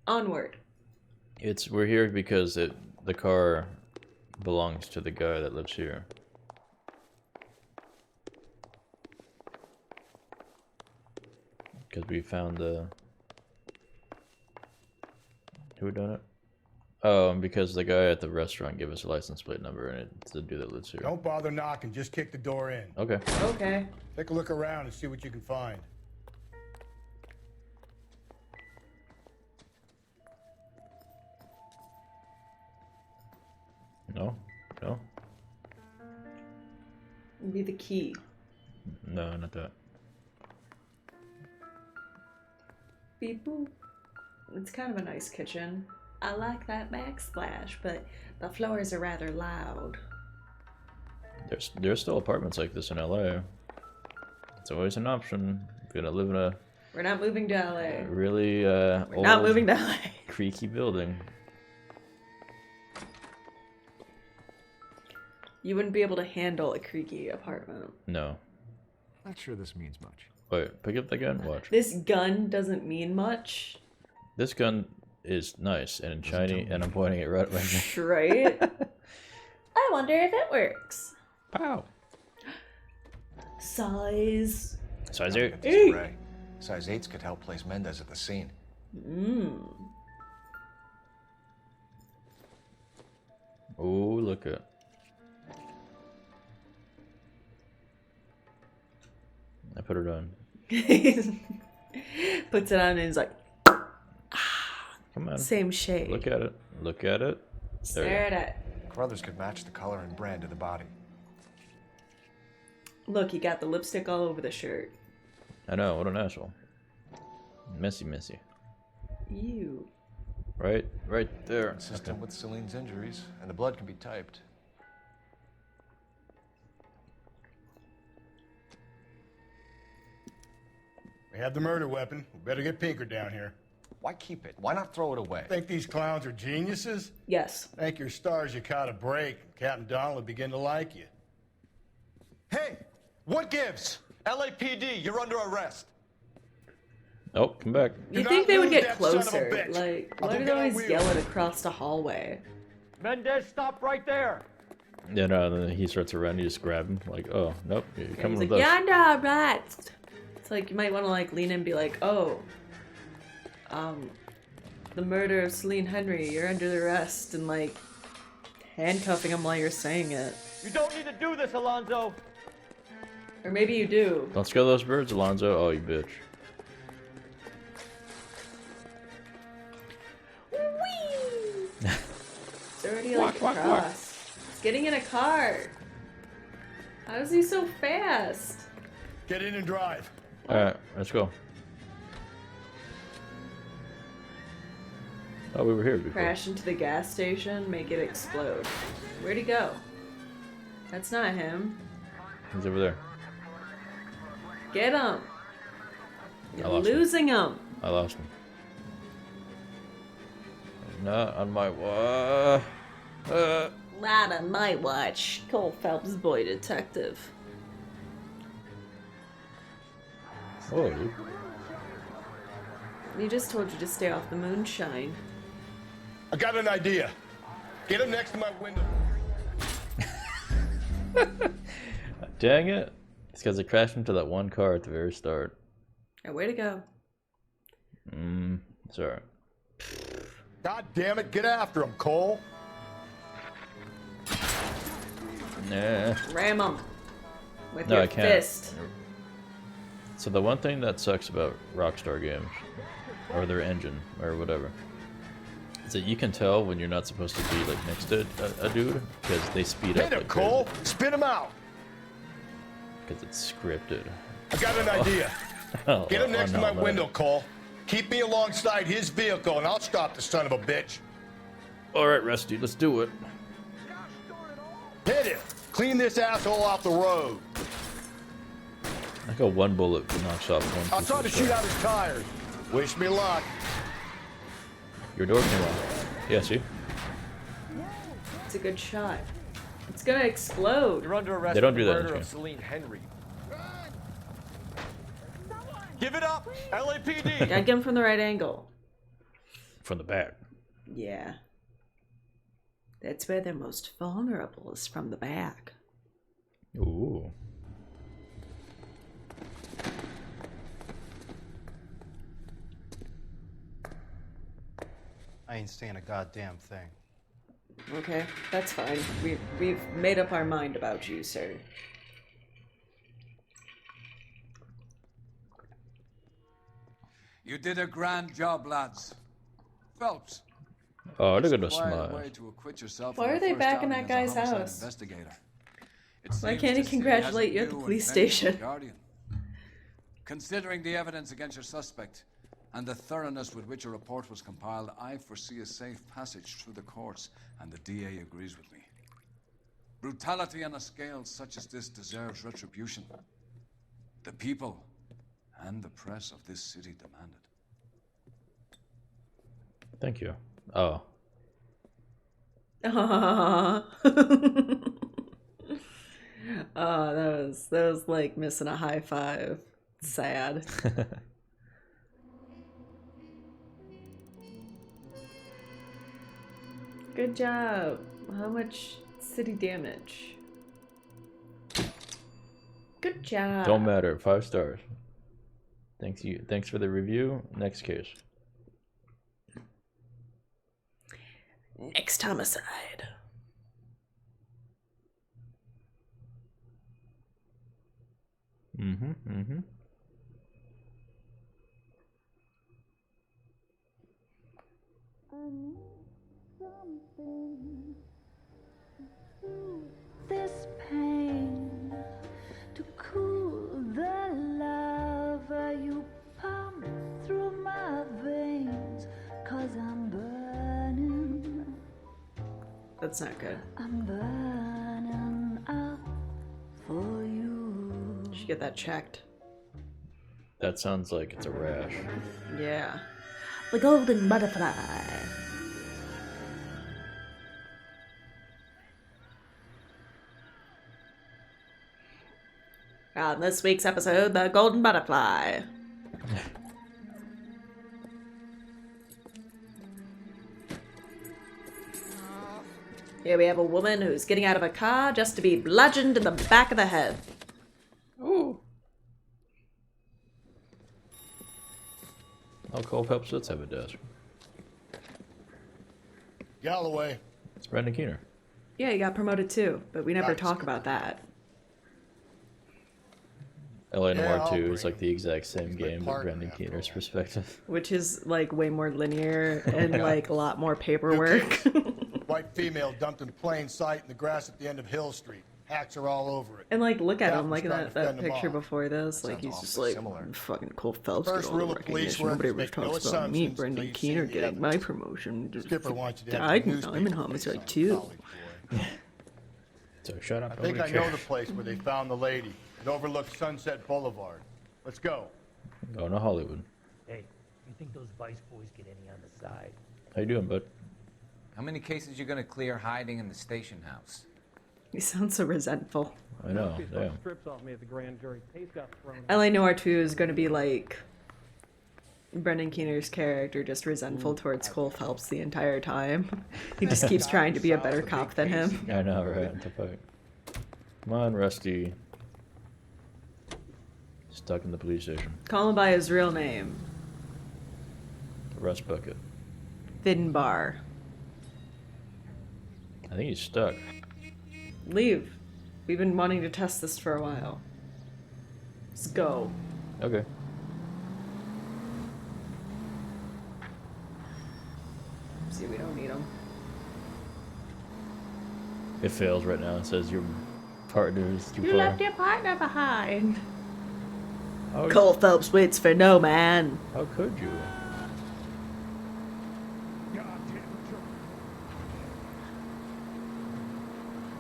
Onward. We're here because the car belongs to the guy that lives here. Because we found the... Who done it? Oh, and because the guy at the restaurant gave us a license plate number and it's the dude that lives here. Don't bother knocking, just kick the door in. Okay. Okay. Take a look around and see what you can find. No? No? It'd be the key. No, not that. Beep boop. It's kind of a nice kitchen. I like that backsplash, but the floors are rather loud. There's still apartments like this in LA. It's always an option. If you're gonna live in a We're not moving to LA. really We're old, not moving to LA. creaky building. You wouldn't be able to handle a creaky apartment. No. Not sure this means much. Wait, pick up the gun. Watch. This gun doesn't mean much. This gun is nice and shiny, and I'm pointing it right at my neck. Right? I wonder if it works. Pow. Size. Size 8. Ray. Size 8s could help place Mendez at the scene. Oh, look at. I put it on. Puts it on and he's like, Come on. same shade. Look at it. Look at it. There you Stare at it. Carruthers could match the color and brand of the body. Look, he got the lipstick all over the shirt. I know, what an asshole. Messy. Ew. Right there. Consistent with Celine's injuries, and the blood can be typed. We have the murder weapon. We better get Pinker down here. Why keep it? Why not throw it away? Think these clowns are geniuses? Yes. Thank your stars you caught a break. Captain Donald will begin to like you. Hey! What gives? LAPD, you're under arrest. Oh, come back. You think they would get closer? Like, why do they always yell it across the hallway? Mendez, stop right there! Yeah, no, and then he starts to run, you just grab him. Like, oh, nope, you're coming He's with like, us. you're under arrest. It's like, you might want to, like, lean in and be like, oh, the murder of Celine Henry, you're under arrest, and, like, handcuffing him while you're saying it. You don't need to do this, Alonzo! Or maybe you do. Don't scare those birds, Alonzo. Oh, you bitch. It's already like across. He's getting in a car. How is he so fast? Get in and drive. Alright, let's go. Oh, we were here before. Crash into the gas station, make it explode. Where'd he go? That's not him. He's over there. Get him. You're lost him. losing him. I lost him. Not on my Not on my watch. Cole Phelps, boy detective. Whoa, dude. He just told you to stay off the moonshine. I got an idea. Get him next to my window. Dang it. It's because I crashed into that one car at the very start. Oh, way to go. Sorry. God damn it, get after him, Cole. Nah. Ram him. With No, your I can't. fist. So the one thing that sucks about Rockstar games, or their engine, or whatever, is that you can tell when you're not supposed to be like next to a dude, because they speed up Hit him, like Cole. Spin him out. because it's scripted. I got an idea. Oh, Get him next to no, my man. window, Cole. Keep me alongside his vehicle, and I'll stop the son of a bitch. Alright, Rusty, let's do it. Hit him. Clean this asshole off the road. I got one bullet knocks off one. I'll piece try of to shit. shoot out his tires. Wish me luck. Your door came off. Yeah, see? It's a good shot. It's gonna explode. You're under arrest They don't for do the that in murder this of game. Celine Henry. Give it up, LAPD! Gotta get him from the right angle. From the back. Yeah. That's where they're most vulnerable, is from the back. Ooh. I ain't saying a goddamn thing. Okay, that's fine. We've made up our mind about you, sir. You did a grand job, lads. Phelps. Oh, look at the Quiet smile. way to acquit yourself Why of are your they first back in outing that as a guy's homicide house? investigator. It Why seems can't he the city congratulate hasn't you at the and police Benny for station? guardian. Considering the evidence against your suspect and the thoroughness with which a report was compiled, I foresee a safe passage through the courts, and the DA agrees with me. Brutality on a scale such as this deserves retribution. The people and the press of this city demand it. Thank you. Oh. Aww. Oh, that was like missing a high five. Sad. Good job. How much city damage? Good job. Don't matter. 5 stars. Thanks for the review. Next case. Next homicide. Mm-hmm. I need something to soothe this pain, to cool the lava you pump through my veins, 'cause I'm burning. That's not good. I'm burning up for you. Should get that checked. That sounds like it's a rash. Yeah. The golden butterfly. On this week's episode, the golden butterfly. Here we have a woman who's getting out of a car just to be bludgeoned in the back of the head. Ooh. Oh, Cole Phelps does have a desk. Galloway. It's Brendan Keener. Yeah, he got promoted too, but we never talk about that. LA Noire I'll 2 is like the exact same game, but Brendan Keener's perspective. Which is like way more linear and like a lot more paperwork. White female dumped in plain sight in the grass at the end of Hill Street. Hacks are all over it. And like, look at him, Captain's like trying that to fend him picture off. before this. Like, he's just like, fucking Cole Phelps First get all the rule of police recognition. work Nobody is ever make no talks about me, assumptions Brendan until you've Keener, seen the getting my promotion. Just Skipper wants you to have died the in I'm in newspaper homicide too. So shut up. I think I know the place where they found the lady. It overlooks Sunset Boulevard. Let's go. Going to Hollywood. Hey, you think those Vice boys get any on the side? How you doing, bud? How many cases you gonna clear hiding in the station house? He sounds so resentful. I know, damn. Strips off me at the grand jury. Case got thrown LA Noire 2 is going to be like Brendan Keener's character, just resentful towards Cole Phelps the entire time. He just keeps trying to be a better cop than him. I know, right? What the fuck? Come on, Rusty. Stuck in the police station. Call him by his real name. Rust Bucket. Finbar. I think he's stuck. Leave. We've been wanting to test this for a while. Let's go. Okay. See, we don't need him. It fails right now. It says your partner is too You far. left your partner behind. Oh, Cole Phelps waits for no man. How could you?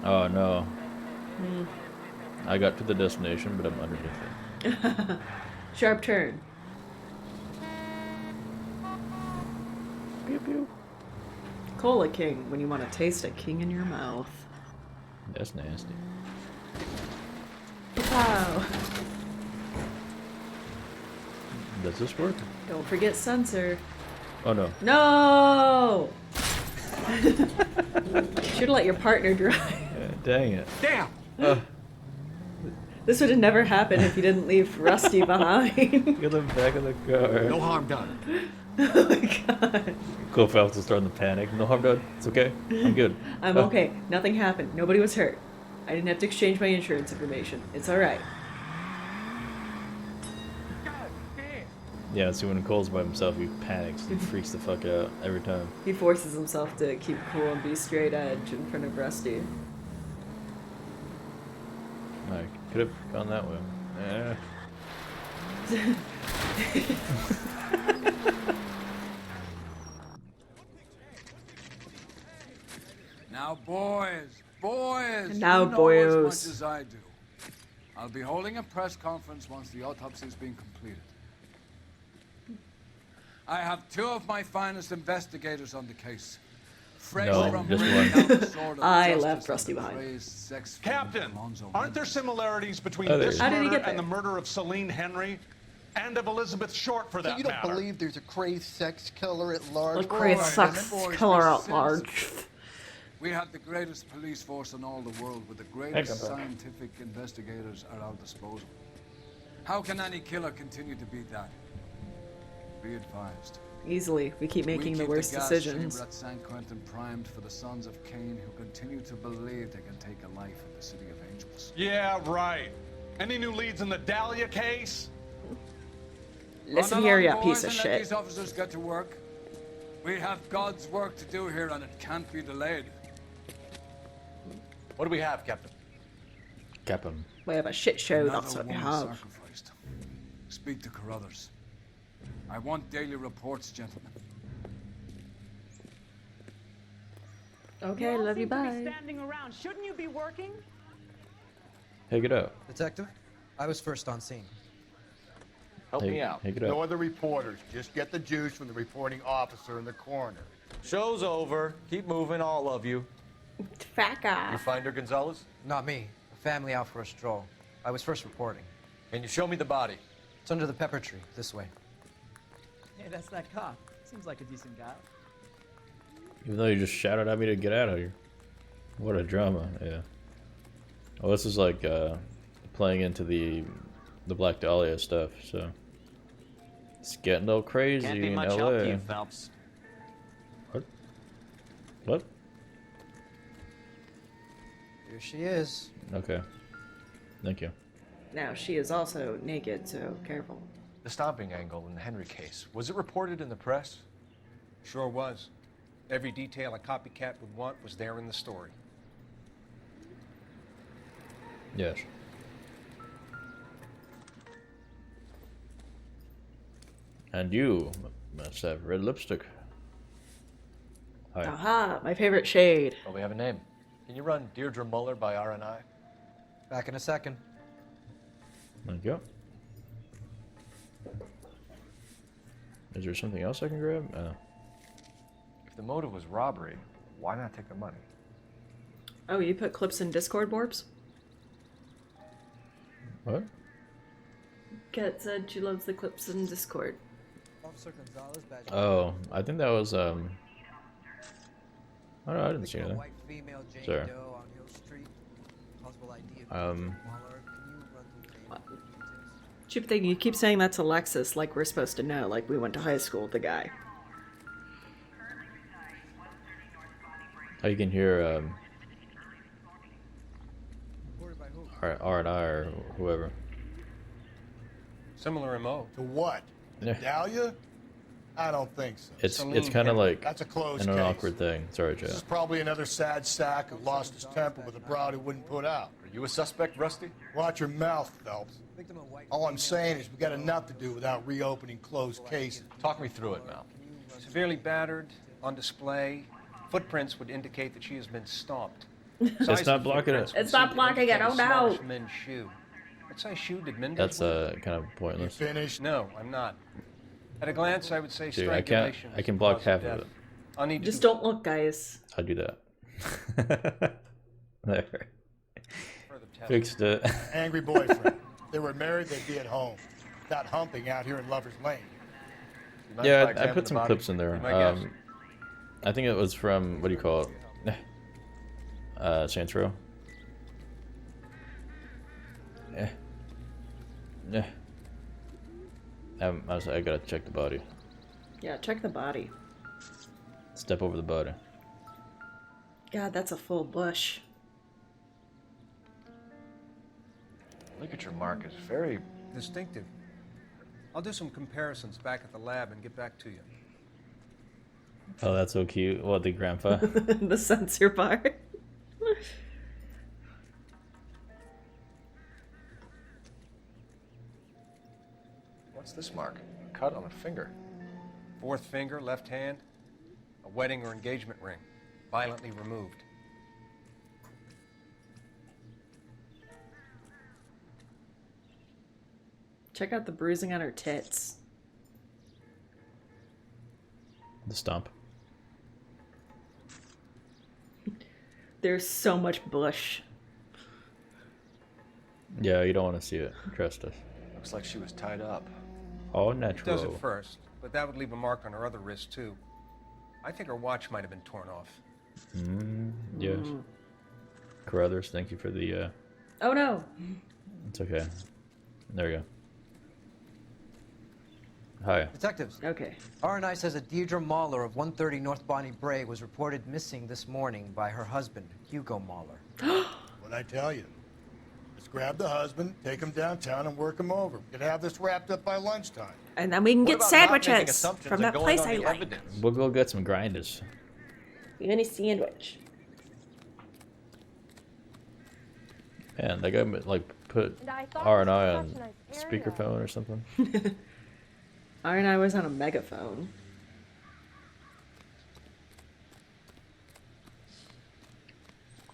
Oh no. I got to the destination, but I'm underneath it. Sharp turn. Pew pew. Cola King, when you want to taste a king in your mouth. That's nasty. Wow. Does this work? Don't forget sensor. Oh no. No! Should've let your partner drive. Yeah, dang it. Damn! This would have never happened if you didn't leave Rusty behind. Get him back in the car. No harm done. Oh my god. Cole Phelps is starting to panic. No harm done. It's okay. I'm good. I'm okay. Nothing happened. Nobody was hurt. I didn't have to exchange my insurance information. It's alright. Yeah, see, when Cole's by himself, he panics and freaks the fuck out every time. He forces himself to keep cool and be straight edge in front of Rusty. I could have gone that way. Now, boys, Boys, Now, you know boyos. as much as I do. I'll be holding a press conference once the autopsy has been completed. I have 2 of my finest investigators on the case. Fresh No, from just bringing one. down the sword of I justice left on Rusty the behind. crazed sex Captain, Alonzo aren't there Mendes. similarities between Oh, there this he is. How did he murder get and the there? murder of Celine Henry and of Elizabeth Short, for So that you don't matter? believe there's a crazed sex killer at large? A crazed sex boys, killer be at large. sensible. We have the greatest police force in all the world with the Heck greatest of a- scientific investigators at our disposal. How can any killer continue to beat that? Be advised. Easily. We keep making the keep worst gas decisions. chamber at San Quentin primed for the sons of Cain who continue to believe they can take a life in the City of Angels. Yeah, right. Any new leads in the Dahlia case? Listen Run here, along, you boys, piece of and let shit. these officers get to work. We have God's work to do here, and it can't be delayed. What do we have, Captain? Captain. We have a shit show, Another that's what we woman have. sacrificed. Speak to Carruthers. I want daily reports, gentlemen. Okay, love you, bye. Standing around, shouldn't you be working? Hey, get out. Detective, I was first on scene. Help Hey, me out. hey, get up. No other reporters. Just get the juice from the reporting officer and the coroner. Show's over. Keep moving, all of you. Fat guy. You find her, Gonzalez? Not me. A family out for a stroll. I was first reporting. Can you show me the body? It's under the pepper tree, this way. Hey, that's that cop. Seems like a decent guy. Even though you just shouted at me to get out of here. What a drama, yeah. Oh, this is like playing into the Black Dahlia stuff, so it's getting a little crazy Can't be in much LA. help to you, Phelps. What? What? Here she is. Okay. Thank you. Now, she is also naked, so careful. The stomping angle in the Henry case. Was it reported in the press? Sure was. Every detail a copycat would want was there in the story. Yes. And you must have red lipstick. Hi. Aha, my favorite shade. Oh, we have a name. Can you run Deirdre Muller by RNI? Back in a second. Thank you. Is there something else I can grab? If the motive was robbery, why not take the money? Oh, you put clips in Discord, Borbs? What? Kat said she loves the clips in Discord. Officer Gonzalez, badge. Oh, I think that was Oh no, I didn't see anything. White female Jane Sorry. Doe on Hill Street. Possible ID of Muller. Can you run through the details? Cheap thing, you keep saying that's Alexis like we're supposed to know, like we went to high school with the guy. Oh, you can hear R&I or whoever. Similar MO. To what? Yeah. Dahlia? I don't think so. It's kind of like That's a closed an case. awkward thing. Sorry, This is Chad. probably another sad sack who lost his temper with a broad who wouldn't put out. Are you a suspect, Rusty? Watch your mouth, Phelps. All I'm saying is we got enough to do without reopening closed cases. Talk me through it, Mal. Severely battered, on display. Footprints would indicate that she has been stomped. It's not blocking it. It's not blocking it, oh no! Smallish men's shoe. What size shoe did Mendez That's wear? kind of pointless. Finished? No, I'm not. At a glance, I would say Dude, strangulation. I can is block the cause half death. of it. I'll need Just to... don't look, guys. I'll do that. There. Further test. Fixed it. Angry boyfriend. If they were married, they'd be at home. Not humping out here in Lover's Lane. Yeah, I put some clips in there. Be my guest. I think it was from, what do you call it? Saints Row. Yeah. Yeah. I gotta check the body. Yeah, check the body. Step over the body. God, that's a full bush. Look at your mark. It's very distinctive. I'll do some comparisons back at the lab and get back to you. Oh, that's so cute. What, the grandpa? The sensor bar. What's this mark? Cut on a finger. Fourth finger, left hand. A wedding or engagement ring. Violently removed. Check out the bruising on her tits. The stump. There's so much bush. Yeah, you don't want to see it. Trust us. Looks like she was tied up. All It natural. does at first, but that would leave a mark on her other wrist, too. I think her watch might have been torn off. Yes. Carruthers, thank you for the, Oh no! It's okay. There we go. Hi. Detectives. Okay. R&I says a Deirdre Mahler of 130 North Bonnie Bray was reported missing this morning by her husband, Hugo Mahler. What'd I tell you? Let's grab the husband, take him downtown, and work him over. We could have this wrapped up by lunchtime. And then we can get sandwiches from that place I like. We'll go get some grinders. Give me a sandwich. Man, that guy like put R&I on speakerphone or something. R&I was on a megaphone.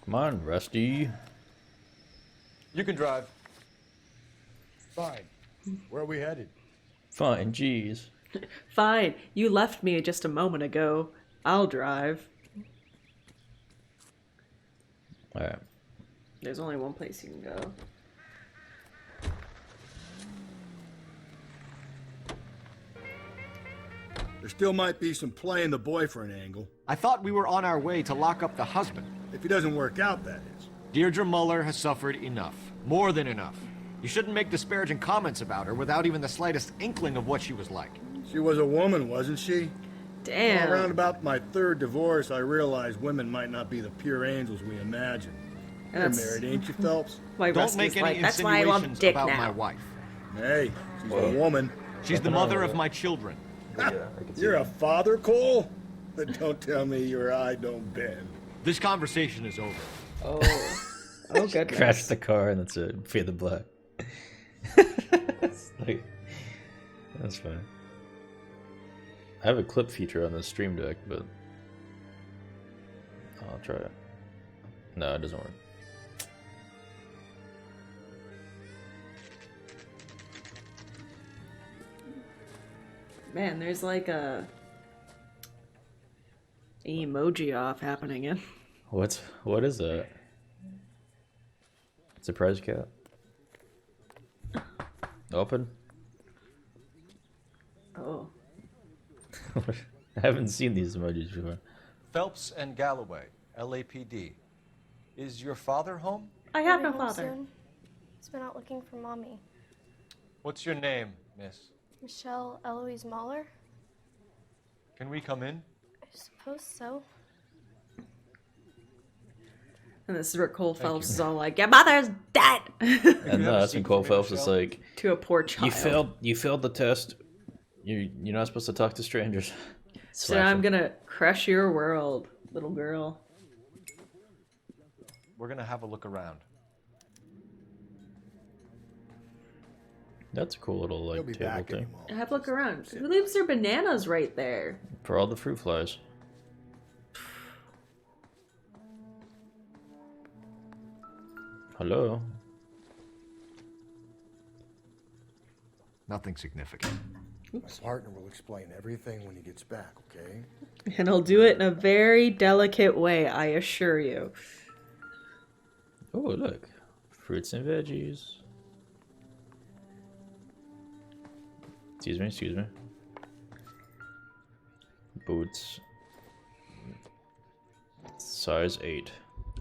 Come on, Rusty. You can drive. Fine. Where are we headed? Fine, jeez. Fine, you left me just a moment ago. I'll drive. Alright. There's only one place you can go. There still might be some playing the boyfriend angle. I thought we were on our way to lock up the husband. If he doesn't work out, that is. Deirdre Muller has suffered enough. More than enough. You shouldn't make disparaging comments about her without even the slightest inkling of what she was like. She was a woman, wasn't she? Damn. Well, around about my third divorce, I realized women might not be the pure angels we imagine. You're That's- married, ain't you, Phelps? Why Don't Rusty's make any like, that's why I love insinuations dick about now. my wife. Hey, she's a woman. She's the mother of my children. You're a father, Cole? Then don't tell me your eye don't bend. This conversation is over. Oh. Oh, goodness. Crash the car and that's it. Fade the black. That's like, that's fine. I have a clip feature on the Stream Deck, but I'll try it. No, it doesn't work. Man, there's like a emoji off happening in. What is that? Surprise cat. Open. Oh. I haven't seen these emojis before. Phelps and Galloway, LAPD. Is your father home? I have no He'll be home father. soon. He's been out looking for Mommy. What's your name, miss? Michelle Eloise Mahler? Can we come in? I suppose so. And this is where Cole Phelps is all like, "Your mother's dead." And that's when Cole Phelps is like, to a poor child. You failed the test. You're not supposed to talk to strangers. So Slash I'm him. gonna crush your world, little girl. We're gonna have a look around. That's a cool little He'll like be table back thing Have a look around. Who leaves their bananas right there? for all the fruit flies. Hello. Nothing significant. My partner will explain everything when he gets back, okay? And he'll do it in a very delicate way, I assure you. Oh, look. Fruits and veggies. Excuse me. Boots. Size 8.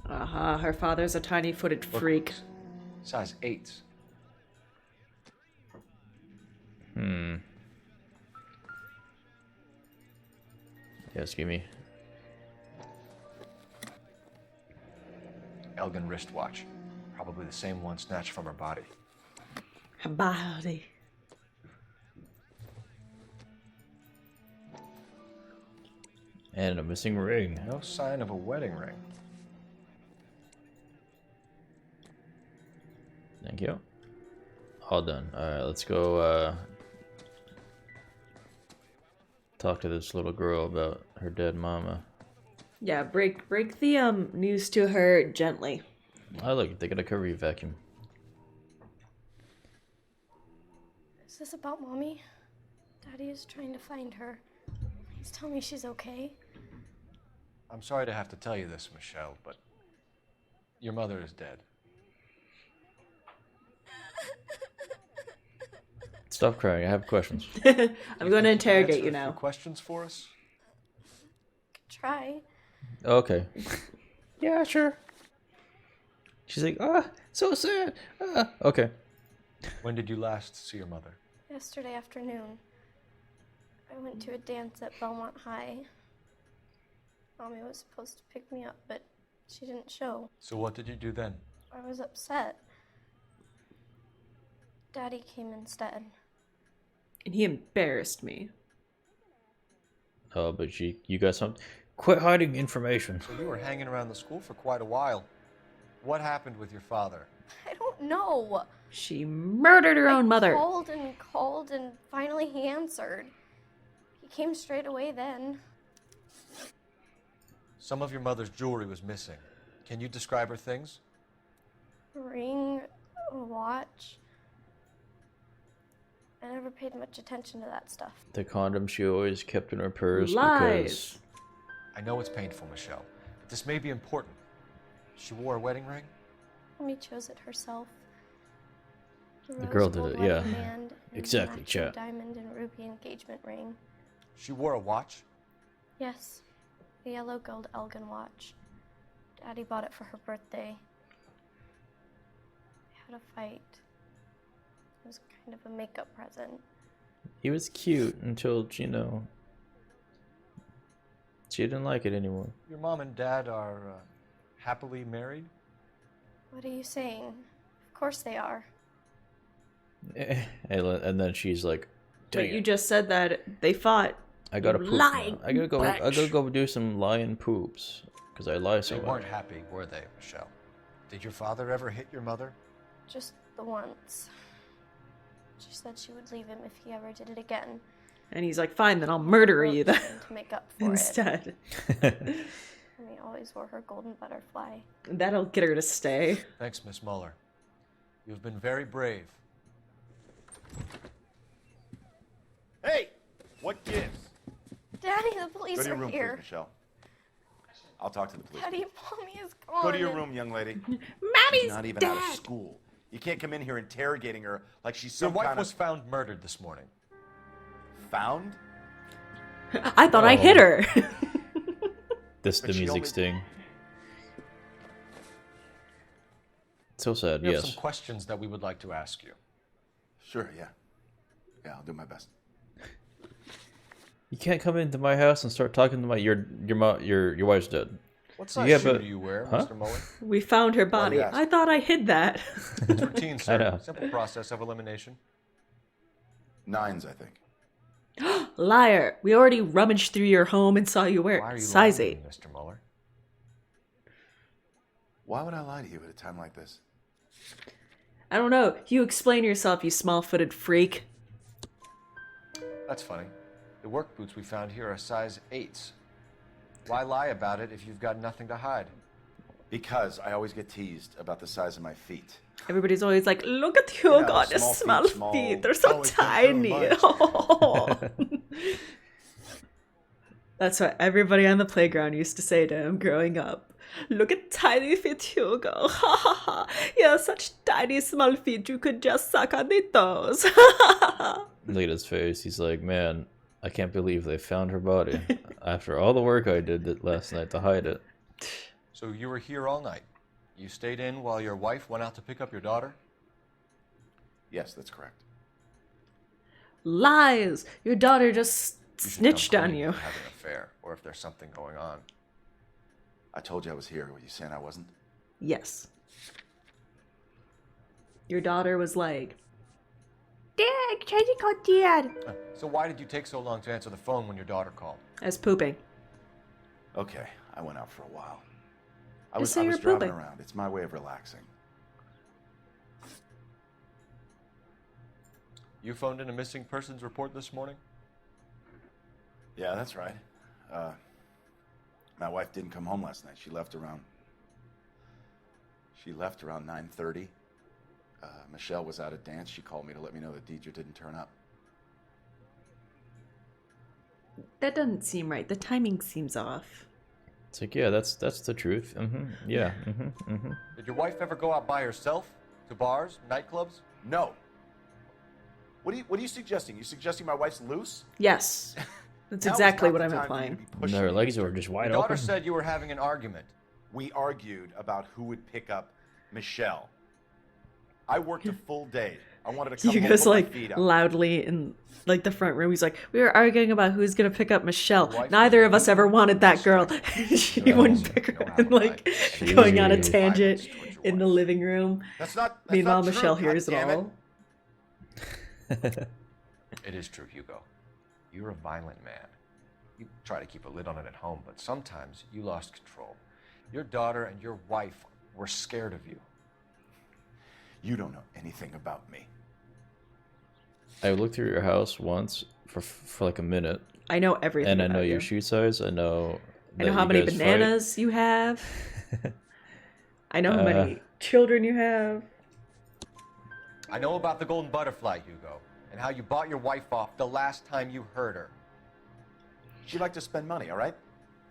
Aha, her father's a tiny-footed freak. Size 8. Yes, give me. Elgin wristwatch. Probably the same one snatched from her body. Her body. And a missing ring. No sign of a wedding ring. Thank you. All done. Alright, let's go talk to this little girl about her dead mama. Yeah, break the news to her gently. Oh look, they got a curvy vacuum. Is this about Mommy? Daddy is trying to find her. Please tell me she's okay. I'm sorry to have to tell you this, Michelle, but your mother is dead. Stop crying. I have questions. I'm going to interrogate you A now. few questions for us? Try. Okay. Yeah, sure. She's like, so sad. Okay. When did you last see your mother? Yesterday afternoon. I went to a dance at Belmont High. Mommy was supposed to pick me up, but she didn't show. So what did you do then? I was upset. Daddy came instead. And he embarrassed me. Oh, but you got some. Quit hiding information. So you were hanging around the school for quite a while. What happened with your father? I don't know. She murdered her own mother. I called, and finally he answered. He came straight away then. Some of your mother's jewelry was missing. Can you describe her things? A ring, a watch. I never paid much attention to that stuff. The condom she always kept in her purse Lies. because... I know it's painful, Michelle, but this may be important. She wore a wedding ring? Mommy chose it herself. The girl did it, yeah. Exactly, matching chat. Diamond and ruby engagement ring. She wore a watch? Yes, a yellow gold Elgin watch. Daddy bought it for her birthday. We had a fight. It was kind of a makeup present. He was cute until, you know... She didn't like it anymore. Your mom and dad are happily married? What are you saying? Of course they are. And then she's like, But dang you it. just said that they fought. I gotta You poop lying now. I gotta go do some lion poops. Because I lie so They much. weren't happy, were they, Michelle? Did your father ever hit your mother? Just the once. She said she would leave him if he ever did it again. And he's like, fine, then I'll murder you then. To make up for Instead. it. And he always wore her golden butterfly. That'll get her to stay. Thanks, Miss Muller. You've been very brave. Hey! What gives? Daddy, the police Go to your are room, here. please, Michelle. I'll talk to the police. Daddy, Mommy is gone. Go to your room, young lady. Mommy's She's not even out of school. You can't come in here interrogating her like she's Your some wife kind was found murdered this morning. Found? I thought I hit her. This But the she music only- sting. So sad, We have yes. some questions that we would like to ask you. Sure, yeah. Yeah, I'll do my best. You can't come into my house and start talking to my your wife's dead. What So size you have shoe a- do you wear, huh? Mr. Muller? We found her body. yes. I thought I hid that. It's routine, I sir. know. Simple process of elimination. 9s, I think. Liar. We already rummaged through your home and saw you wear Why are you size lying, 8. Mr. Muller? Why would I lie to you at a time like this? I don't know. You explain yourself, you small-footed freak. That's funny. The work boots we found here are size 8s. Why lie about it if you've got nothing to hide? Because I always get teased about the size of my feet. Everybody's always like, look at Hugo, You know, his small small feet, feet. small, They're so always been through tiny. much. That's what everybody on the playground used to say to him growing up. Look at tiny feet, Hugo. Ha ha ha. You have such tiny small feet you could just suck on the toes. Look at his face. He's like, man, I can't believe they found her body after all the work I did last night to hide it. So you were here all night. You stayed in while your wife went out to pick up your daughter? Yes, that's correct. Lies. Your daughter just You should snitched come on clean you. if you're having an affair, or if there's something going on. I told you I was here. Were you saying I wasn't? Yes. Your daughter was like, Dad, try to call Dad. So why did you take so long to answer the phone when your daughter called? I was pooping. Okay, I went out for a while. I Just was, say I you're was driving pooping. around. It's my way of relaxing. You phoned in a missing persons report this morning? Yeah, that's right. My wife didn't come home last night. She left around 9:30. Michelle was out at dance. She called me to let me know that Deidre didn't turn up. That doesn't seem right. The timing seems off. It's like, yeah, that's the truth. Yeah. Did your wife ever go out by herself? To bars, nightclubs? No. What are you suggesting? You suggesting my wife's loose? Yes. That's exactly what I'm implying. Her legs were just wide Your daughter open. said you were having an argument. We argued about who would pick up Michelle. I worked a full day. I wanted to come home Hugo's put my like feet up. loudly in like the front room. He's like, we were arguing about who's gonna pick up Michelle. Neither of us ever wanted that girl. She wouldn't pick her. And like going on a tangent in the living room. That's not Meanwhile, true, Michelle hears it goddammit. all. It is true, Hugo. You're a violent man. You try to keep a lid on it at home, but sometimes you lost control. Your daughter and your wife were scared of you. You don't know anything about me. I looked through your house once for like a minute. I know everything. And I about know your you. shoe size. I know. I know how many bananas you have. I know how many children you have. I know about the golden butterfly, Hugo, and how you bought your wife off the last time you heard her. She liked to spend money, all right?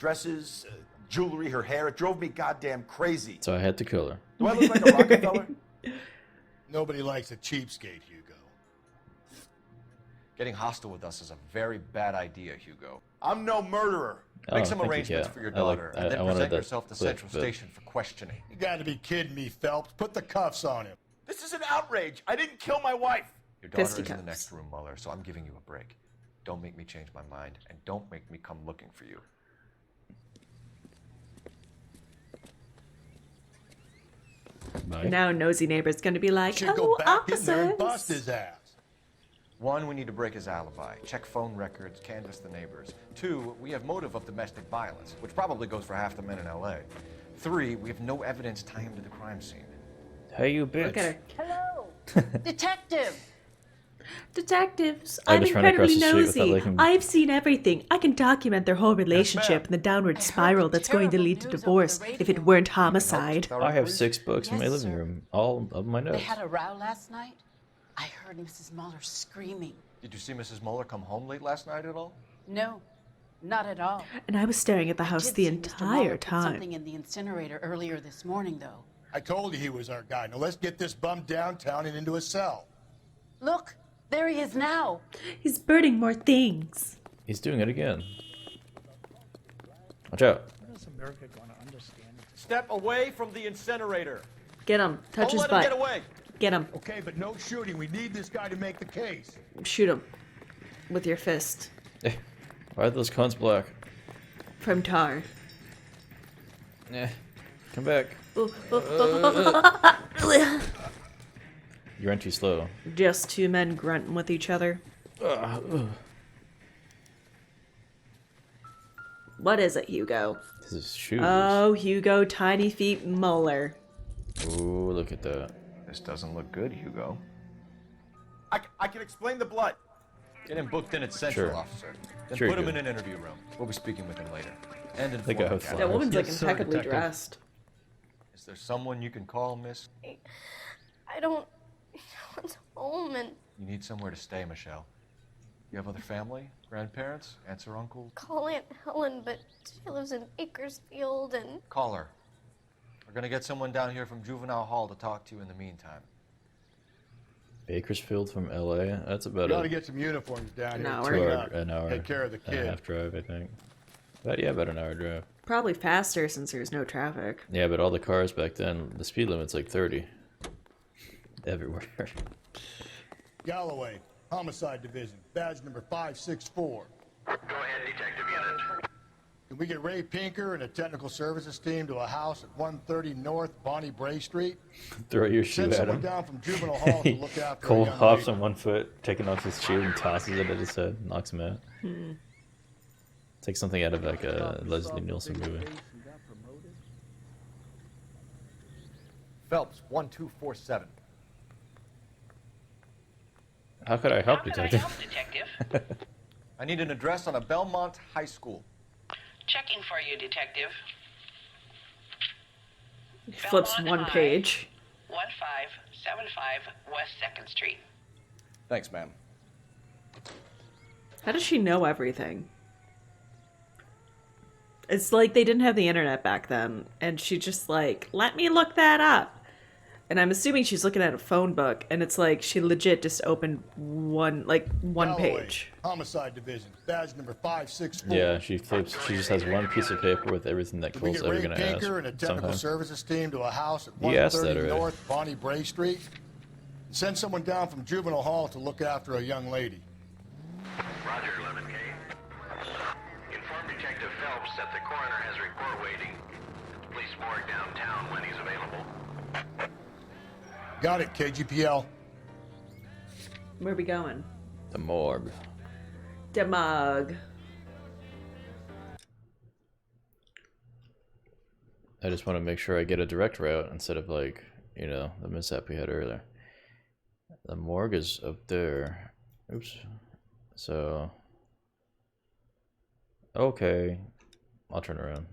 Dresses, jewelry, her hair. It drove me goddamn crazy. So I had to kill her. Do I look like a Rockefeller? Nobody likes a cheapskate, Hugo. Getting hostile with us is a very bad idea, Hugo. I'm no murderer. Make some thank you, arrangements Kat. for your I like- daughter, I- and then I wanted present that yourself to clip, Central but- Station for questioning. You got to be kidding me, Phelps. Put the cuffs on him. This is an outrage. I didn't kill my wife. Your daughter is in the Fisticuffs. next room, Mueller, so I'm giving you a break. Don't make me change my mind, and don't make me come looking for you. Bye. Now nosy neighbor's gonna be like, Should go oh, back in there and officers. bust his ass. One, we need to break his alibi, check phone records, canvass the neighbors. Two, we have motive of domestic violence, which probably goes for half the men in L.A. Three, we have no evidence tying him to the crime scene. Hey, you bitch. Look at her. Hello, detective. Detectives, I I'm just ran across incredibly the street without nosy. looking- I've seen everything. I can document their whole relationship ma'am. and the downward spiral that's going to lead to divorce if it weren't homicide. I have 6 books in my Yes, living sir. room, all of my They notes. had a row last night. I heard Mrs. Mueller screaming. Did you see Mrs. Mueller come home late last night at all? No, not at all. And I was staring at the house Did the see Mr. Mueller entire put time. something in the incinerator earlier this morning, though. I told you he was our guy. Now let's get this bum downtown and into a cell. Look, there he is now. He's burning more things. He's doing it again. Watch out. When is America going to understand? Step away from the incinerator. Get him. Touch Don't his let him butt. get away. Get him. Okay, but no shooting. We need this guy to make the case. Shoot him. With your fist. Why are those cons black? From tar. Eh. Come back. You ran too slow. Just two men grunting with each other. What is it, Hugo? This is shoes. Oh, Hugo, tiny feet Mueller. Ooh, look at that. This doesn't look good, Hugo. I can explain the blood. Get him booked in at Central, Sure. officer. Then Sure put you him do. in an interview room. We'll be speaking with him later. And The inform guy the with captain. That woman's like Yes, sir, impeccably detective. dressed. Is there someone you can call, miss? I don't. No one's home, and You need somewhere to stay, Michelle. You have other family? Grandparents? Aunts or uncles? call Aunt Helen, but she lives in Bakersfield, and Call her. We're gonna get someone down here from Juvenile Hall to talk to you in the meantime. Bakersfield from LA? That's about We ought to a get some uniforms down here. hour. Clean up. an hour. Take care of the and a kid. half drive, I think. But yeah, about an hour drive. Probably faster since there's no traffic. Yeah, but all the cars back then, the speed limit's like 30. Everywhere. Galloway, Homicide Division, badge number 564. Go ahead, Detective Unit. Can we get Ray Pinker and a technical services team to a house at 130 North Bonnie Bray Street? Throw your shoe Send at someone him. down from Juvenile Hall to look after Cole a young hops lady. on one foot, taking off his shoe and tosses it at his head, knocks him out. It's like something out of like a Leslie Nielsen movie. Phelps, 1247. How could I help, How can I detective? help, detective? I need an address on a Belmont High School. Checking for you, detective. Flips Belmont one High, page. 1575 West 2nd Street. Thanks, ma'am. How does she know everything? It's like they didn't have the internet back then, and she just like, let me look that up. And I'm assuming she's looking at a phone book, and it's like she legit just opened one Galloway, page. Homicide Division, badge number 564. Yeah, she flips. She just has one piece of paper with everything that Did we Cole's get ever Ray gonna ask. Pinker and a technical Sometime. services team to a house at He asked that 130 already. North Bonnie Bray Street? Send someone down from Juvenile Hall to look after a young lady. Roger, 11K. Inform Detective Phelps that the coroner has a report waiting at the police morgue downtown when he's available. Got it, KGPL. Where are we going? The morgue. The mug. I just want to make sure I get a direct route instead of like, you know, the mishap we had earlier. The morgue is up there. Oops. So. Okay. I'll turn around.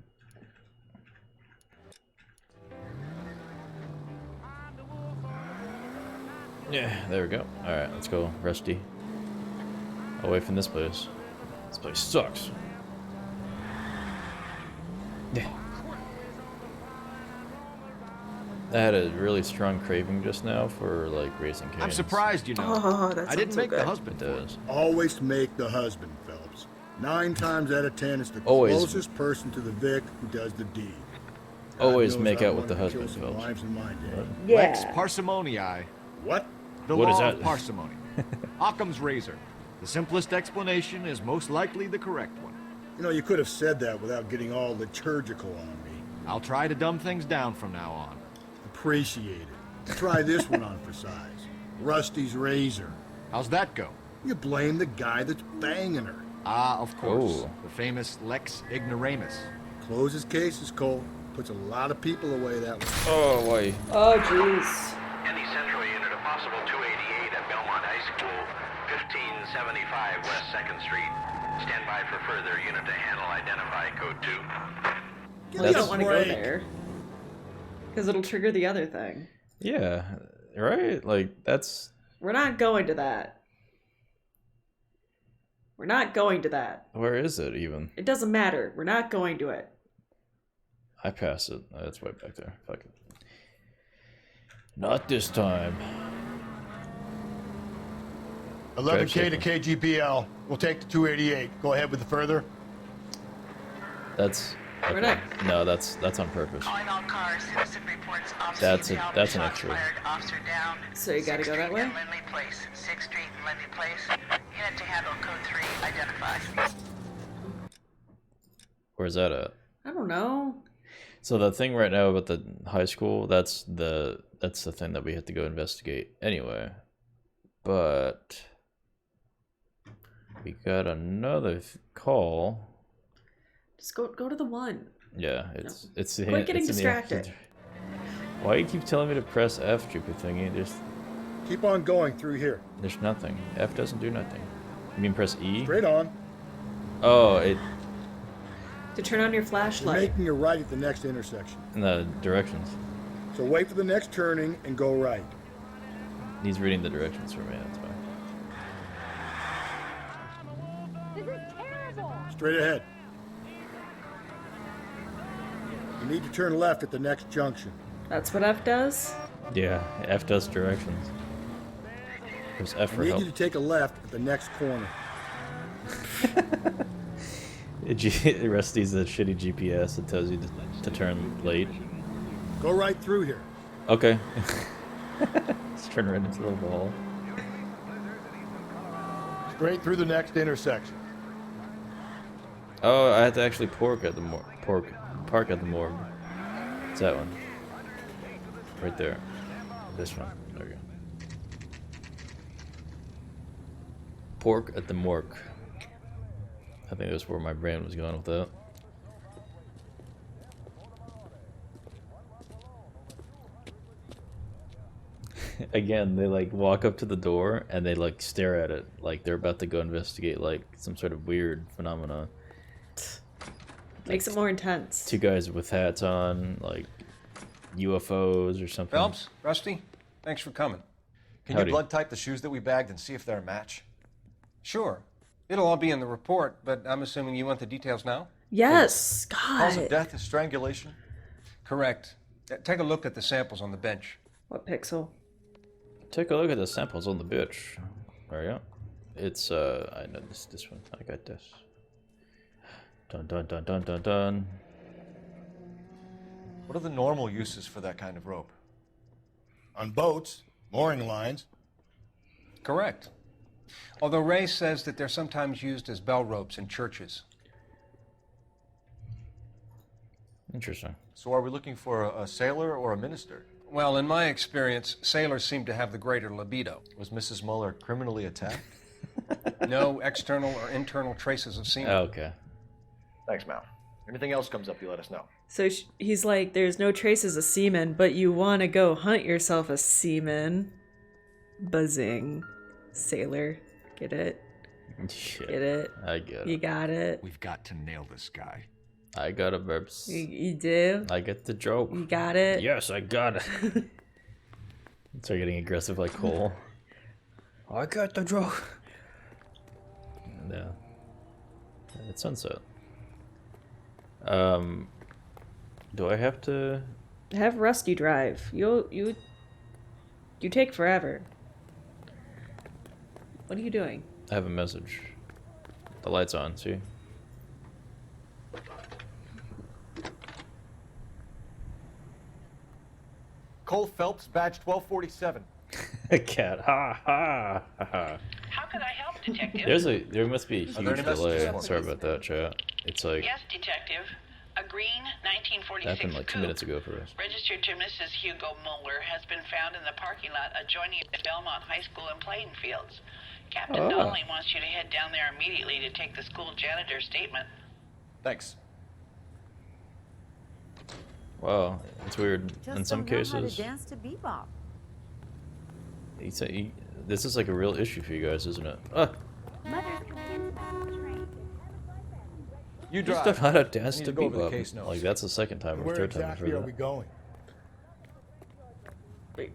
Yeah, there we go. Alright, let's go, Rusty. Away from this place. This place sucks. Yeah. I had a really strong craving just now for like Raising Cane's. I'm surprised, you know. Oh, that I didn't sounds so make the good. husband. It does. Always make the husband, Phelps. 9 times out of 10, it's the Always. closest person to the Vic who does the deed. God Always knows make I out with the wanted to kill husband, some Phelps. wives in my day. Yeah. Lex parsimoniae. What? The What law is that? of parsimony. Occam's razor. The simplest explanation is most likely the correct one. You know, you could have said that without getting all liturgical on me. I'll try to dumb things down from now on. Appreciate it. Try this one on for size. Rusty's razor. How's that go? You blame the guy that's banging her. Ah, of course. Oh. The famous Lex ignoramus. Closes cases, Cole. Puts a lot of people away that way. Oh, why? Oh, jeez. Any Central unit, a possible 288 at Belmont High School, 1575 West 2nd Street. Stand by for further unit to handle. Identify code 2. Well, you don't want to go there. Because it'll trigger the other thing. Yeah, right? Like, that's... We're not going to that. We're not going to that. Where is it, even? It doesn't matter. We're not going to it. I passed it. Oh, that's way back there. Fuck it. Not this time. 11K to KGPL. We'll take the 288. Go ahead with the further. That's... We're not... No, that's on purpose. Calling all cars. Citizen reports officer That's an shots extra. fired, officer down. So you gotta go that way? 6th Street and Lindley Place. 6th Street and Lindley Place. Unit to handle code 3. Identify. Where's that at? I don't know. So the thing right now about the high school, that's the thing that we have to go investigate anyway. But we got another call. Just go to the one. Yeah, it's Quit getting it's in the- distracted. Why you keep telling me to press F, stupid thingy? Keep on going through here. There's nothing. F doesn't do nothing. You mean press E? Straight on. Oh, it To turn on your You're flashlight. making a right at the next intersection. in the directions. So wait for the next turning and go right. He's reading the directions for me. That's fine. This is terrible. Straight ahead. You need to turn left at the next junction. That's what F does? Yeah, F does directions. There's F I for need help. you to take a left at the next corner. Rusty's a shitty GPS that tells you to turn late. Go right through here. Okay. Let's turn right into the wall. Straight through the next intersection. Oh, I had to actually park at the morgue. Park at the morgue. It's that one. Right there. This one. There we go. Pork at the morgue. I think that's where my brain was going with that. Again, they like walk up to the door and they like stare at it like they're about to go investigate like some sort of weird phenomena. Makes it more intense. Two guys with hats on, like UFOs or something. Phelps, Rusty, thanks for coming. Can Howdy. you blood type the shoes that we bagged and see if they're a match? Sure. It'll all be in the report, but I'm assuming you want the details now? Yes, Cause of God. death is strangulation? Correct. Take a look at the samples on the bench. What pixel? Take a look at the samples on the bitch. There you go. It's I know this one. I got this. Dun dun dun dun dun dun. What are the normal uses for that kind of rope? On boats, mooring lines. Correct. Although Ray says that they're sometimes used as bell ropes in churches. Interesting. So are we looking for a sailor or a minister? Well, in my experience, sailors seem to have the greater libido. Was Mrs. Muller criminally attacked? No external or internal traces of semen. Okay. Thanks, Mal. Anything else comes up, you let us know. So he's like, there's no traces of semen, but you want to go hunt yourself a semen. Buzzing. Sailor. Get it? Shit. Get it? I get You it. got it? We've got to nail this guy. I got it, Verbs. You do? I get the joke. You got it? Yes, I got it. Start getting aggressive like Cole. I got the joke. Yeah. It's sunset. Do I have to? Have Rusty drive. You take forever. What are you doing? I have a message. The light's on, see? Cole Phelps, badge 1247. Cat. Ha ha ha. How can I help, Detective? There must be a Are there huge any delay. messages? Sorry about that, chat. It's like Yes, Detective. A green 1946 happened like 2 coupe minutes ago for us. registered to Mrs. Hugo Muller has been found in the parking lot adjoining Belmont High School in Playton Fields. Captain Oh. Donnelly wants you to head down there immediately to take the school janitor's statement. Thanks. Wow, it's weird. Just In some don't know how to cases, dance to bebop. this is like a real issue for you guys, isn't it? Ah, You you drive. don't know how to I dance need to go over the bebop. case notes. Like that's the second time or Where third time I've exactly heard are that. we going?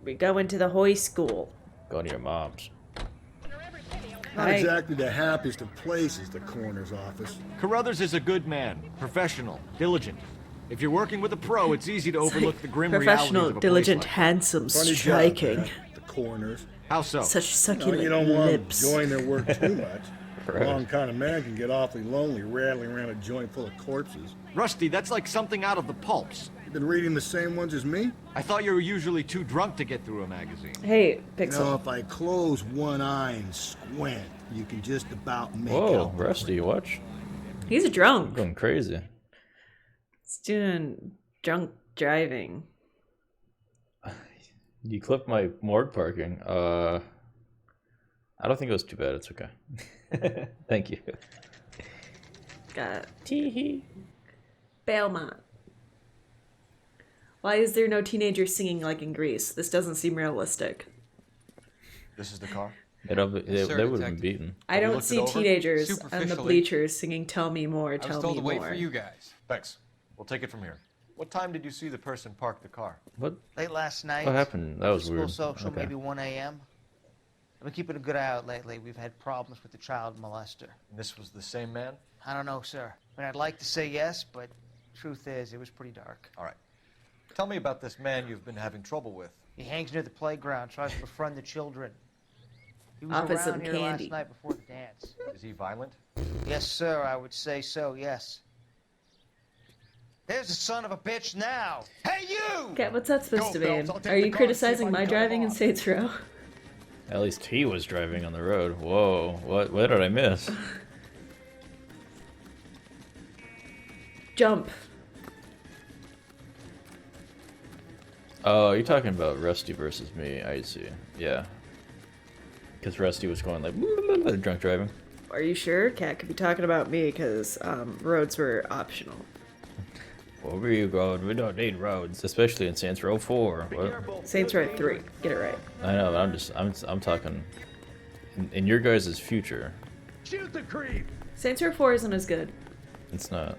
We go into the Hoy School. Go to your mom's. Not Hi. exactly the happiest of places, the coroner's office. Carruthers is a good man, professional, diligent. If you're working with a pro, it's easy to overlook the grim realities Professional, of a diligent, police life. handsome, Funny job, striking. Pat, the coroner's. How so? Such succulent You don't want them lips. enjoying their work too much. The Right. wrong kind of man can get awfully lonely rattling around a joint full of corpses. Rusty, that's like something out of the pulps. You been reading the same ones as me? I thought you were usually too drunk to get through a magazine. Hey, You Pixel. know, if I close one eye and squint, you can just about make Whoa, out. Rusty, watch. He's I'm drunk. going crazy. He's doing drunk driving. You clipped my morgue parking. I don't think it was too bad. It's okay. Thank you. Got Belmont. Why is there no teenagers singing like in Greece? This doesn't seem realistic. This is the car? They would have been beaten. I don't looked it see over? teenagers on the Superficially, bleachers singing "Tell me more, I tell was told me to wait more." for you guys. Thanks. We'll take it from here. What time did you see the person park the car? What? Late last night. What happened? That was School weird. social, Okay. maybe 1 a.m. I've been keeping a good eye out lately. We've had problems with the child molester. And this was the same man? I don't know, sir. I mean, I'd like to say yes, but truth is, it was pretty dark. All right. Tell me about this man you've been having trouble with. He hangs near the playground, tries to befriend the children. He was Offer around some here candy. last night before the dance. Is he violent? Yes, sir, I would say so, yes. There's the son of a bitch now. Hey, you! Cat, what's that supposed to Go, mean? Phelps, I'll take Are the you car and see if criticizing I my can cut him driving in off. Saints Row? At least he was driving on the road. Whoa, what did I miss? Jump. Oh, you're talking about Rusty versus me. I see. Yeah. Because Rusty was going like drunk driving. Are you sure? Cat could be talking about me because roads were optional. Where were you going? We don't need roads, especially in Saints Row 4. What? Saints Row 3. Get it right. I know. I'm talking in your guys' future. Shoot the creep! Saints Row 4 isn't as good. It's not.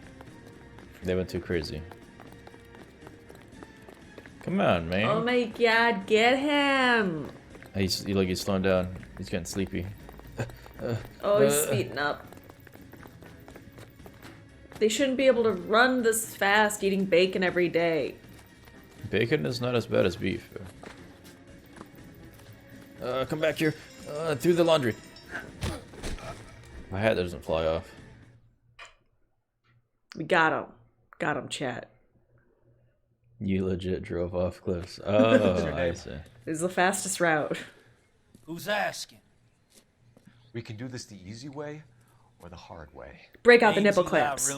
They went too crazy. Come on, man. Oh my god, get him! He's slowing down. He's getting sleepy. Oh, he's speeding up. They shouldn't be able to run this fast eating bacon every day. Bacon is not as bad as beef. Come back here. Through the laundry. My hat doesn't fly off. We got him. Got him, chat. You legit drove off cliffs. Oh, I see. This is the fastest route. Who's asking? We can do this the easy way or the hard way. Break out the nipple clamps.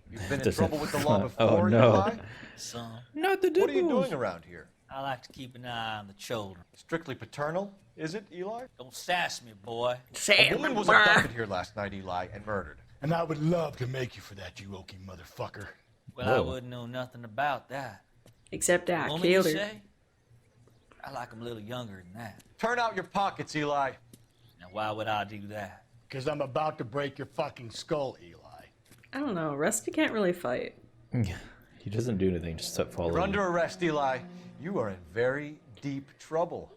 You've been in trouble with the law before, Oh, no. Eli? Some. Not the What are you doing around here? I like to keep an eye on the children. Strictly paternal, is it, Eli? Don't sass me, boy. A woman was abducted here last night, Eli, and murdered. And I would love to make you for that, you oaky motherfucker. Well, I wouldn't know nothing about that. Except I Woman, killed you her. say? I like 'em a little younger than that. Turn out your pockets, Eli. Now, why would I do that? Because I'm about to break your fucking skull, Eli. I don't know. Rusty can't really fight. He doesn't do anything, just stop following. You're under arrest, Eli. You are in very deep trouble.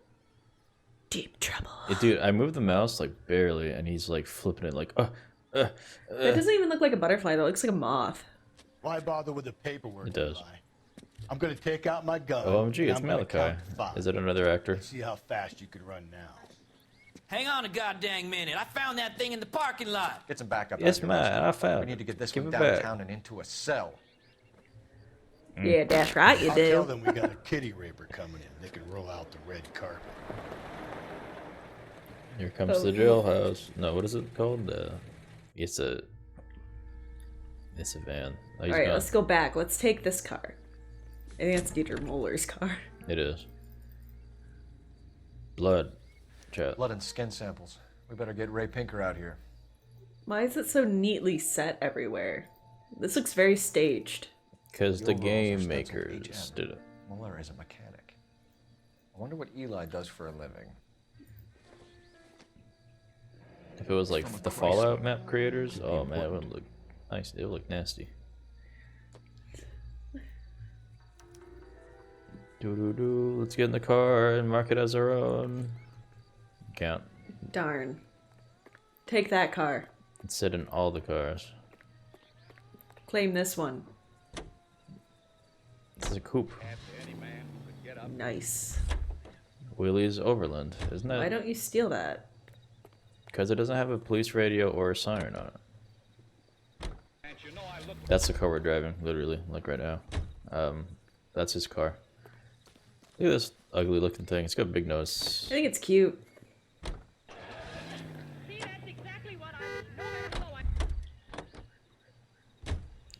Deep trouble. Dude, I moved the mouse like barely, and he's like flipping it like, That doesn't even look like a butterfly. That looks like a moth. Why bother with the paperwork? It does. Eli? I'm gonna take out my gun. OMG, and it's I'm gonna Malachi. count to 5. Is it another actor? See how fast you can run now. Hang on a goddamn minute. I found that thing in the parking lot. Get some backup. Yes, out here, man, Rusty. I found We need to get this Give one it back. downtown and into a cell. Yeah, that's right, you I'll tell do. them we got a kitty raper coming in. They can roll out the red carpet. Here comes the jailhouse. No, what is it called? It's a van. Oh, he's Alright, gone. let's go back. Let's take this car. I think that's Dieter Muller's car. It is. Blood. Chat. Blood and skin samples. We better get Ray Pinker out here. Why is it so neatly set everywhere? This looks very staged. Because the overalls are game stenciled makers HM. did it. Muller is a mechanic. I wonder what Eli does for a living. If it was like the Fallout map creators, oh man, it wouldn't look nice. It would look nasty. Doo-doo-doo. Let's get in the car and mark it as our own. Count. Darn. Take that car. Let's sit in all the cars. Claim this one. This is a coupe. Nice. Willie's Overland, isn't that? Why don't you steal that? Because it doesn't have a police radio or a siren on it. That's the car we're driving, literally, like right now. That's his car. Look at this ugly looking thing. It's got a big nose. I think it's cute.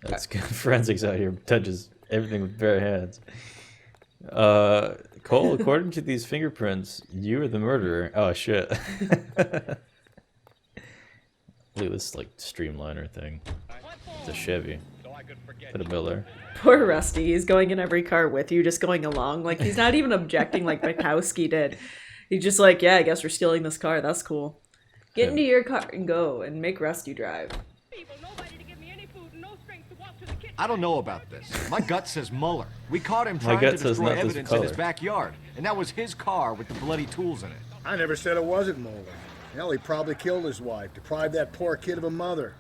That's good. Forensics out here touches everything with bare hands. Cole, according to these fingerprints, you are the murderer. Oh shit. Look at this like streamliner thing. It's a Chevy. Put a bill there. Poor Rusty. He's going in every car with you, just going along. Like, he's not even objecting like Bukowski did. He's just like, yeah, I guess we're stealing this car. That's cool. Get into your car and go and make Rusty drive. I don't know about this. My gut says Muller. We caught him My trying to gut says destroy not this evidence in his color. backyard, and that was his car with the bloody tools in it. I never said it wasn't Muller. Hell, he probably killed his wife, deprived that poor kid of a mother.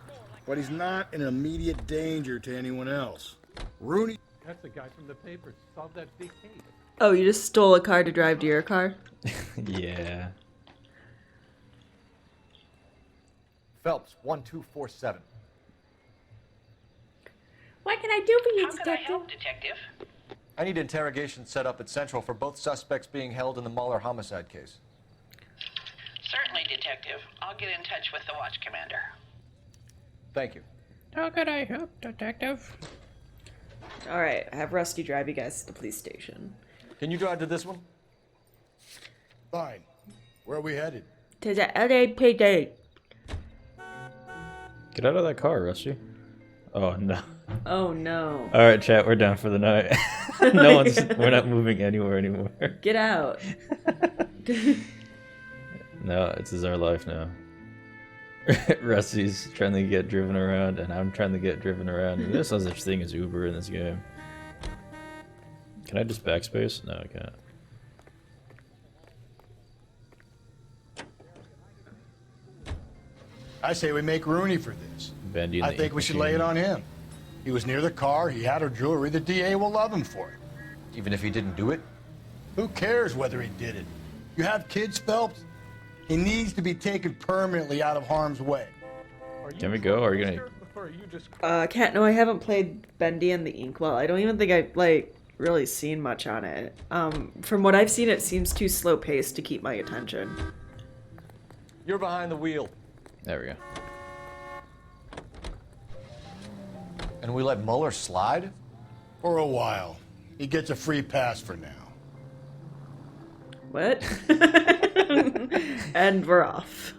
But he's not in immediate danger to anyone else. Rooney. That's the guy from the papers. Solved that big case. Oh, you just stole a car to drive to your car? Yeah. Phelps, 1247. What can I do for you, How can I detective? help, detective? I need interrogation set up at Central for both suspects being held in the Muller homicide case. Certainly, detective. I'll get in touch with the watch commander. Thank you. How can I help, detective? Alright, have Rusty drive you guys to the police station. Can you drive to this one? Fine. Where are we headed? To the LAPD. Get out of that car, Rusty. Oh no. Oh no. Alright, chat, we're done for the night. We're not moving anywhere anymore. Get out. No, this is our life now. Rusty's trying to get driven around, and I'm trying to get driven around. And there's no such thing as Uber in this game. Can I just backspace? No, I can't. I say we make Rooney for this. Bendy in I the think ink we should lay it machine. on him. He was near the car, he had her jewelry, the DA will love him for it. Even if he didn't do it? Who cares whether he did it? You have kids, Phelps? He needs to be taken permanently out of harm's way. Can we go? Or are you gonna? Can't. No, I haven't played Bendy and the Inkwell. I don't even think I've like really seen much on it. From what I've seen, it seems too slow paced to keep my attention. You're behind the wheel. There we go. And we let Mueller slide? For a while. He gets a free pass for now. What? And we're off.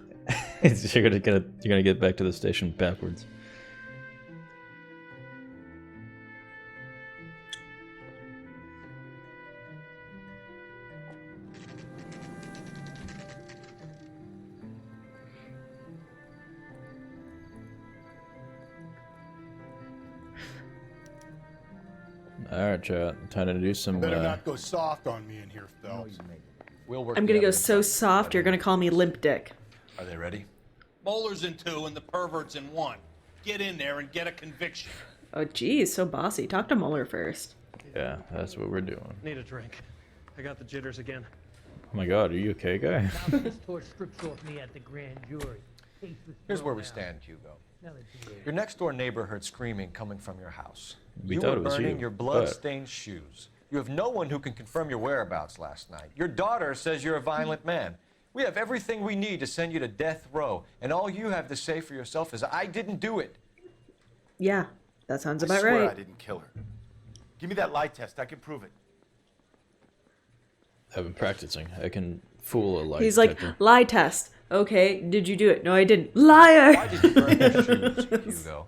you're gonna get back to the station backwards. Alright, chat. Time to do some. Better not go soft on me in here, Phelps. We'll work I'm gonna go together. so soft, you're gonna call me limp dick. Are they ready? Bowler's in 2 and the pervert's in 1. Get in there and get a conviction. Oh, geez, so bossy. Talk to Mueller first. Yeah, that's what we're doing. Need a drink. I got the jitters again. Oh my god, are you okay, guy? Now this tour strips off me at the grand jury. Case was Here's where thrown we out. stand, Hugo. Now the DA. Your next door neighbor heard screaming coming from your house. We You thought were it was burning you, your but- blood-stained shoes. You have no one who can confirm your whereabouts last night. Your daughter says you're a violent man. We have everything we need to send you to death row, and all you have to say for yourself is, I didn't do it. Yeah, that sounds I about swear right. I didn't kill her. Give me that lie test. I can prove it. I've been practicing. I can fool a light He's like, detector. lie test. Okay, did you do it? No, I didn't. Liar! Why did you burn your shoes, Hugo?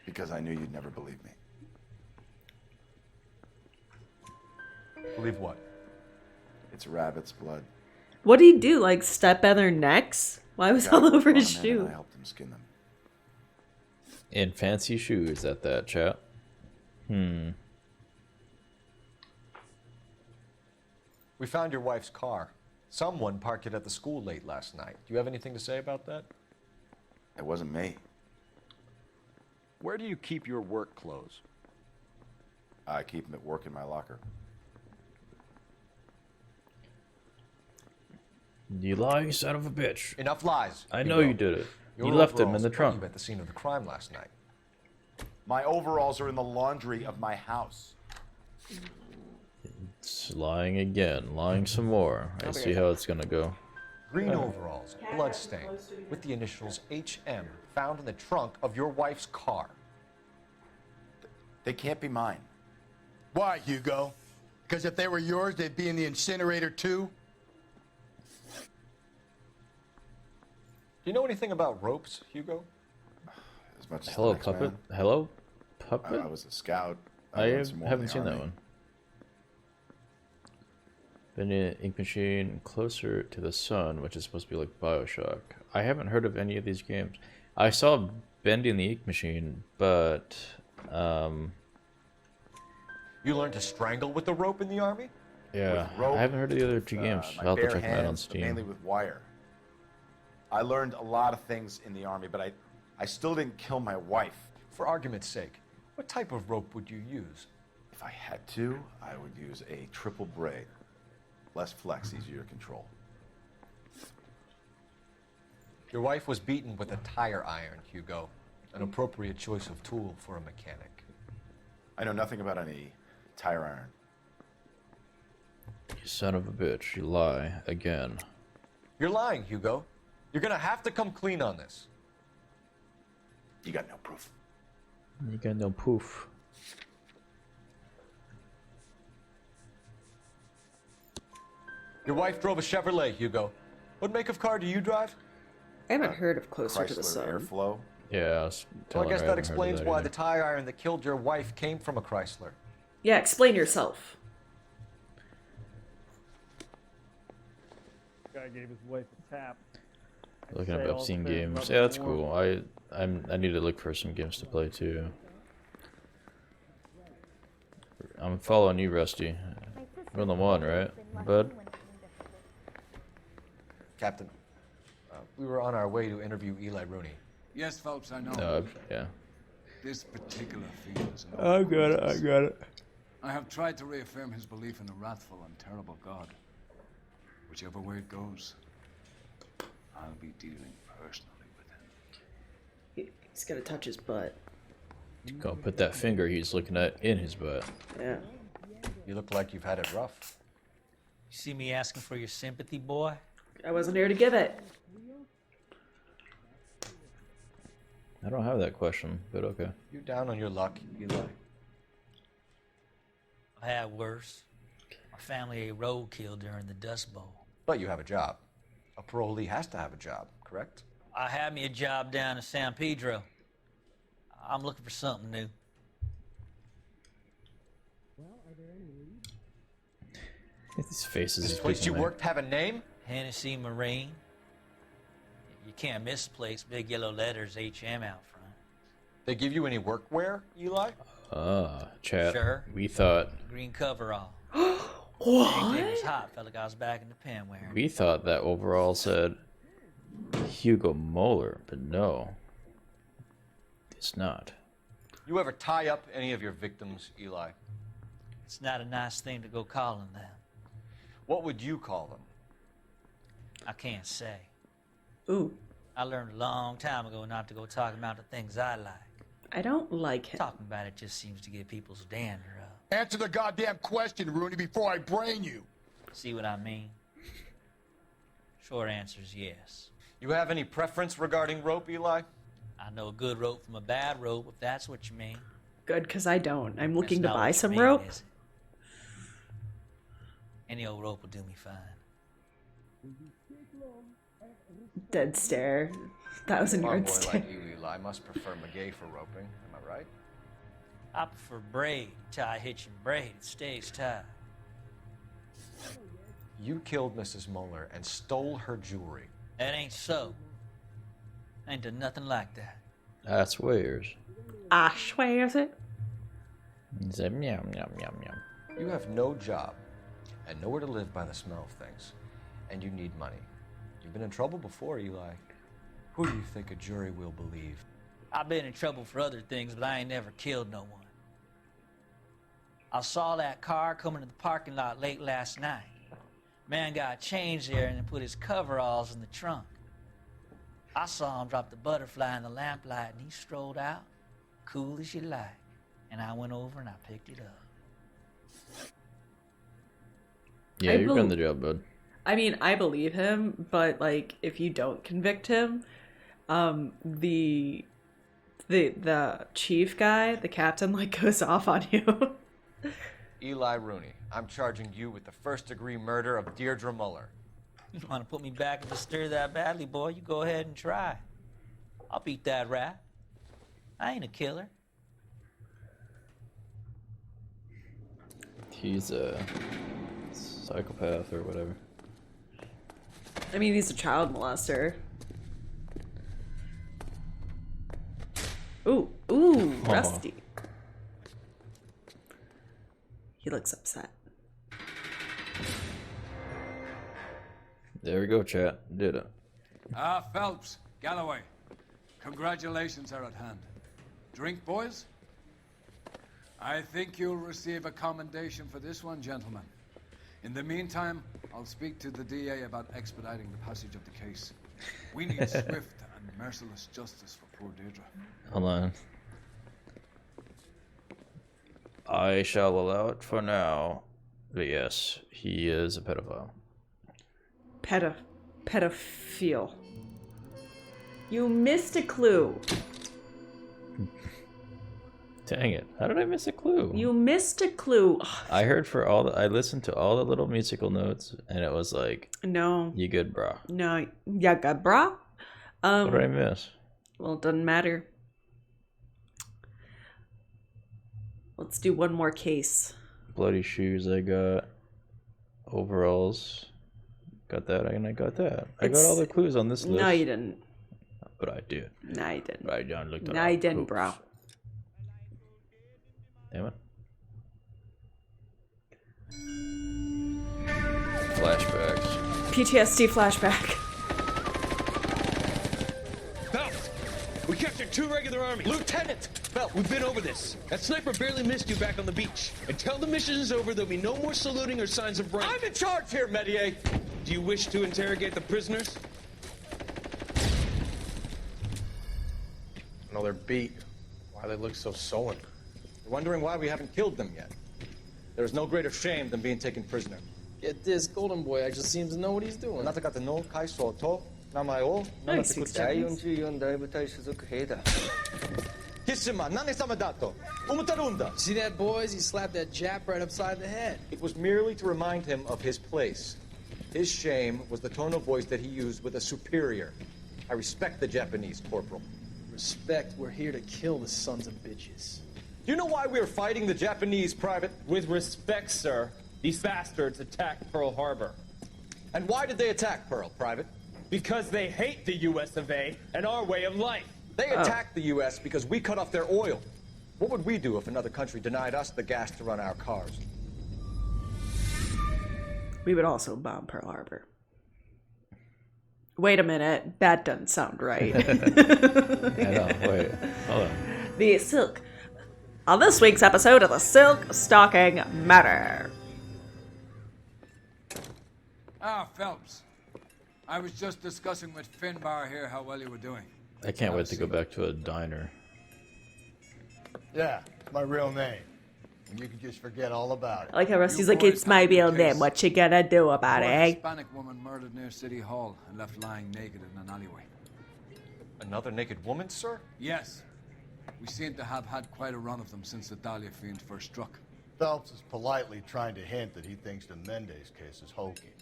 Because I knew you'd never believe me. Believe what? It's rabbit's blood. What did he do? Like step on their necks? Why was Guy all over brought his 'em in and shoe? I helped him skin them. In fancy shoes at that, chat. We found your wife's car. Someone parked it at the school late last night. Do you have anything to say about that? It wasn't me. Where do you keep your work clothes? I keep them at work in my locker. You lying son of a bitch. Enough lies. I know you did it. Your You left them in overalls the put trunk. you at the scene of the crime last night. My overalls are in the laundry of my house. It's lying again. Lying some more. I see how it's gonna go. Green overalls, bloodstained, with the initials HM found in the trunk of your wife's car. They can't be mine. Why, Hugo? Because if they were yours, they'd be in the incinerator too? Do you know anything about ropes, Hugo? As much as Hello, the next puppet. man. Hello, puppet. I was a scout. I learned some more in haven't the seen that Army. one. Been in ink machine closer to the sun, which is supposed to be like Bioshock. I haven't heard of any of these games. I saw Bendy in the Ink Machine, but You learned to strangle with the rope in the army? yeah, With rope, I haven't heard of the other two with, games. my I'll have to bare check them out on hands, but mainly Steam. with wire. I learned a lot of things in the Army, but I still didn't kill my wife. For argument's sake, what type of rope would you use? If I had to, I would use a triple braid. Less flex, easier to control. Your wife was beaten with a tire iron, Hugo. An appropriate choice of tool for a mechanic. I know nothing about any tire iron. You son of a bitch! You lie again. You're lying, Hugo. You're gonna have to come clean on this. You got no proof. You got no poof. Your wife drove a Chevrolet, Hugo. What make of car do you drive? I haven't heard of Closer to the Chrysler Sun. Airflow. Yeah, I was Well, I telling guess her that haven't heard of explains that why either. the tire iron that killed your wife came from a Chrysler. Yeah, explain yourself. Guy gave his wife a tap. Looking Say up all obscene the things games. about Yeah, that's the cool. war. I need to look for some games to play too. I'm I'm following you, Rusty. We're on the one, right, bud? Captain, we were on our way to interview Eli Rooney. Yes, Phelps, I know. Yeah. This particular field is an I got it, I got it. I have tried to reaffirm his belief in a wrathful and terrible God. Whichever way it goes, I'll be dealing personally with him. He's gonna touch his butt. Gonna put that finger he's looking at in his butt. Yeah. You look like you've had it rough. You see me asking for your sympathy, boy? I wasn't here to give it. I don't have that question, but okay. You're down on your luck, Eli. I had worse. My family ate roadkill during the Dust Bowl. But you have a job. A parolee has to have a job, correct? I had me a job down in San Pedro. I'm looking for something new. These faces. This place you worked have a name? Hennessy Marine. You can't miss the place. Big yellow letters, HM out front. They give you any workwear, Eli? Chat. Sure. We thought. Green coverall. What? It was hot. Felt like I was back in the pen wearing. We thought that overall said Hugo Moeller, but no. It's not. You ever tie up any of your victims, Eli? It's not a nice thing to go calling them. What would you call them? I can't say. Ooh. I learned a long time ago not to go talking about the things I like. I don't like him. Talking about it just seems to get people's dander up. Answer the goddamn question, Rooney, before I brain you. See what I mean? Short answer is yes. You have any preference regarding rope, Eli? I know a good rope from a bad rope, if that's what you mean. Good, because I don't. I'm looking to That's not buy what you some mean, rope. is it? Any old rope will do me fine. Dead stare. 1,000-yard boy stare. like you, Eli, must prefer McGay for roping. Am I right? I prefer braid. Tie, hitch, and braid. It stays tied. You killed Mrs. Moeller and stole her jewelry. That ain't so. I ain't done nothing like that. I swears. I swears it. Yum, yum, yum, yum, yum. You have no job and nowhere to live by the smell of things. And you need money. You've been in trouble before, Eli. Who do you think a jury will believe? I've been in trouble for other things, but I ain't never killed no one. I saw that car coming to the parking lot late last night. Man got changed there and then put his coveralls in the trunk. I saw him drop the butterfly in the lamplight and he strolled out, cool as you like. And I went over and I picked it up. Yeah, you've done the job, bud. I mean, I believe him, but like, if you don't convict him, the chief guy, the captain, like goes off on you. Eli Rooney, I'm charging you with the first-degree murder of Deirdre Muller. You want to put me back in the stir that badly, boy? You go ahead and try. I'll beat that rap. I ain't a killer. He's a psychopath or whatever. I mean, he's a child molester. Ooh, Rusty. He looks upset. There we go, chat. Did it. Phelps, Galloway. Congratulations are at hand. Drink, boys? I think you'll receive a commendation for this one, gentlemen. In the meantime, I'll speak to the DA about expediting the passage of the case. We need swift and merciless justice for poor Deirdre. Hold on. I shall allow it for now. But yes, he is a pedophile. Pedophile. You missed a clue. Dang it. How did I miss a clue? You missed a clue. I heard I listened to all the little musical notes and it was like, no. You good, brah. No, yeah, good, brah. What did I miss? Well, it doesn't matter. Let's do one more case. Bloody shoes I got. Overalls. Got that and I got that. I got all the clues on this list. No, you didn't. But I did. No, you didn't. Right, John looked at No, you didn't, bro. Damn it. Flashbacks. PTSD flashback. Phelps, we captured 2 regular army. Lieutenant! Phelps, we've been over this. That sniper barely missed you back on the beach. Until the mission is over, there'll be no more saluting or signs of rank. I'm in charge here, Medier. Do you wish to interrogate the prisoners? No, they're beat. Why they look so sullen? They're wondering why we haven't killed them yet. There is no greater shame than being taken prisoner. Yet this golden boy actually seems to know what he's doing. See that, boys? He slapped that Jap right upside the head. It was merely to remind him of his place. His shame was the tone of voice that he used with a superior. I respect the Japanese, Corporal. Respect, we're here to kill the sons of bitches. Do you know why we're fighting the Japanese, Private? With respect, sir, these bastards attacked Pearl Harbor. And why did they attack Pearl, Private? Because they hate the US of A and our way of life. They attacked the U.S. because we cut off their oil. What would we do if another country denied us the gas to run our cars? We would also bomb Pearl Harbor. Wait a minute, that doesn't sound right. I know, wait, hold on. The silk. On this week's episode of the Silk Stocking Matter. Ah, Phelps. I was just discussing with Finbar here how well you were doing. I can't wait to go back to a diner. Yeah, it's my real name. And you can just forget all about it. I like how Rusty's like, it's my real name. What you gonna do about it, A eh? Hispanic woman murdered near City Hall and left lying naked in an alleyway. Another naked woman, sir? Yes. We seem to have had quite a run of them since the Dahlia fiend first struck. Phelps is politely trying to hint that he thinks the Mendez case is hokey.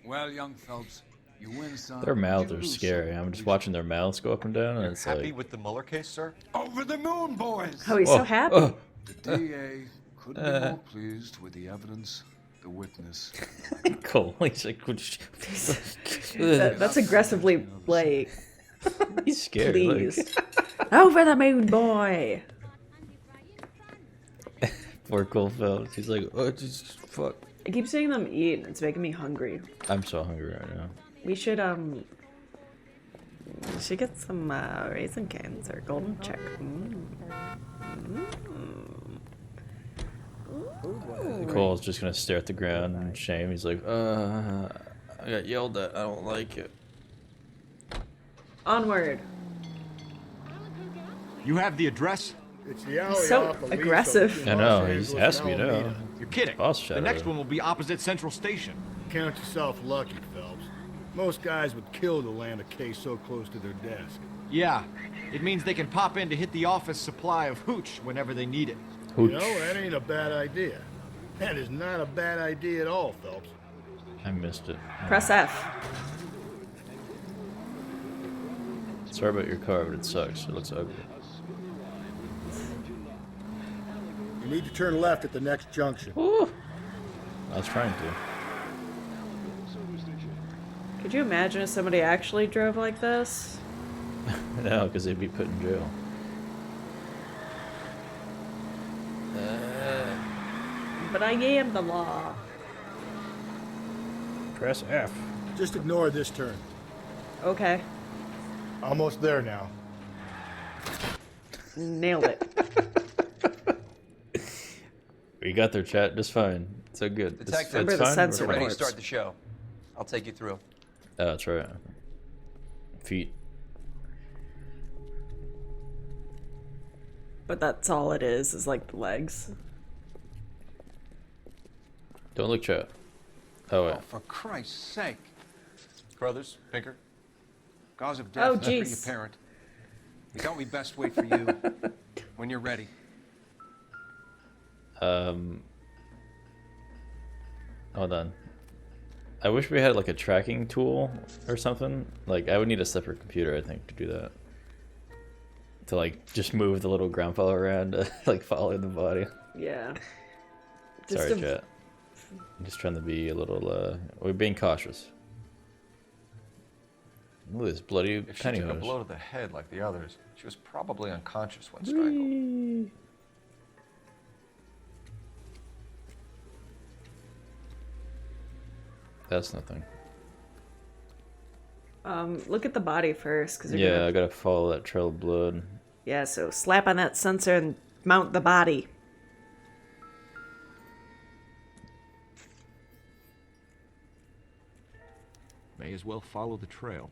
Well, young Phelps, you win some. Their mouths you are lose scary. I'm just watching their mouths go up and down, and it's Happy like... with the Mueller case, sir? Over the moon, boys! Oh, he's so happy. The DA couldn't be more pleased with the evidence, the witness. Cool. He's like... That's aggressively, like... He's scared. Please. Like... Over the moon, boy! Poor Cole Phelps. He's like, oh, just fuck. I keep seeing them eat, and it's making me hungry. I'm so hungry right now. We should get some raisin cans or golden check. Cole's just gonna stare at the ground in shame. He's like, I got yelled at. I don't like it. Onward. You have the address? It's the alley So off of aggressive. I know, he has to be now. You're kidding. Boss The shadow. next one will be opposite Central Station. Count yourself lucky, Phelps. Most guys would kill to land a case so close to their desk. Yeah, it means they can pop in to hit the office supply of hooch whenever they need it. You know, that ain't a bad idea. That is not a bad idea at all, Phelps. I missed it. Press F. Sorry about your car, but it sucks. It looks ugly. You need to turn left at the next junction. Ooh. I was trying to. Could you imagine if somebody actually drove like this? No, because they'd be put in jail. But I am the law. Press F. Just ignore this turn. Okay. Almost there now. Nailed it. We got their chat just fine. So good. Detective, it's fine. we're ready to start the show. I'll take you through. Oh, that's right. Feet. But that's all it is like the legs. Don't look, chat. Oh, wait. Oh, for Christ's sake. Brothers, Pinker. Cause of Oh, death is pretty jeez. apparent. We thought we'd best wait for you when you're ready. Hold on. I wish we had like a tracking tool or something. Like I would need a separate computer, I think, to do that. To like just move the little grandpa around to like follow the body. Yeah. Sorry, chat. I'm just trying to be a little we're being cautious. Look at this bloody If she took a pantyhose. blow to the head like the others, she was probably unconscious when strangled. That's nothing. Look at the body first, because Yeah, I gotta follow that trail of blood. Yeah, so slap on that sensor and mount the body. May as well follow the trail.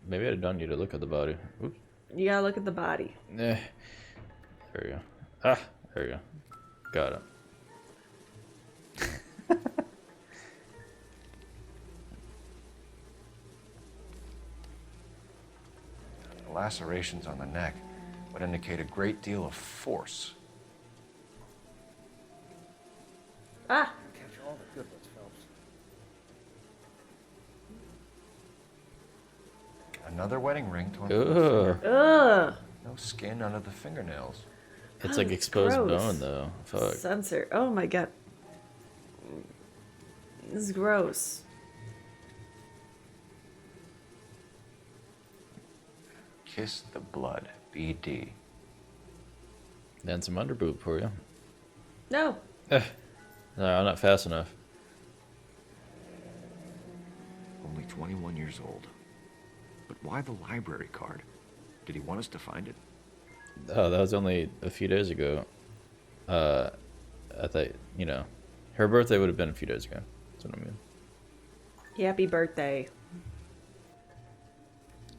Maybe I don't need to look at the body. Oops. You gotta look at the body. There we go. Ah, there we go. Got it. The lacerations on the neck would indicate a great deal of force. Ah! Catch all the good ones, Phelps. Another wedding ring torn Ugh. from the finger. Ugh! No skin under the fingernails. It's Oh, like exposed gross. bone, though. Fuck. Sensor. Oh my god. This is gross. Kiss the blood. BD. Then some underboob for you. No. No, I'm not fast enough. Only 21 years old. But why the library card? Did he want us to find it? Oh, that was only a few days ago. I thought, you know, her birthday would have been a few days ago. That's what I mean. Happy birthday.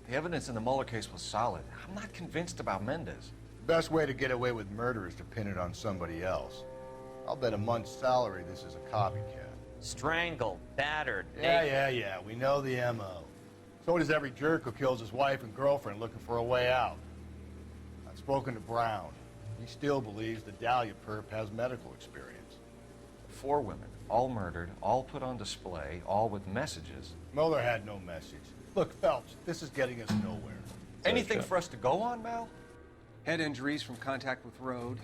The evidence in the Mueller case was solid. I'm not convinced about Mendez. The best way to get away with murder is to pin it on somebody else. I'll bet a month's salary this is a copycat. Strangled, battered. Yeah. We know the M.O. So does every jerk who kills his wife and girlfriend looking for a way out. I've spoken to Brown. He still believes the Dahlia perp has medical experience. 4 women, all murdered, all put on display, all with messages. Mueller had no message. Look, Phelps, this is getting us nowhere. Anything for us to go on, Mal? Head injuries from contact with road,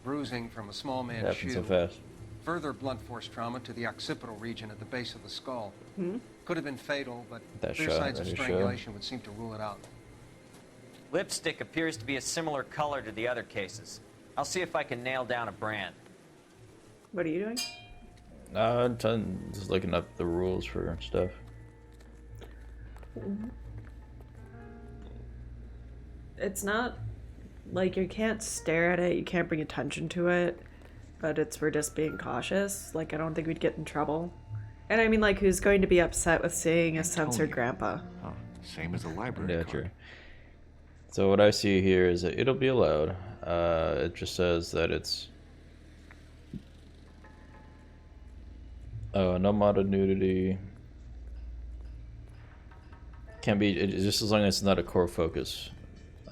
bruising from a small man's Happened shoe. so fast. Further blunt force trauma to the occipital region at the base of the skull. Hmm? Could have been fatal, but That clear shot, signs of that strangulation would seem to rule it out. Lipstick appears to be a similar color to the other cases. I'll see if I can nail down a brand. What are you doing? I'm just looking up the rules for stuff. It's not like you can't stare at it, you can't bring attention to it, but we're just being cautious. Like, I don't think we'd get in trouble. And I mean, like, who's going to be upset with seeing a censored grandpa? Oh, same as the library Yeah, card. true. So what I see here is that it'll be allowed. It just says that it's no modern nudity. Can be just as long as it's not a core focus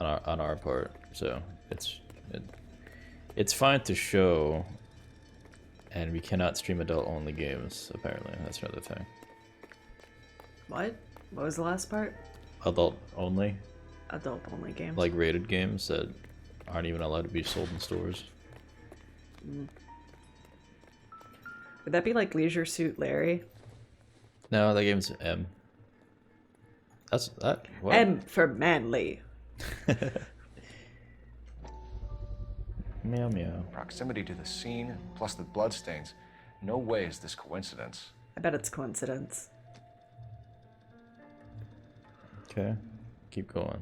on our part. So it's fine to show, and we cannot stream adult only games. Apparently, that's another thing. What? What was the last part? Adult only. Adult only games. Like rated games that aren't even allowed to be sold in stores. Mm. Would that be like Leisure Suit Larry? No, that game's M. That's that. What? M for manly. Meow meow. Proximity to the scene, plus the bloodstains. No way is this coincidence. I bet it's coincidence. Okay, keep going.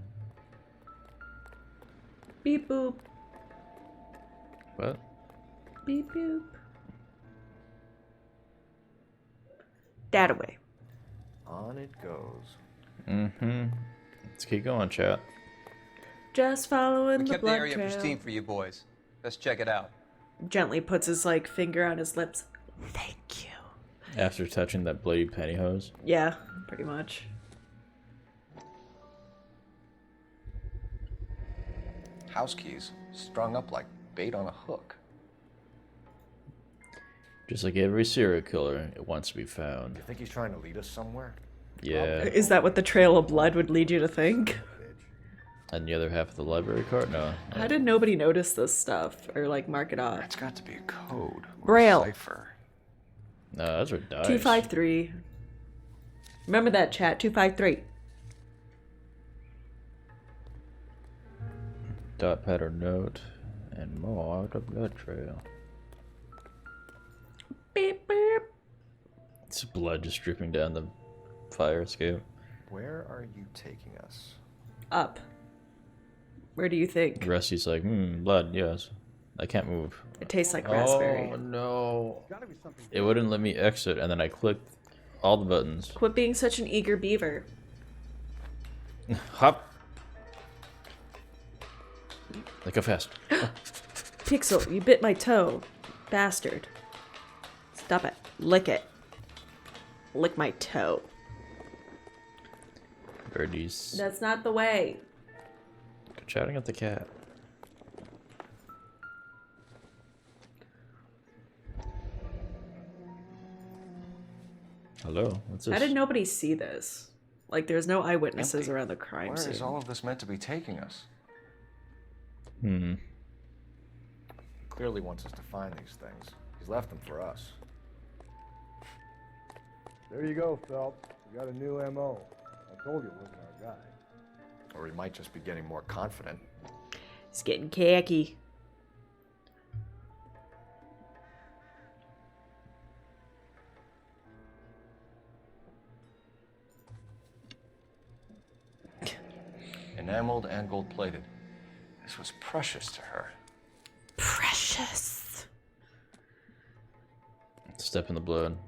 Beep boop. What? Beep boop. That away. On it goes. Mm-hmm. Let's keep going, chat. Just following We the kept the blood area trail. pristine for you boys. Let's check it out. Gently puts his like finger on his lips. Thank you. After touching that bloody pantyhose. Yeah, pretty much. House keys, strung up like bait on a hook. Just like every serial killer, it wants to be found. You think he's trying to lead us somewhere? Yeah. Is that what the trail of blood would lead you to think? And the other half of the library card? No. How did nobody notice this stuff or like mark it off? It's got to be a code. Or Braille. A cipher. No, those are dice. 253. Remember that, chat. 253. Dot pattern note and more out of blood trail. Beep boop. It's blood just dripping down the fire escape. Where are you taking us? Up. Where do you think? Rusty's like, blood, yes. I can't move. It tastes like raspberry. Oh no. It wouldn't let me exit, and then I clicked all the buttons. Quit being such an eager beaver. Hop. Like go fast. Pixel, you bit my toe. Bastard. Stop it. Lick it. Lick my toe. Birdies. That's not the way. Good shouting at the cat. Hello, what's this? How did nobody see this? Like, there's no eyewitnesses Empty. around the crime Where scene. is all of this meant to be taking us? Clearly wants us to find these things. He's left them for us. There you go, Phelps. You got a new MO. I told you it wasn't our guy. Or he might just be getting more confident. He's getting khaki. Enameled and gold-plated. This was precious to her. Precious. Step in the blood.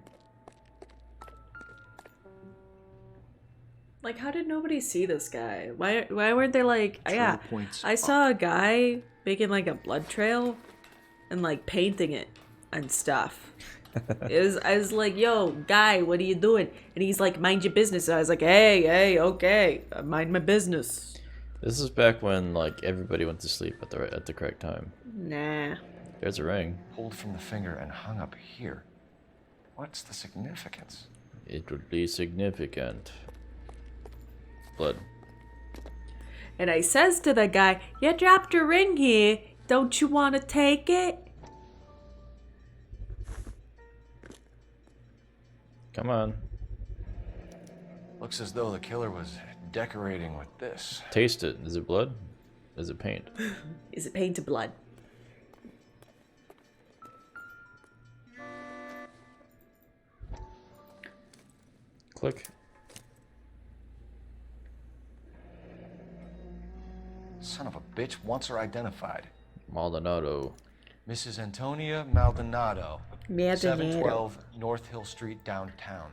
Like, how did nobody see this guy? Why weren't they like, yeah, points I saw a guy making like a blood trail and like painting it and stuff. I was like, yo, guy, what are you doing? And he's like, mind your business. And I was like, hey, okay, I mind my business. This is back when like everybody went to sleep at the correct time. Nah. There's a ring. Pulled from the finger and hung up here. What's the significance? It would be significant. Blood. And I says to the guy, you dropped a ring here. Don't you want to take it? Come on. Looks as though the killer was decorating with this. Taste it. Is it blood? Is it paint? Is it painted blood? Click. Son of a bitch wants her identified. Maldonado. Mrs. Antonia Maldonado. Maldonado. 712 North Hill Street, downtown.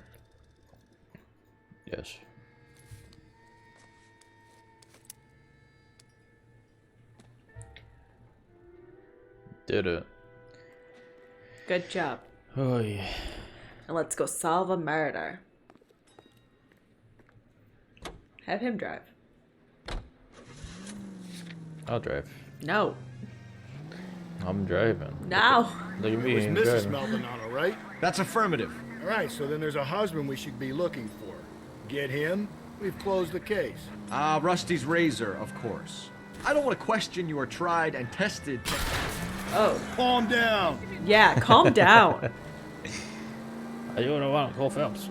Yes. Did it. Good job. Oh yeah. And let's go solve a murder. Have him drive. I'll drive. No. I'm driving. No. Look at me. It I'm was Mrs. driving. Maldonado, right? That's affirmative. All right, so then there's a husband we should be looking for. Get him, we've closed the case. Rusty's razor, of course. I don't want to question your tried and tested. Oh. Calm down. Yeah, calm down. Are you gonna want Cole Phelps?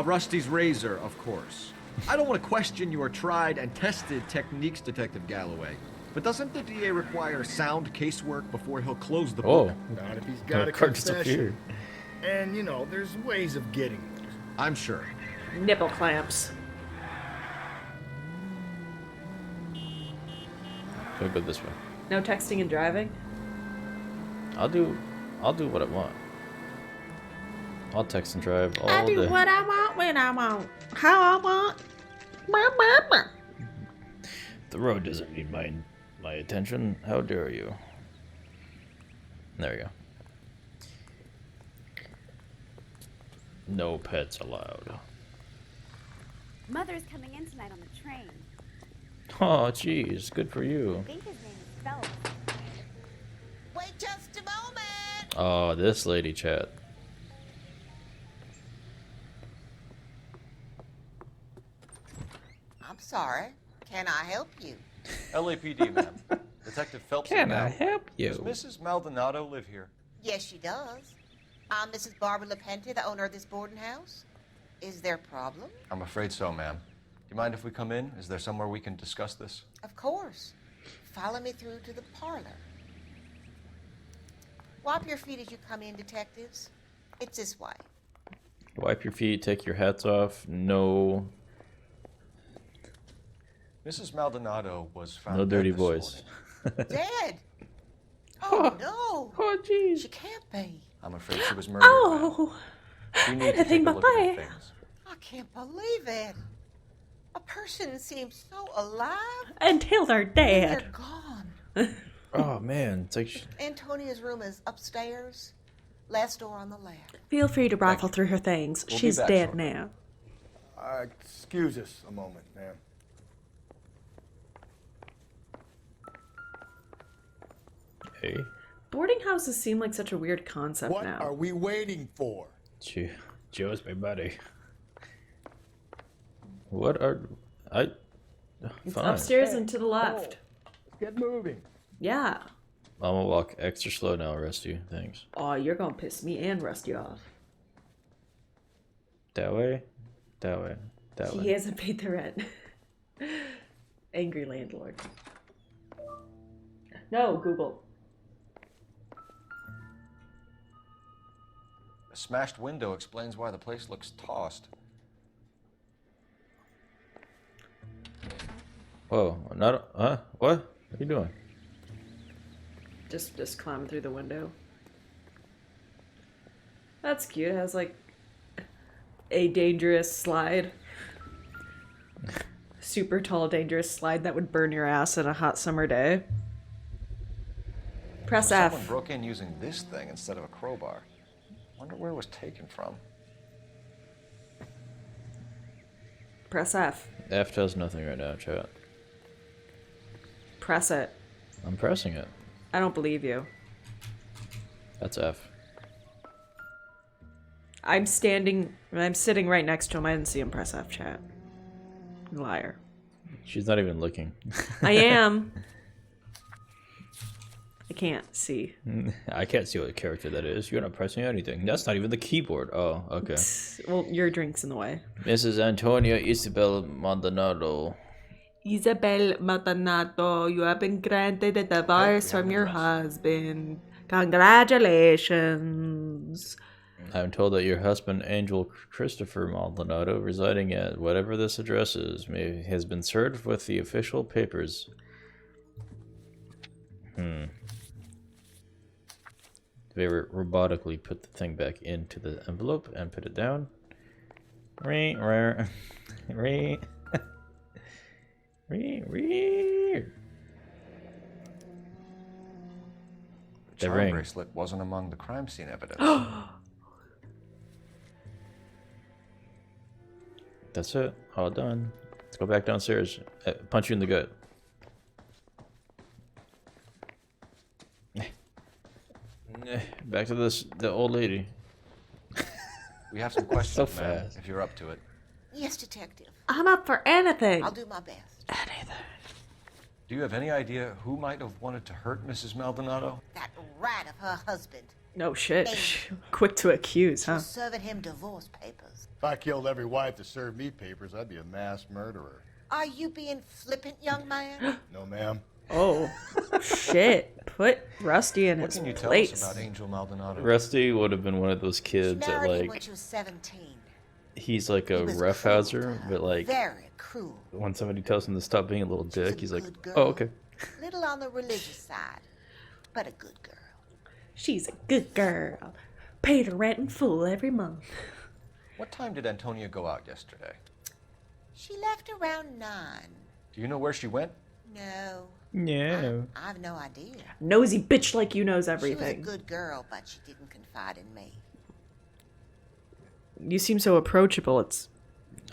Rusty's razor, of course. I don't want to question your tried and tested techniques, Detective Galloway. But doesn't the DA require sound casework before he'll close the book? Not if he's got a card disappeared. confession. And, you know, there's ways of getting those. I'm sure. Nipple clamps. We'll go this way. No texting and driving? I'll do what I want. I'll text and drive all I do day. what I want when I want. How I want. Blah, blah, blah. The road doesn't need my attention. How dare you? There you go. No pets allowed. Mother's coming in tonight on the train. Oh, jeez. Good for you. I think his name is Phelps. Wait just a moment. Oh, this lady chat. I'm sorry. Can I help you? LAPD, ma'am. Detective Phelps. Can I help you? Does Mrs. Maldonado live here? Yes, she does. I'm Mrs. Barbara LaPente, the owner of this boarding house. Is there a problem? I'm afraid so, ma'am. Do you mind if we come in? Is there somewhere we can discuss this? Of course. Follow me through to the parlor. Wipe your feet as you come in, detectives. It's this way. Wipe your feet, take your hats off. No. Mrs. Maldonado was found No dead dirty this voice. Dead? Oh, no. Oh, jeez. She can't be. I'm afraid she was murdered. Oh, We need to anything take a but look at her that. things. I can't believe it. A person seems so alive. Until they're and they're dead. gone. Oh man, it's like Antonia's room is upstairs. Last door on the left. Feel free to rifle through her things. We'll be She's back dead shortly. now. Excuse us a moment, ma'am. hey, Boarding houses seem like such a weird concept What now. are we waiting for? Joe's my buddy. What are I? It's Fine. upstairs and to the left. Let's get moving. Yeah. I'm gonna walk extra slow now, Rusty. Thanks. Oh, you're gonna piss me and Rusty off. That way, that way, that He way. hasn't paid the rent. Angry landlord. No, Google. A smashed window explains why the place looks tossed. Whoa, not what? What are you doing? Just climbing through the window. That's cute. It has like a dangerous slide. Super tall, dangerous slide that would burn your ass in a hot summer day. Press So F. Someone broke in using this thing instead of a crowbar. Wonder where it was taken from. Press F. F does nothing right now, chat. Press it. I'm pressing it. I don't believe you. That's F. I'm sitting right next to him. I didn't see him press F, chat. Liar. She's not even looking. I am. I can't see. I can't see what character that is. You're not pressing anything. That's not even the keyboard. Oh, okay. Well, your drink's in the way. Mrs. Antonia Isabel Maldonado. Isabel Maldonado, you have been granted a divorce from your husband. Congratulations. I'm told that your husband, Angel Christopher Maldonado, residing at whatever this address is, has been served with the official papers. They robotically put the thing back into the envelope and put it down. The charm ring. bracelet wasn't among the crime scene evidence. That's it. All done. Let's go back downstairs. Punch you in the gut. Back to the old lady. We have some questions, So ma'am, fast. if you're up to it. Yes, detective. I'm up for anything. I'll do my best. Do you have any idea who might have wanted to hurt Mrs. Maldonado? That rat of her husband. No shit. Quick to accuse, huh? She's serving him divorce papers. If I killed every wife that served me papers, I'd be a mass murderer. Are you being flippant, young man? No, ma'am. Oh, shit. Put Rusty in What his can you tell place. us about Angel Maldonado? Rusty would have been one of those She kids that married him when like she was 17. he's like a He was roughhouser, but like Very cruel. when somebody tells him to stop being a little dick, he's like, good girl. "Oh, okay." Little on the religious side, but a good girl. She's a good girl. Paid her rent in full every month. What time did Antonia go out yesterday? She left around 9. Do you know where she went? No. No. I've no idea. Nosy bitch like you knows She was a everything. good girl, but she didn't confide in me. You seem so approachable. It's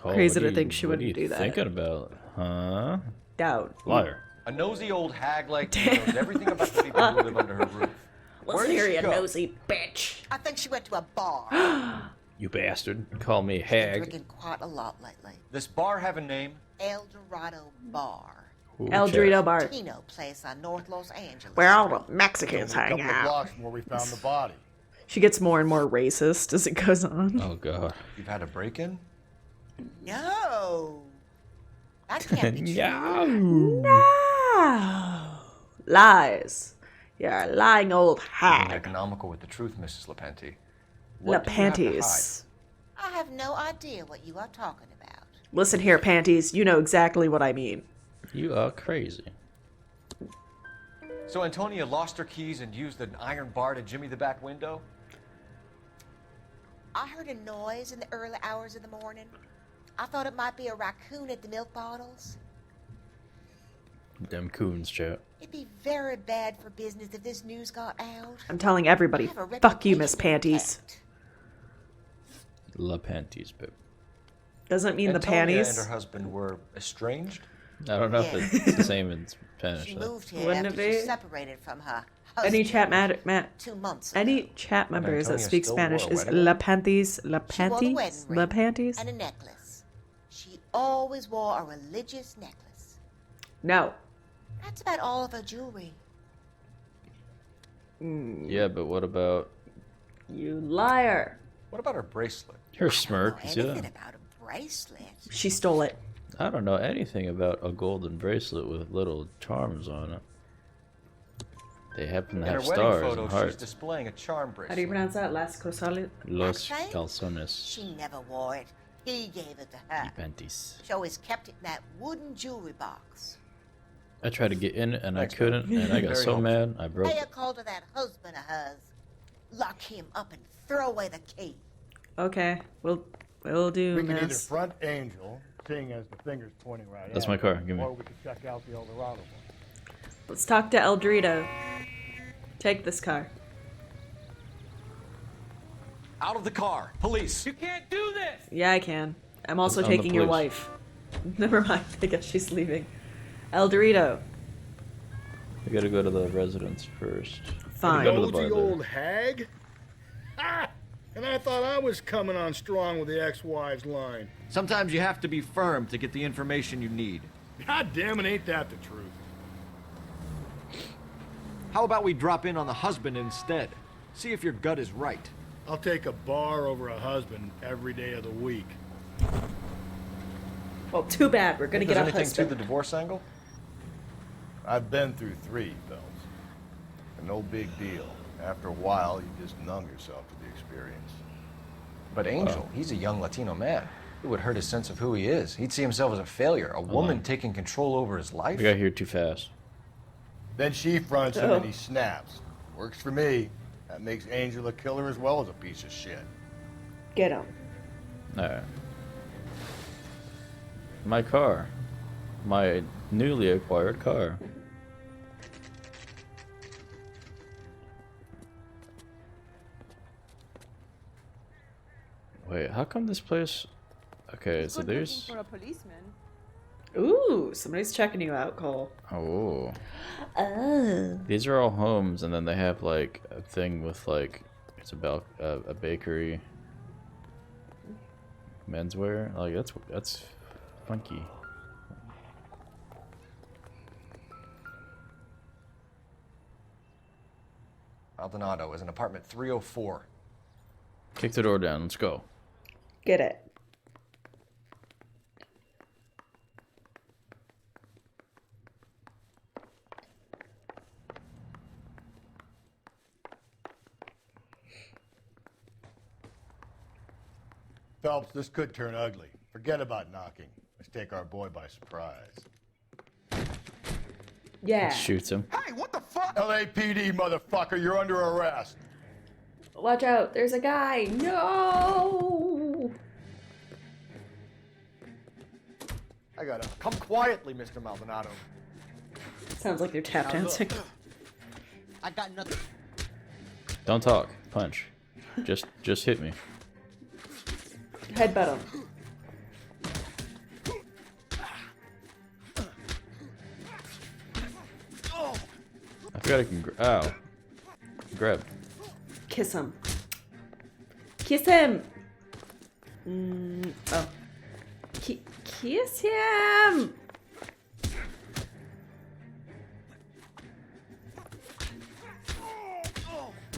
Oh, crazy what to are think you- she what are wouldn't you do that. Thinking about, huh? Doubt. Liar. A nosy old hag like you knows everything about the people who live under her roof. Where did she go? nosy bitch. I think she went to a bar. You bastard! Call me Been hag. drinking quite a lot lately. This bar have a name? El Dorado Bar. Ooh, El chat. Dorado Bar. Tino place on North Los Angeles. Where all Street. the Mexicans A hang couple of out. blocks from where we found the body. She gets more and more racist as it goes on. Oh god. You've had a break-in? No. That can't be true. No. Lies. You're a lying old Being hag. economical with the truth, Mrs. Lepenti. La What do you have to panties. I have no idea what you are talking about. Listen here, panties. You know exactly what I mean. You are crazy. So Antonia lost her keys and used an iron bar to jimmy the back window? I heard a noise in the early hours of the morning. I thought it might be a raccoon at the milk bottles. Them coons, chat. It'd be very bad for business if this news got out. I'm telling everybody, fuck you, Miss Panties. La panties, babe. Doesn't mean the Antonia panties. and her husband were estranged? I don't know Yeah. if it's the same in Spanish. She though. moved here Wouldn't after it she be? separated from her Any husband chat 2 months ago. any chat members that Antonia speak still wore Spanish a is wedding la ring? panties, la She wore the wedding panties, ring la panties. and a necklace. She always wore a religious necklace. No. That's about all of her jewelry. Yeah, but what about You liar. What about her bracelet? her smirk? You see Anything that? about a bracelet. She stole it. I don't know anything about a golden bracelet with little charms on it. They happen to In her have wedding stars photo, and she's hearts. displaying a charm bracelet. How do you pronounce that? Las Cruzales? Los Okay. calzones. She never wore it. He gave it to her. Panties. She always kept it in that wooden jewelry box. I tried to get in it and Thanks, I couldn't, and I got Very so helpful. mad I broke Pay a it. call to that husband of hers. Lock him up and throw away the key. Okay, we'll do, We can either miss. front Angel, seeing as the finger's pointing right That's at my her, car, give me. or we could check out the Eldorado one. Let's talk to El Dorito. Take this car. Out of the car! Police! You can't do this! Yeah, I can. I'm also I'm the taking your police. wife. Never mind. I guess she's leaving. El Dorito. We gotta go to the residence first. Fine. Go to the bar Nosy later. old hag? Ah! And I thought I was coming on strong with the ex-wives line. Sometimes you have to be firm to get the information you need. God damn it, ain't that the truth? How about we drop in on the husband instead? See if your gut is right. I'll take a bar over a husband every day of the week. Well, too bad. We're gonna Think get a there's anything husband. to the divorce angle? I've been through 3, Phelps. And no big deal. After a while, you just numb yourself to the experience. But Angel, he's a young Latino man. It would hurt his sense of who he is. He'd see himself as a failure, a woman taking control over his life. We got here too fast. Then she fronts him Oh. and he snaps. Works for me. That makes Angel a killer as well as a piece of shit. Get him. Alright. My car. My newly acquired car. Wait, how come this place... Okay, so there's... For a policeman. Ooh, somebody's checking you out, Cole. Oh. Oh. These are all homes, and then they have, like, a thing with, like... It's about a bakery. Menswear. Like, that's funky. Maldonado is in apartment 304. Kick the door down. Let's go. Get it. Phelps, this could turn ugly. Forget about knocking. Let's take our boy by surprise. Yeah. Shoots him. Hey, what the fuck? LAPD, motherfucker, you're under arrest. Watch out. There's a guy. No. I gotta come quietly, Mr. Maldonado. Sounds like they're tap dancing. I got nothing. Don't talk. Punch. Just hit me. Headbutt him. I forgot I can. Ow. Grab. Kiss him. Kiss him. Oh. Kiss him.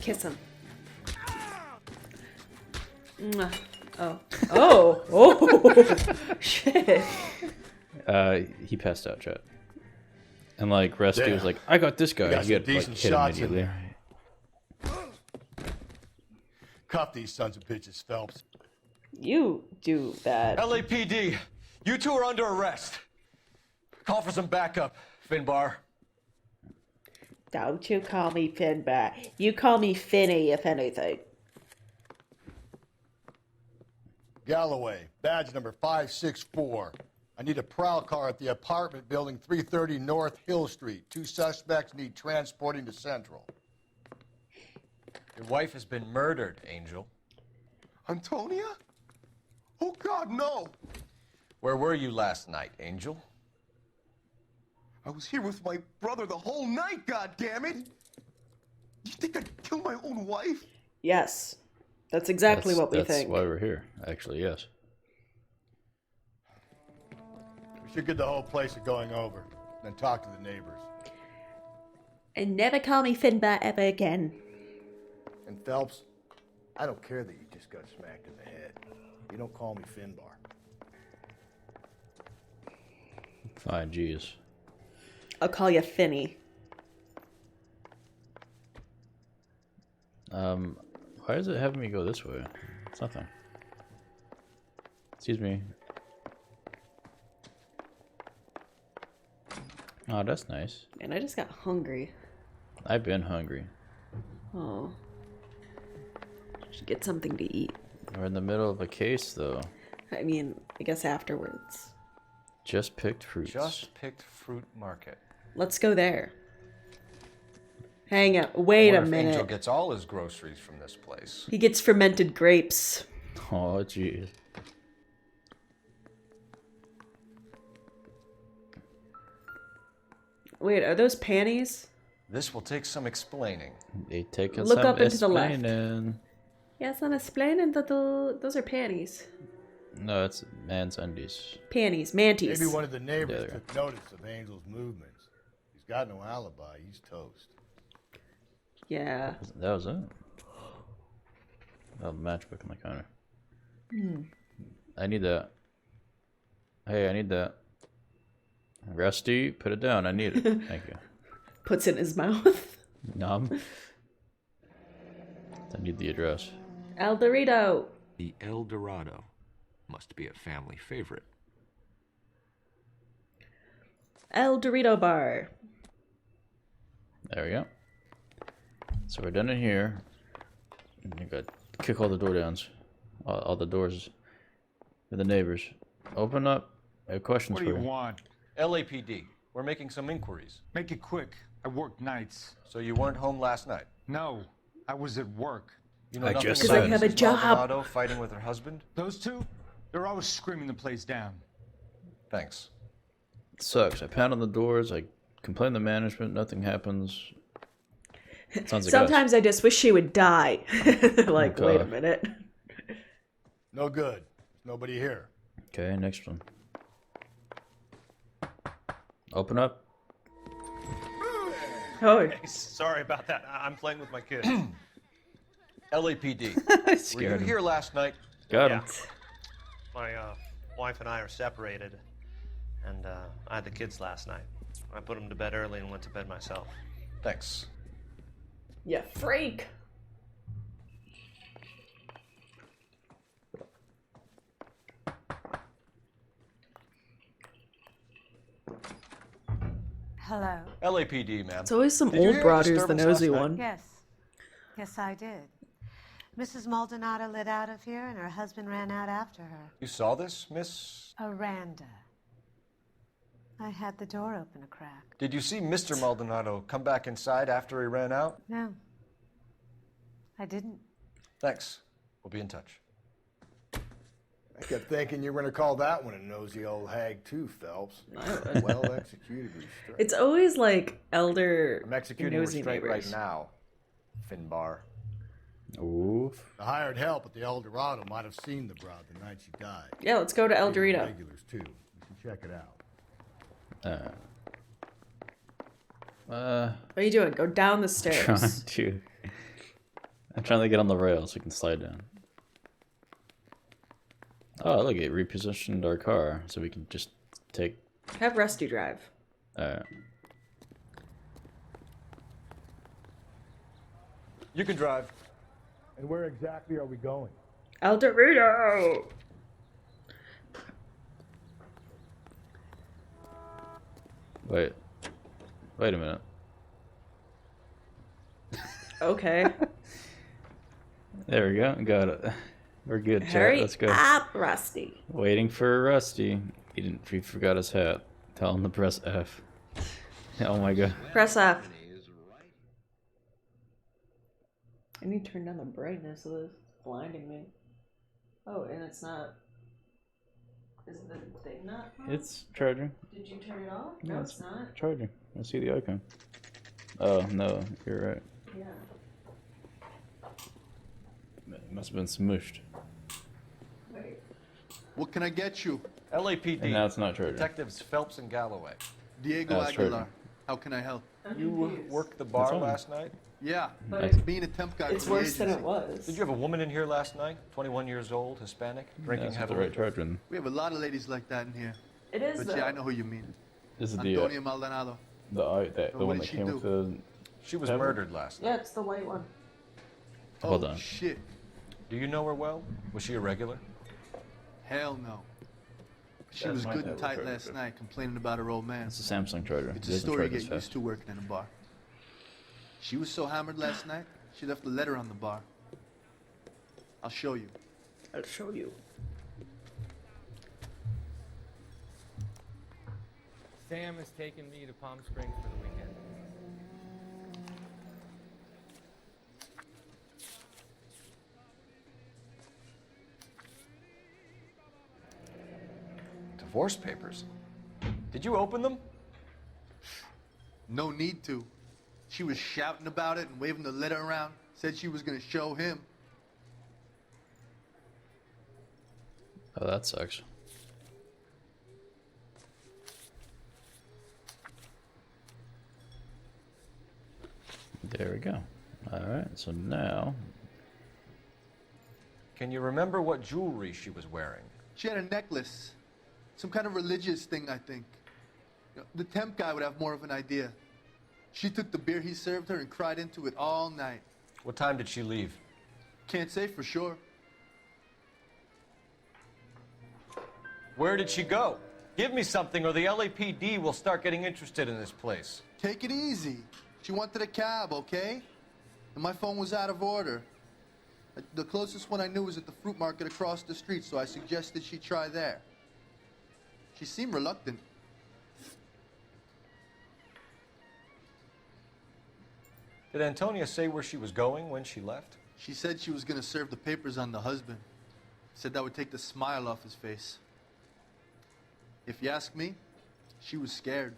Kiss him. Mwah. Oh. Oh. Oh. Shit. He passed out, chat. And like Rusty Damn. was like, "I got this We guy." got He some had like decent hit shots in immediately. there. Cuff these sons of bitches, Phelps. You do that. LAPD, you two are under arrest. Call for some backup, Finbar. Don't you call me Finbar. You call me Finny, if anything. Galloway, badge number 564. I need a prowl car at the apartment building 330 North Hill Street. 2 suspects need transporting to Central. Your wife has been murdered, Angel. Antonia? Oh, God, no! Where were you last night, Angel? I was here with my brother the whole night, goddammit! You think I'd kill my own wife? Yes. That's exactly what we think. That's why we're here, actually, yes. We should get the whole place going over, then talk to the neighbors. And never call me Finbar ever again. And Phelps, I don't care that you just got smacked in the head. You don't call me Finbar. Fine, jeez. I'll call you Finny. Why is it having me go this way? It's nothing. Excuse me. Oh, that's nice. And I just got hungry. I've been hungry. Oh. Should get something to eat. We're in the middle of a case, though. I mean, I guess afterwards. Just picked fruits. Just picked fruit market. Let's go there. Hang on. Wait a minute. Angel gets all his groceries from this place. He gets fermented grapes. Oh, jeez. Wait, are those panties? This will take some explaining. They take us Look some up into the left. explaining. Yeah, it's not explaining that those are panties. No, it's man's undies. Panties, manties. Maybe one of the neighbors Yeah, took notice of Angel's movements. He's got no alibi. He's toast. Yeah. That was it. Oh, matchbook in the counter. I need that. Hey, I need that. Rusty, put it down. I need it. Thank you. Puts it in his mouth. Nom. I need the address. El Dorito. The El Dorado must be a family favorite. El Dorito Bar. There we go. So we're done in here. And you got to kick all the door downs. All the doors. For the neighbors. Open up. I have questions What for do you. you want? LAPD, we're making some inquiries. Make it quick. I work nights. So you weren't home last night? No, I was at work. You know I nothing just about said. I have a Mrs. job. Maldonado fighting with her husband? Those two, they're always screaming the place down. Thanks. It sucks. I pound on the doors. I complain to management. Nothing happens. Sounds like Sometimes us. I just wish she would die. Like, Oh, wait a God. minute. No good. There's nobody here. Okay, next one. Open up. Oh, Hey, sorry about that. I'm playing with my kids. LAPD, were you Scared him. here last night? Got him. My wife and I are separated, and I had the kids last night. I put them to bed early and went to bed myself. Thanks. you freak. Hello. LAPD, ma'am. It's always some Did you old hear a broad who's the disturbance nosy last night? one. Yes. Yes, I did. Mrs. Maldonado lit out of here, and her husband ran out after her. You saw this, Miss? Aranda. I had the door open a crack. Did you see Mr. Maldonado come back inside after he ran out? No. I didn't. Thanks. We'll be in touch. I kept thinking you were going to call that one a nosy old hag too, Phelps. Well executed restraint. It's always like elder I'm executing nosy restraint neighbors. right now, Finbar. Oof. The hired help at the El Dorado might have seen the broad the night she died. Yeah, let's go to El Maybe the Dorito. regulars too. You should check it out. What are you doing? Go down the stairs. I'm trying to get on the rail so we can slide down. Oh, look, it repositioned our car so we can just take. Have Rusty drive. Alright. You can drive. And where exactly are we going? El Dorito! Wait a minute. Okay. There we go. Got it. We're good, chat. Hurry Let's go. up, Rusty. Waiting for Rusty. He forgot his hat. Tell him to press F. Oh my god. Press F. I need to turn down the brightness of this. It's blinding me. Oh, and it's not. Is the thing not on? It's charging. Did you turn it off? Yeah, No, it's not. Charging. I see the icon. Oh no, you're right. Yeah. It must have been smooshed. Wait. What can I get you? LAPD. And now it's not charging. Detectives Phelps and Galloway. Diego Now it's Aguilar. charging. How can I help? You worked the bar That's on. last night? Yeah. But Nice. Being a temp guy It's for the worse than agency. it was. Did you have a woman in here last night? 21 years old, Hispanic, drinking That's not the heavily? right charging. We have a lot of ladies like that in here. It is, But though. yeah, I know who you mean. This is Antonia Maldonado. the what one did that she came do? with the. She was Pepper? murdered last night. Yeah, it's the white one. Hold Oh, on. shit. Do you know her well? Was she a regular? Hell no. She That's was my good and type of tight charger. last night, complaining about her old man. It's a Samsung charger. It's It a doesn't story you charge get as fast. used to working in a bar. She was so hammered last night, she left a letter on the bar. I'll show you. I'll show you. Sam has taken me to Palm Springs for the weekend. Divorce papers. Did you open them? No need to. She was shouting about it and waving the letter around. Said she was gonna show him. Oh, that sucks. There we go. Alright, so now. Can you remember what jewelry she was wearing? She had a necklace. Some kind of religious thing, I think. You know, the temp guy would have more of an idea. She took the beer he served her and cried into it all night. What time did she leave? Can't say for sure. Where did she go? Give me something or the LAPD will start getting interested in this place. Take it easy. She wanted a cab, okay? And my phone was out of order. The closest one I knew was at the fruit market across the street, so I suggested she try there. She seemed reluctant. Did Antonia say where she was going when she left? She said she was gonna serve the papers on the husband. Said that would take the smile off his face. If you ask me, she was scared.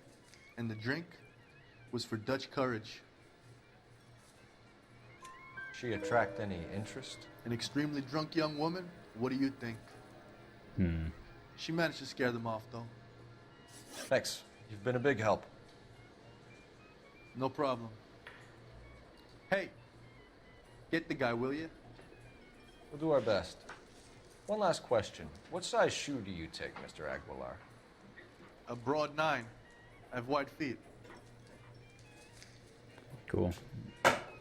And the drink was for Dutch courage. She attract any interest? An extremely drunk young woman? What do you think? She managed to scare them off, though. Thanks. You've been a big help. No problem. Hey, get the guy, will you? We'll do our best. One last question. What size shoe do you take, Mr. Aguilar? A broad 9. I have wide feet. Cool.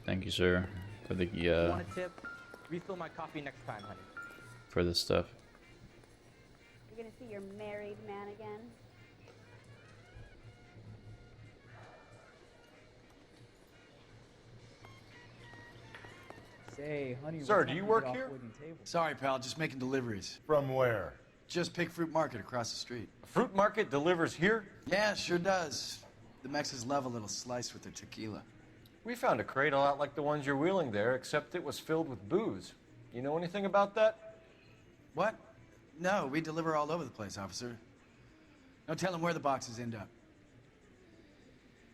Thank you, sir, for the Want a tip? Refill my coffee next time, honey. for this stuff. You're gonna see your married man again? Say, honey. Sir, do you work here? Sorry, pal, just making deliveries. From where? Just Pig Fruit Market across the street. A fruit market delivers here? Yeah, sure does. The Mexes love a little slice with their tequila. We found a crate a lot like the ones you're wheeling there, except it was filled with booze. You know anything about that? What? No, we deliver all over the place, officer. No telling where the boxes end up.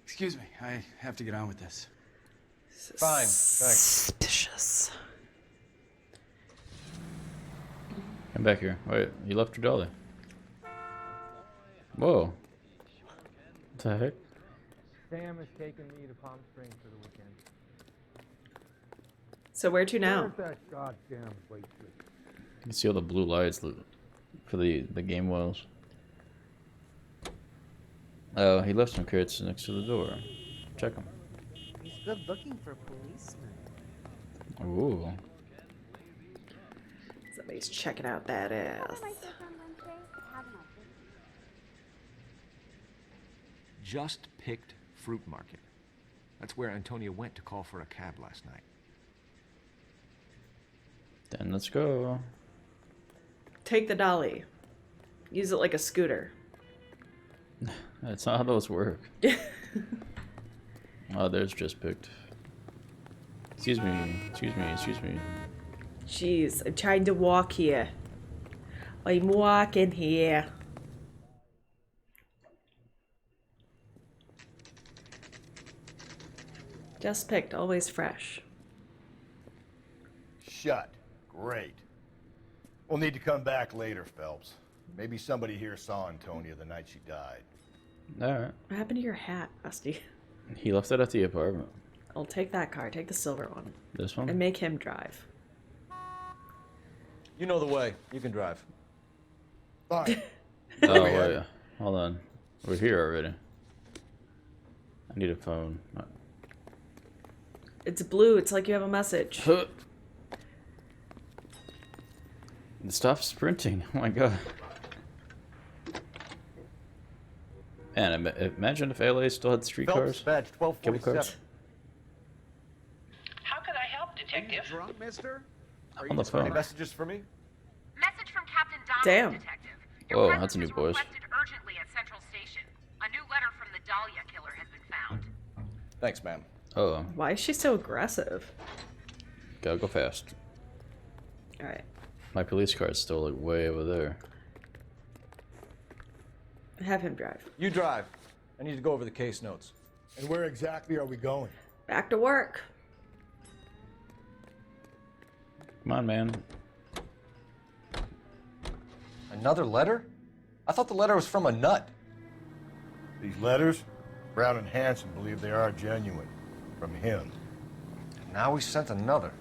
Excuse me, I have to get on with this. Fine, thanks. Suspicious. Come back here. Wait, you left your dolly. Whoa. What the heck? Sam has taken me to Palm Springs for the weekend. So where to now? Where's that goddamn waitress? You can see all the blue lights for the game wells. Oh, he left some crates next to the door. Check them. He's good looking for a policeman. Ooh. Everybody's checking out that ass. Just picked Fruit Market. That's where Antonia went to call for a cab last night. Then let's go. Take the dolly. Use it like a scooter. That's not how those work. Oh, there's just picked. Excuse me, excuse me, excuse me. Jeez, I'm trying to walk here. I'm walking here. Just picked, always fresh. Shut. Great. We'll need to come back later, Phelps. Maybe somebody here saw Antonia the night she died. Alright. What happened to your hat, Rusty? He left it at the apartment. I'll take that car. Take the silver one. This one? And make him drive. You know the way. You can drive. Fine. Oh, wait. Hold on. We're here already. I need a phone. It's blue. It's like you have a message. Stop sprinting. Oh my god. Man, imagine if LA still had streetcars. Badge 1247. How can I help, Detective? Are you drunk, mister? On the phone. Any messages for me? Message from Captain Donald, Damn. Detective. Whoa, that's a new voice. Requested urgently at Central Station. A new letter from the Dahlia killer has been found. Thanks, ma'am. Oh, Why is she so aggressive? gotta go fast. Alright. My police car is still like way over there. Have him drive. You drive. I need to go over the case notes. And where exactly are we going? Back to work. Come on, man. Another letter? I thought the letter was from a nut. These letters? Brown and Hanson believe they are genuine. From him. Now we sent another.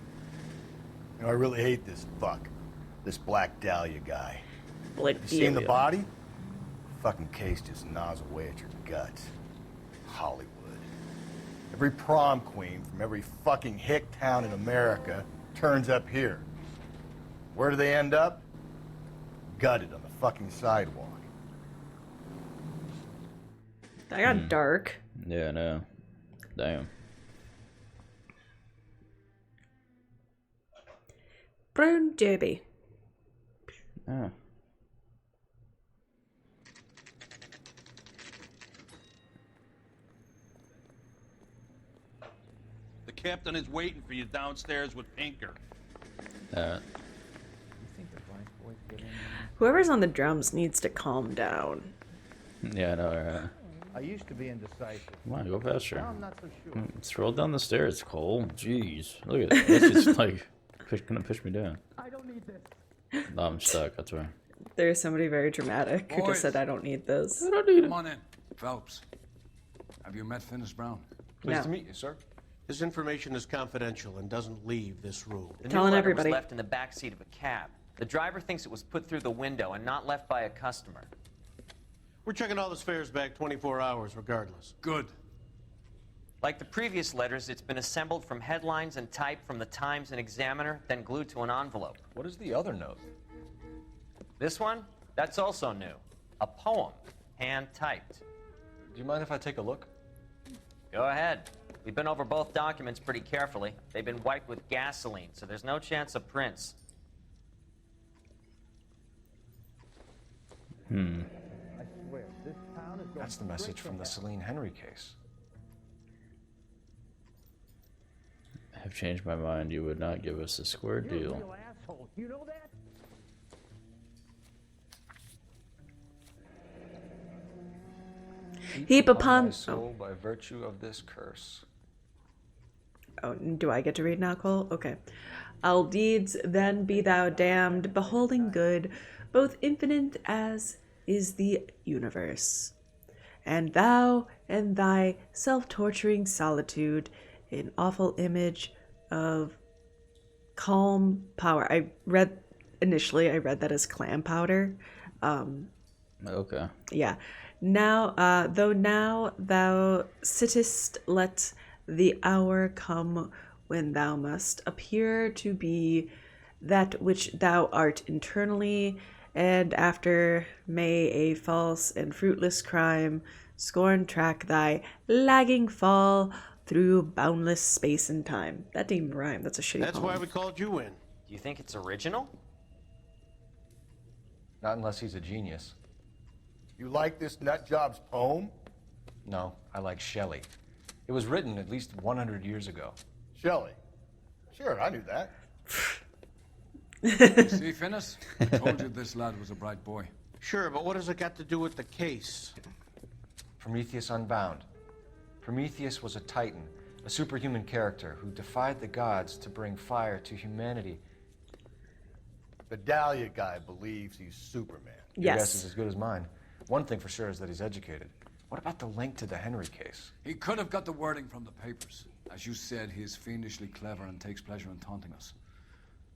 You know, I really hate this fuck. This Black Dahlia guy. Black You seen the Dahlia. body? Fucking case just gnaws away at your guts. Hollywood. Every prom queen from every fucking hick town in America turns up here. Where do they end up? Gutted on the fucking sidewalk. That got dark. Yeah, no. Damn. Brown derby. Oh. The captain is waiting for you downstairs with Pinker. Whoever's on the drums needs to calm down. Yeah, I know, right? I used to be indecisive. Come on, go faster. Now I'm not so sure. Scroll down the stairs, Cole. Jeez. Look at that. This is like gonna push me down. I don't need this. No, I'm stuck, that's why. There's somebody very dramatic who Boys. just said, I don't need this. I don't need Come on in. Phelps. Have you met Finis Brown? Pleased No. to meet you, sir. This information is confidential and doesn't leave this room. The Telling new letter everybody. was left in the back seat of a cab. The driver thinks it was put through the window and not left by a customer. We're checking all the fares back 24 hours regardless. Good. Like the previous letters, it's been assembled from headlines and typed from the Times and Examiner, then glued to an envelope. What is the other note? This one? That's also new. A poem, hand-typed. Do you mind if I take a look? Go ahead. We've been over both documents pretty carefully. They've been wiped with gasoline, so there's no chance of prints. I swear, this town is going That's the message from the Celine Henry case. I have changed my mind. You would not give us a square You're a deal. real asshole. You know that? Heap upon. My soul by virtue of this curse. Oh, do I get to read now, Cole? Okay. All deeds then be thou damned, beholding good, both infinite as is the universe. And thou and thy self-torturing solitude, an awful image of calm power. I read that as clam powder. Okay. Yeah. Now, though now thou sittest, let the hour come when thou must appear to be that which thou art internally, and after may a false and fruitless crime scorn track thy lagging fall through boundless space and time. That didn't even rhyme. That's a shitty That's poem. why we called you in. Do you think it's original? Not unless he's a genius. You like this nutjob's poem? No, I like Shelley. It was written at least 100 years ago. Shelley? Sure, I knew that. See, Finnis? I told you this lad was a bright boy. Sure, but what has it got to do with the case? Prometheus Unbound. Prometheus was a titan, a superhuman character who defied the gods to bring fire to humanity. The Dahlia guy believes he's Superman. Your guess is as good as mine. One thing for sure is that he's educated. What about the link to the Henry case? He could have got the wording from the papers. As you said, he is fiendishly clever and takes pleasure in taunting us.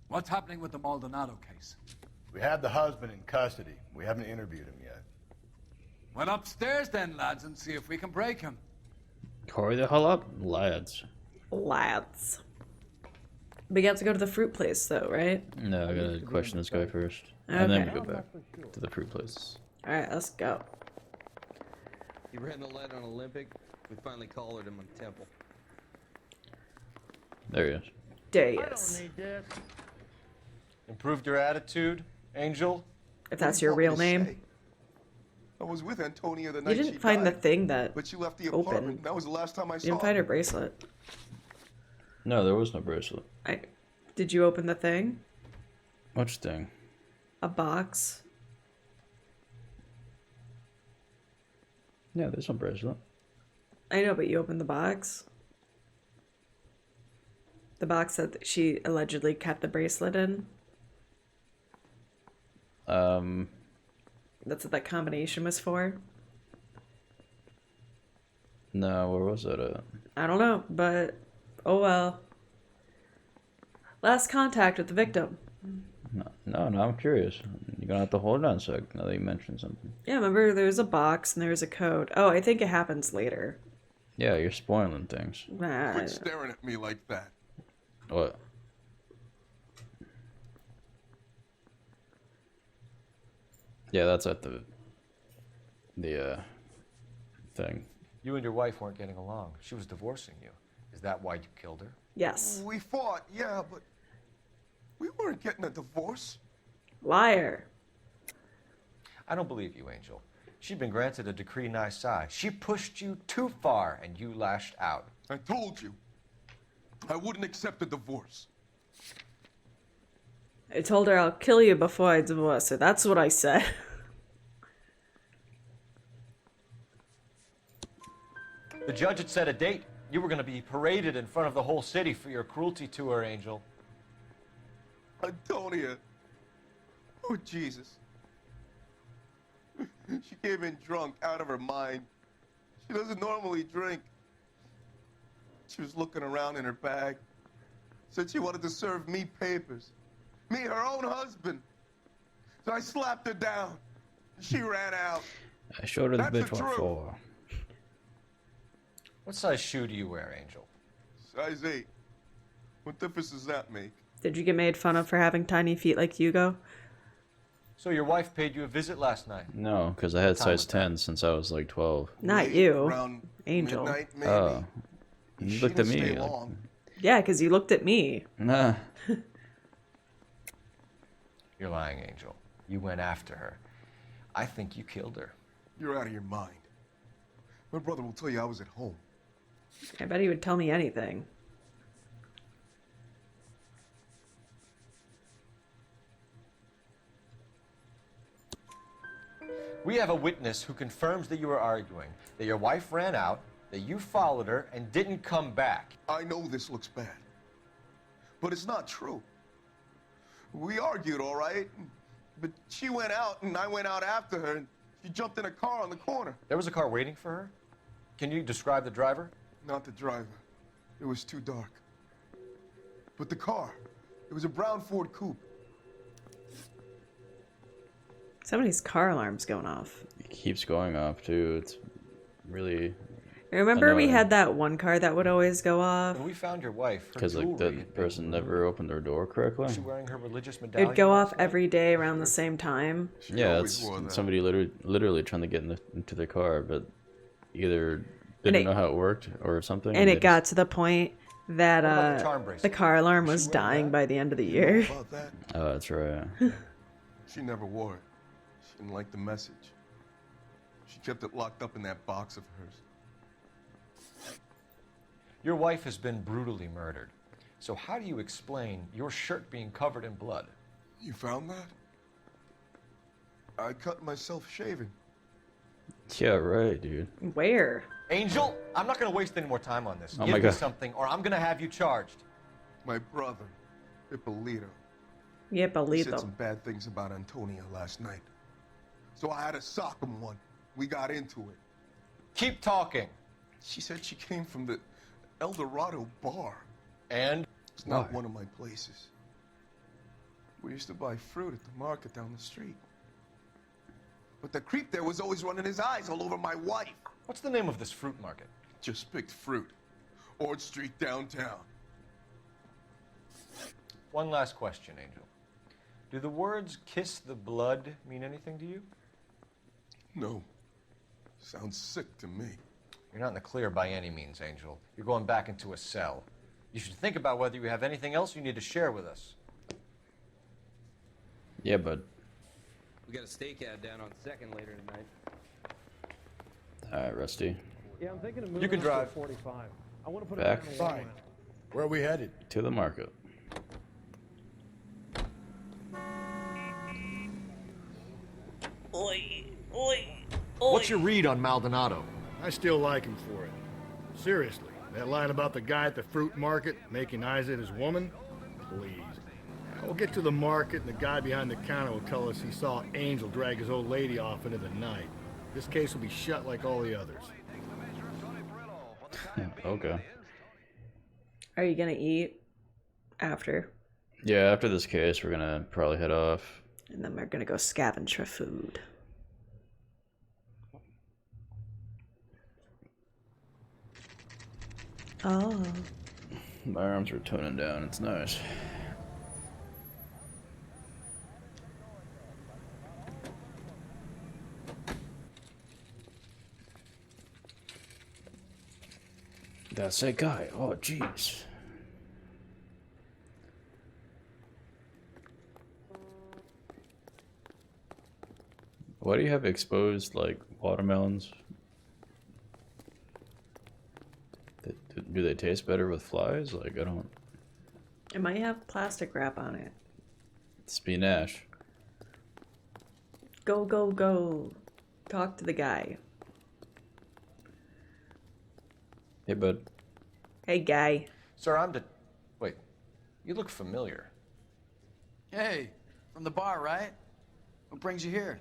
What's happening with the Maldonado case? We have the husband in custody. We haven't interviewed him yet. Well, upstairs then, lads, and see if we can break him. Hurry the hell up, lads. Lads. We got to go to the fruit place, though, right? No, I gotta question this guy first. And then we go back to the fruit place. Alright, let's go. He ran the lead on Olympic. We finally collared him on Temple. There he is. There he is. Improved your attitude, Angel? If that's your real name. I was with Antonia the You night she didn't find the died, thing that but she left the opened. apartment. That was the last time I You saw didn't find her. her bracelet. No, there was no bracelet. Did you open the thing? Which thing? A box? Yeah, there's no bracelet. I know, but you opened the box. The box that she allegedly kept the bracelet in. That's what that combination was for. No, where was that at? I don't know, but oh well. Last contact with the victim. No, I'm curious. You're gonna have to hold on a sec now that you mentioned something. Yeah, remember there's a box and there's a code. Oh, I think it happens later. Yeah, you're spoiling things. Quit staring at me like that. What? Yeah, that's at the thing. You and your wife weren't getting along. She was divorcing you. Is that why you killed her? Yes. We fought, yeah, but we weren't getting a divorce. Liar. I don't believe you, Angel. She'd been granted a decree nisi. She pushed you too far, and you lashed out. I told you. I wouldn't accept a divorce. I told her I'll kill you before I divorce her. That's what I said. The judge had set a date. You were going to be paraded in front of the whole city for your cruelty to her, Angel. Antonia. Oh, Jesus. She came in drunk, out of her mind. She doesn't normally drink. She was looking around in her bag. Said she wanted to serve me papers. Me, her own husband. So I slapped her down. She ran out. I showed her the That's bitch the what truth. for. What size shoe do you wear, Angel? Size 8. What difference does that make? Did you get made fun of for having tiny feet like Hugo? So your wife paid you a visit last night? No, because I had size 10 since I was like 12. Not you. Around Angel. midnight, maybe. Oh. You She looked at didn't me. stay Like, long. Yeah, because you looked at me. nah. You're lying, Angel. You went after her. I think you killed her. You're out of your mind. My brother will tell you I was at home. I bet he would tell me anything. We have a witness who confirms that you were arguing, that your wife ran out, that you followed her and didn't come back. I know this looks bad, but it's not true. We argued, all right, but she went out and I went out after her and she jumped in a car on the corner. There was a car waiting for her? Can you describe the driver? Not the driver. It was too dark. But the car, it was a brown Ford Coupe. Somebody's car alarm's going off. It keeps going off, too. It's really... Remember we know, had that one car that would always go off? When we found your wife, her because like jewelry that had been person removed. never opened their door correctly. Was she wearing her religious medallion? It'd go last off night? every day around the same time. Yeah, it's somebody literally trying to get into their car, but either didn't know how it worked or something. And they it got to the point that What about the charm bracelet? the car alarm was dying by the end of the year. About that? Oh, that's right. She never wore it. She didn't like the message. She kept it locked up in that box of hers. Your wife has been brutally murdered. So how do you explain your shirt being covered in blood? You found that? I cut myself shaving. Yeah, right, dude. Where? Angel, I'm not going to waste any more time on this. Oh Give my me God. something, or I'm going to have you charged. My brother, Ippolito. Yeah, He believe said them. some bad things about Antonia last night. So I had to sock him one. We got into it. Keep talking. She said she came from the El Dorado bar. And? It's not Why? one of my places. We used to buy fruit at the market down the street. But the creep there was always running his eyes all over my wife. What's the name of this fruit market? Just picked fruit. Ord Street downtown. One last question, Angel. Do the words kiss the blood mean anything to you? No. Sounds sick to me. You're not in the clear by any means, Angel. You're going back into a cell. You should think about whether you have anything else you need to share with us. Yeah, but We got a stakeout down on 2nd later tonight. all right, Rusty. Yeah, I'm thinking of moving You can up to drive. 45. I want to put Back. it on the Fine. Where are we headed? To the market. Oi, oi, What's your read on Maldonado? I still like him for it. Seriously, that line about the guy at the fruit market making eyes at his woman? Please. We'll get to the market and the guy behind the counter will tell us he saw Angel drag his old lady off into the night. This case will be shut like all the others. Okay. Are you gonna eat after? Yeah, after this case, we're gonna probably head off. And then we're gonna go scavenge for food. Oh. My arms are toning down. It's nice. That's that guy. Oh, jeez. Why do you have exposed, like, watermelons? Do they taste better with flies? Like, I don't... It might have plastic wrap on it. Spinash. Go, go, go. Talk to the guy. Hey, bud. Hey, guy. Sir, Wait, you look familiar. Hey, from the bar, right? What brings you here?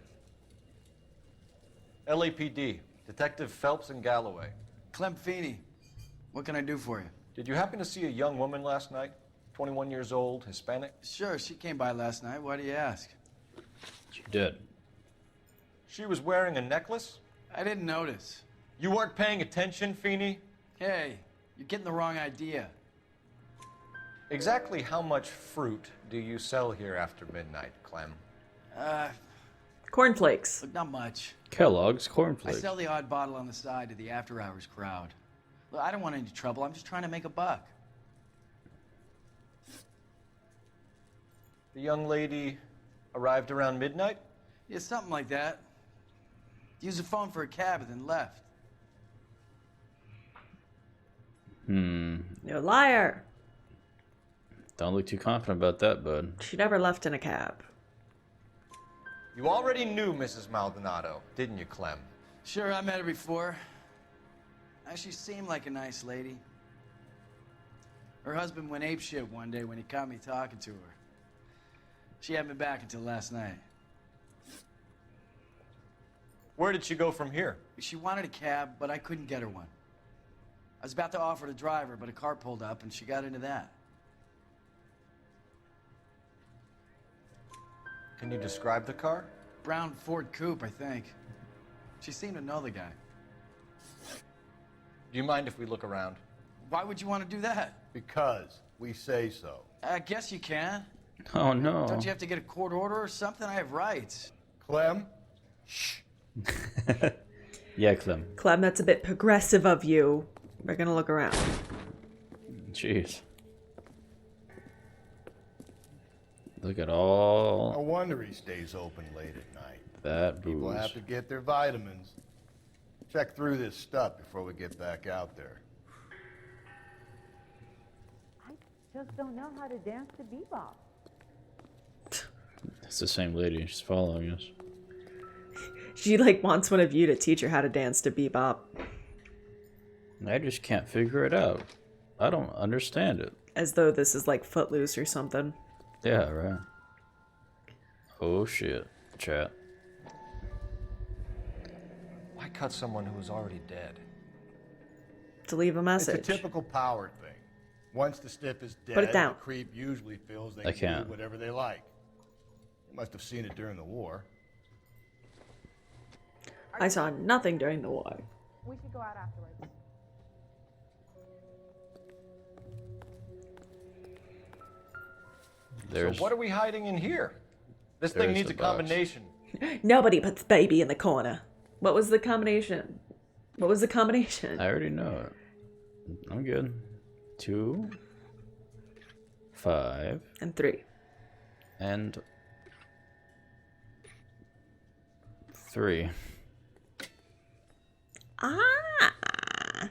LAPD, Detective Phelps and Galloway. Clem Feeney. What can I do for you? Did you happen to see a young woman last night? 21 years old, Hispanic? Sure, she came by last night. Why do you ask? She did. She was wearing a necklace? I didn't notice. You weren't paying attention, Feeney? Hey, you're getting the wrong idea. Exactly how much fruit do you sell here after midnight, Clem? Cornflakes. Look, not much. Kellogg's I cornflakes. sell the odd bottle on the side to the after-hours crowd. Look, I don't want any trouble. I'm just trying to make a buck. The young lady arrived around midnight? Yeah, something like that. Used the phone for a cab and then left. You're a liar. Don't look too confident about that, bud. She never left in a cab. You already knew Mrs. Maldonado, didn't you, Clem? Sure, I met her before. She seemed like a nice lady. Her husband went apeshit one day when he caught me talking to her. She hadn't been back until last night. Where did she go from here? She wanted a cab, but I couldn't get her one. I was about to offer to drive her, but a car pulled up and she got into that. Can you describe the car? Brown Ford Coupe, I think. She seemed to know the guy. Do you mind if we look around? Why would you want to do that? Because we say so. I guess you can. Oh no. Don't you have to get a court order or something? I have rights. Clem? Shh. Yeah, Clem. Clem, that's a bit progressive of you. We're gonna look around. Jeez. Look at all No wonder he stays open late at night. that booze. People have to get their vitamins. Check through this stuff before we get back out there. I just don't know how to dance to bebop. It's the same lady. She's following us. She like wants one of you to teach her how to dance to bebop. I just can't figure it out. I don't understand it. As though this is like Footloose or something. Yeah, right. Oh shit, chat. Why cut someone who was already dead? To leave a message. It's a typical power thing. Once the stiff is dead, Put it down. the creep usually feels they I can can't. do whatever they like. You must have seen it during the war. I saw nothing during the war. We should go out afterwards. There's So what are we hiding in here? This There's thing needs the a box. combination. Nobody puts baby in the corner. What was the combination? What was the combination? I already know it. I'm good. 2, 5, And 3. and 3. Ah.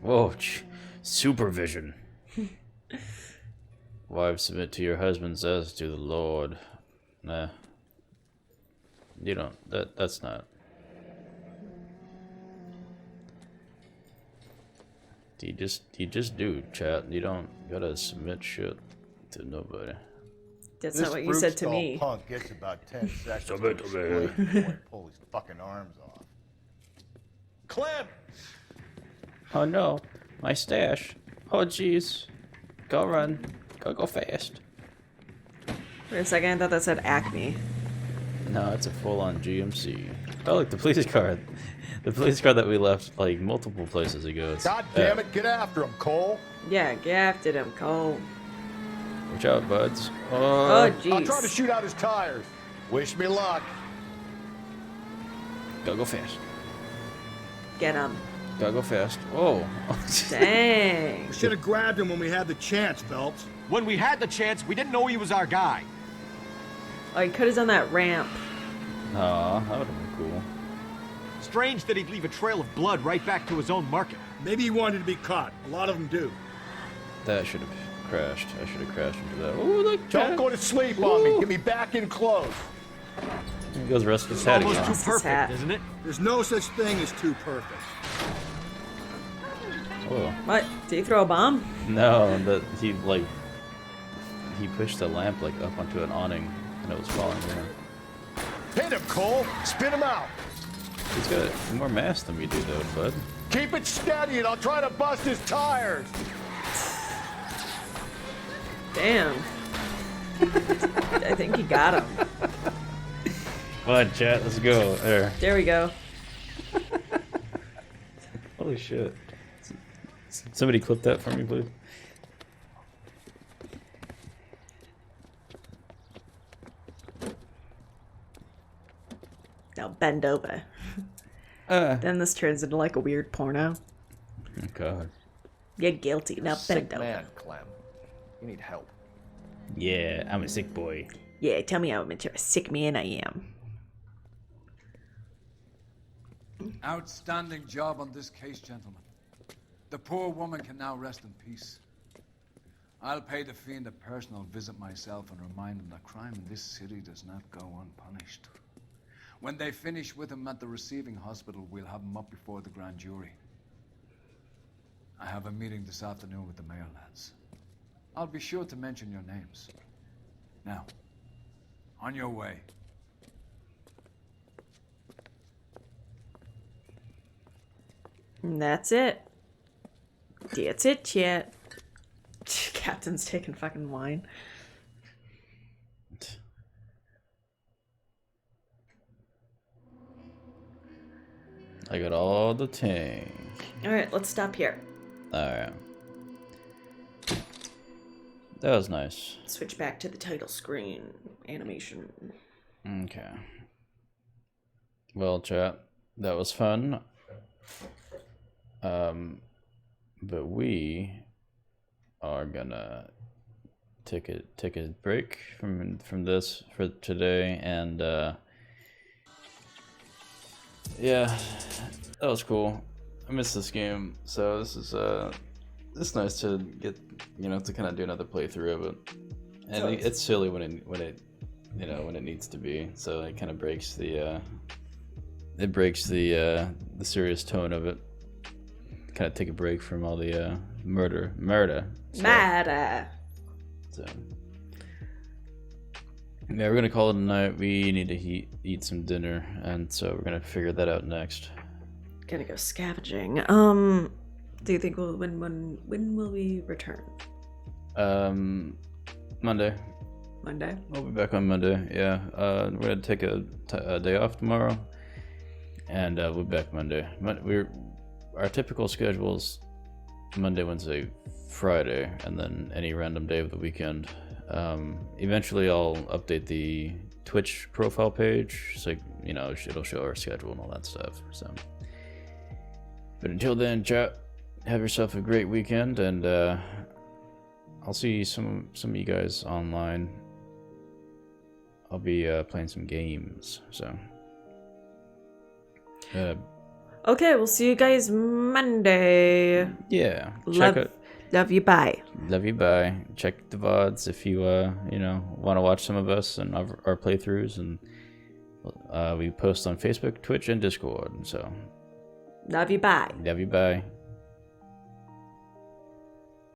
Whoa, supervision. Wives, submit to your husbands as to the Lord. Nah. You don't. That's not. You just do, chat. You don't gotta submit shit to nobody. That's not what you said to me. Punk gets about 10 seconds Submit to to me. explain before he pull his fucking arms off. Clem! Oh no, my stash. Oh jeez. Go run. Go fast. For a second, I thought that said Acme. No, it's a full-on GMC. Oh look, the police car. The police car that we left like multiple places ago. It's, God damn it, get after him, Cole. Yeah, get after him, Cole. Watch out, buds. Oh, I'll jeez. try to shoot out his tires. Wish me luck. Go fast. Get him. Go fast. Whoa. Dang. Should have grabbed him when we had the chance, Phelps. When we had the chance, we didn't know he was our guy. Oh, he could have done that ramp. Aw, that would have been cool. Strange that he'd leave a trail of blood right back to his own market. Maybe he wanted to be caught. A lot of them do. That should have crashed. I should have crashed into that. Ooh, look, Don't Chad. go to sleep on me. Get me back in close. He goes rest his hat Almost again. too perfect, isn't it? There's no such thing as too perfect. Whoa. What? Did he throw a bomb? No, that he pushed the lamp like up onto an awning and it was falling down. Hit him, Cole. Spin him out. He's got more mass than we do though, bud. Keep it steady and I'll try to bust his tires. Damn. I think he got him. Come on, chat, let's go. There we go. Holy shit. Somebody clip that for me, please. Now bend over. Then this turns into like a weird porno. Oh, God. You're guilty. Now Sick bend over. man, Clem. You need help. Yeah, I'm a sick boy. Yeah, tell me how much of a sick man I am. Outstanding job on this case, gentlemen. The poor woman can now rest in peace. I'll pay the fiend a personal visit myself and remind him that crime in this city does not go unpunished. When they finish with him at the receiving hospital, we'll have him up before the grand jury. I have a meeting this afternoon with the mayor lads. I'll be sure to mention your names. Now, on your way. And that's it. That's it, chat. Captain's taking fucking wine. I got all the tank. Alright, let's stop here. Alright. That was nice. Switch back to the title screen animation. Okay. Well, chat, that was fun. But we are gonna take a break from this for today, and yeah, that was cool. I missed this game, so this is it's nice to get, you know, to kind of do another playthrough of it. And it's silly when it you know, when it needs to be, so it kind of breaks the serious tone of it. Kind of take a break from all the murder stuff. So yeah, we're gonna call it a night. We need to eat some dinner, and so we're gonna figure that out next. Gonna go scavenging. Do you think when will we return? Monday. Monday? We'll be back on Monday. Yeah. We're gonna take a day off tomorrow, and we'll be back Monday. Our typical schedule's Monday, Wednesday, Friday, and then any random day of the weekend. Eventually I'll update the Twitch profile page, so, you know, it'll show our schedule and all that stuff. So, but until then, chat, have yourself a great weekend, and I'll see some of you guys online. I'll be playing some games, so okay, we'll see you guys Monday. yeah, Love you, bye. Love you, bye. Check the VODs if you you know, want to watch some of us and our playthroughs, and we post on Facebook, Twitch, and Discord. So love you, bye. Love you, bye.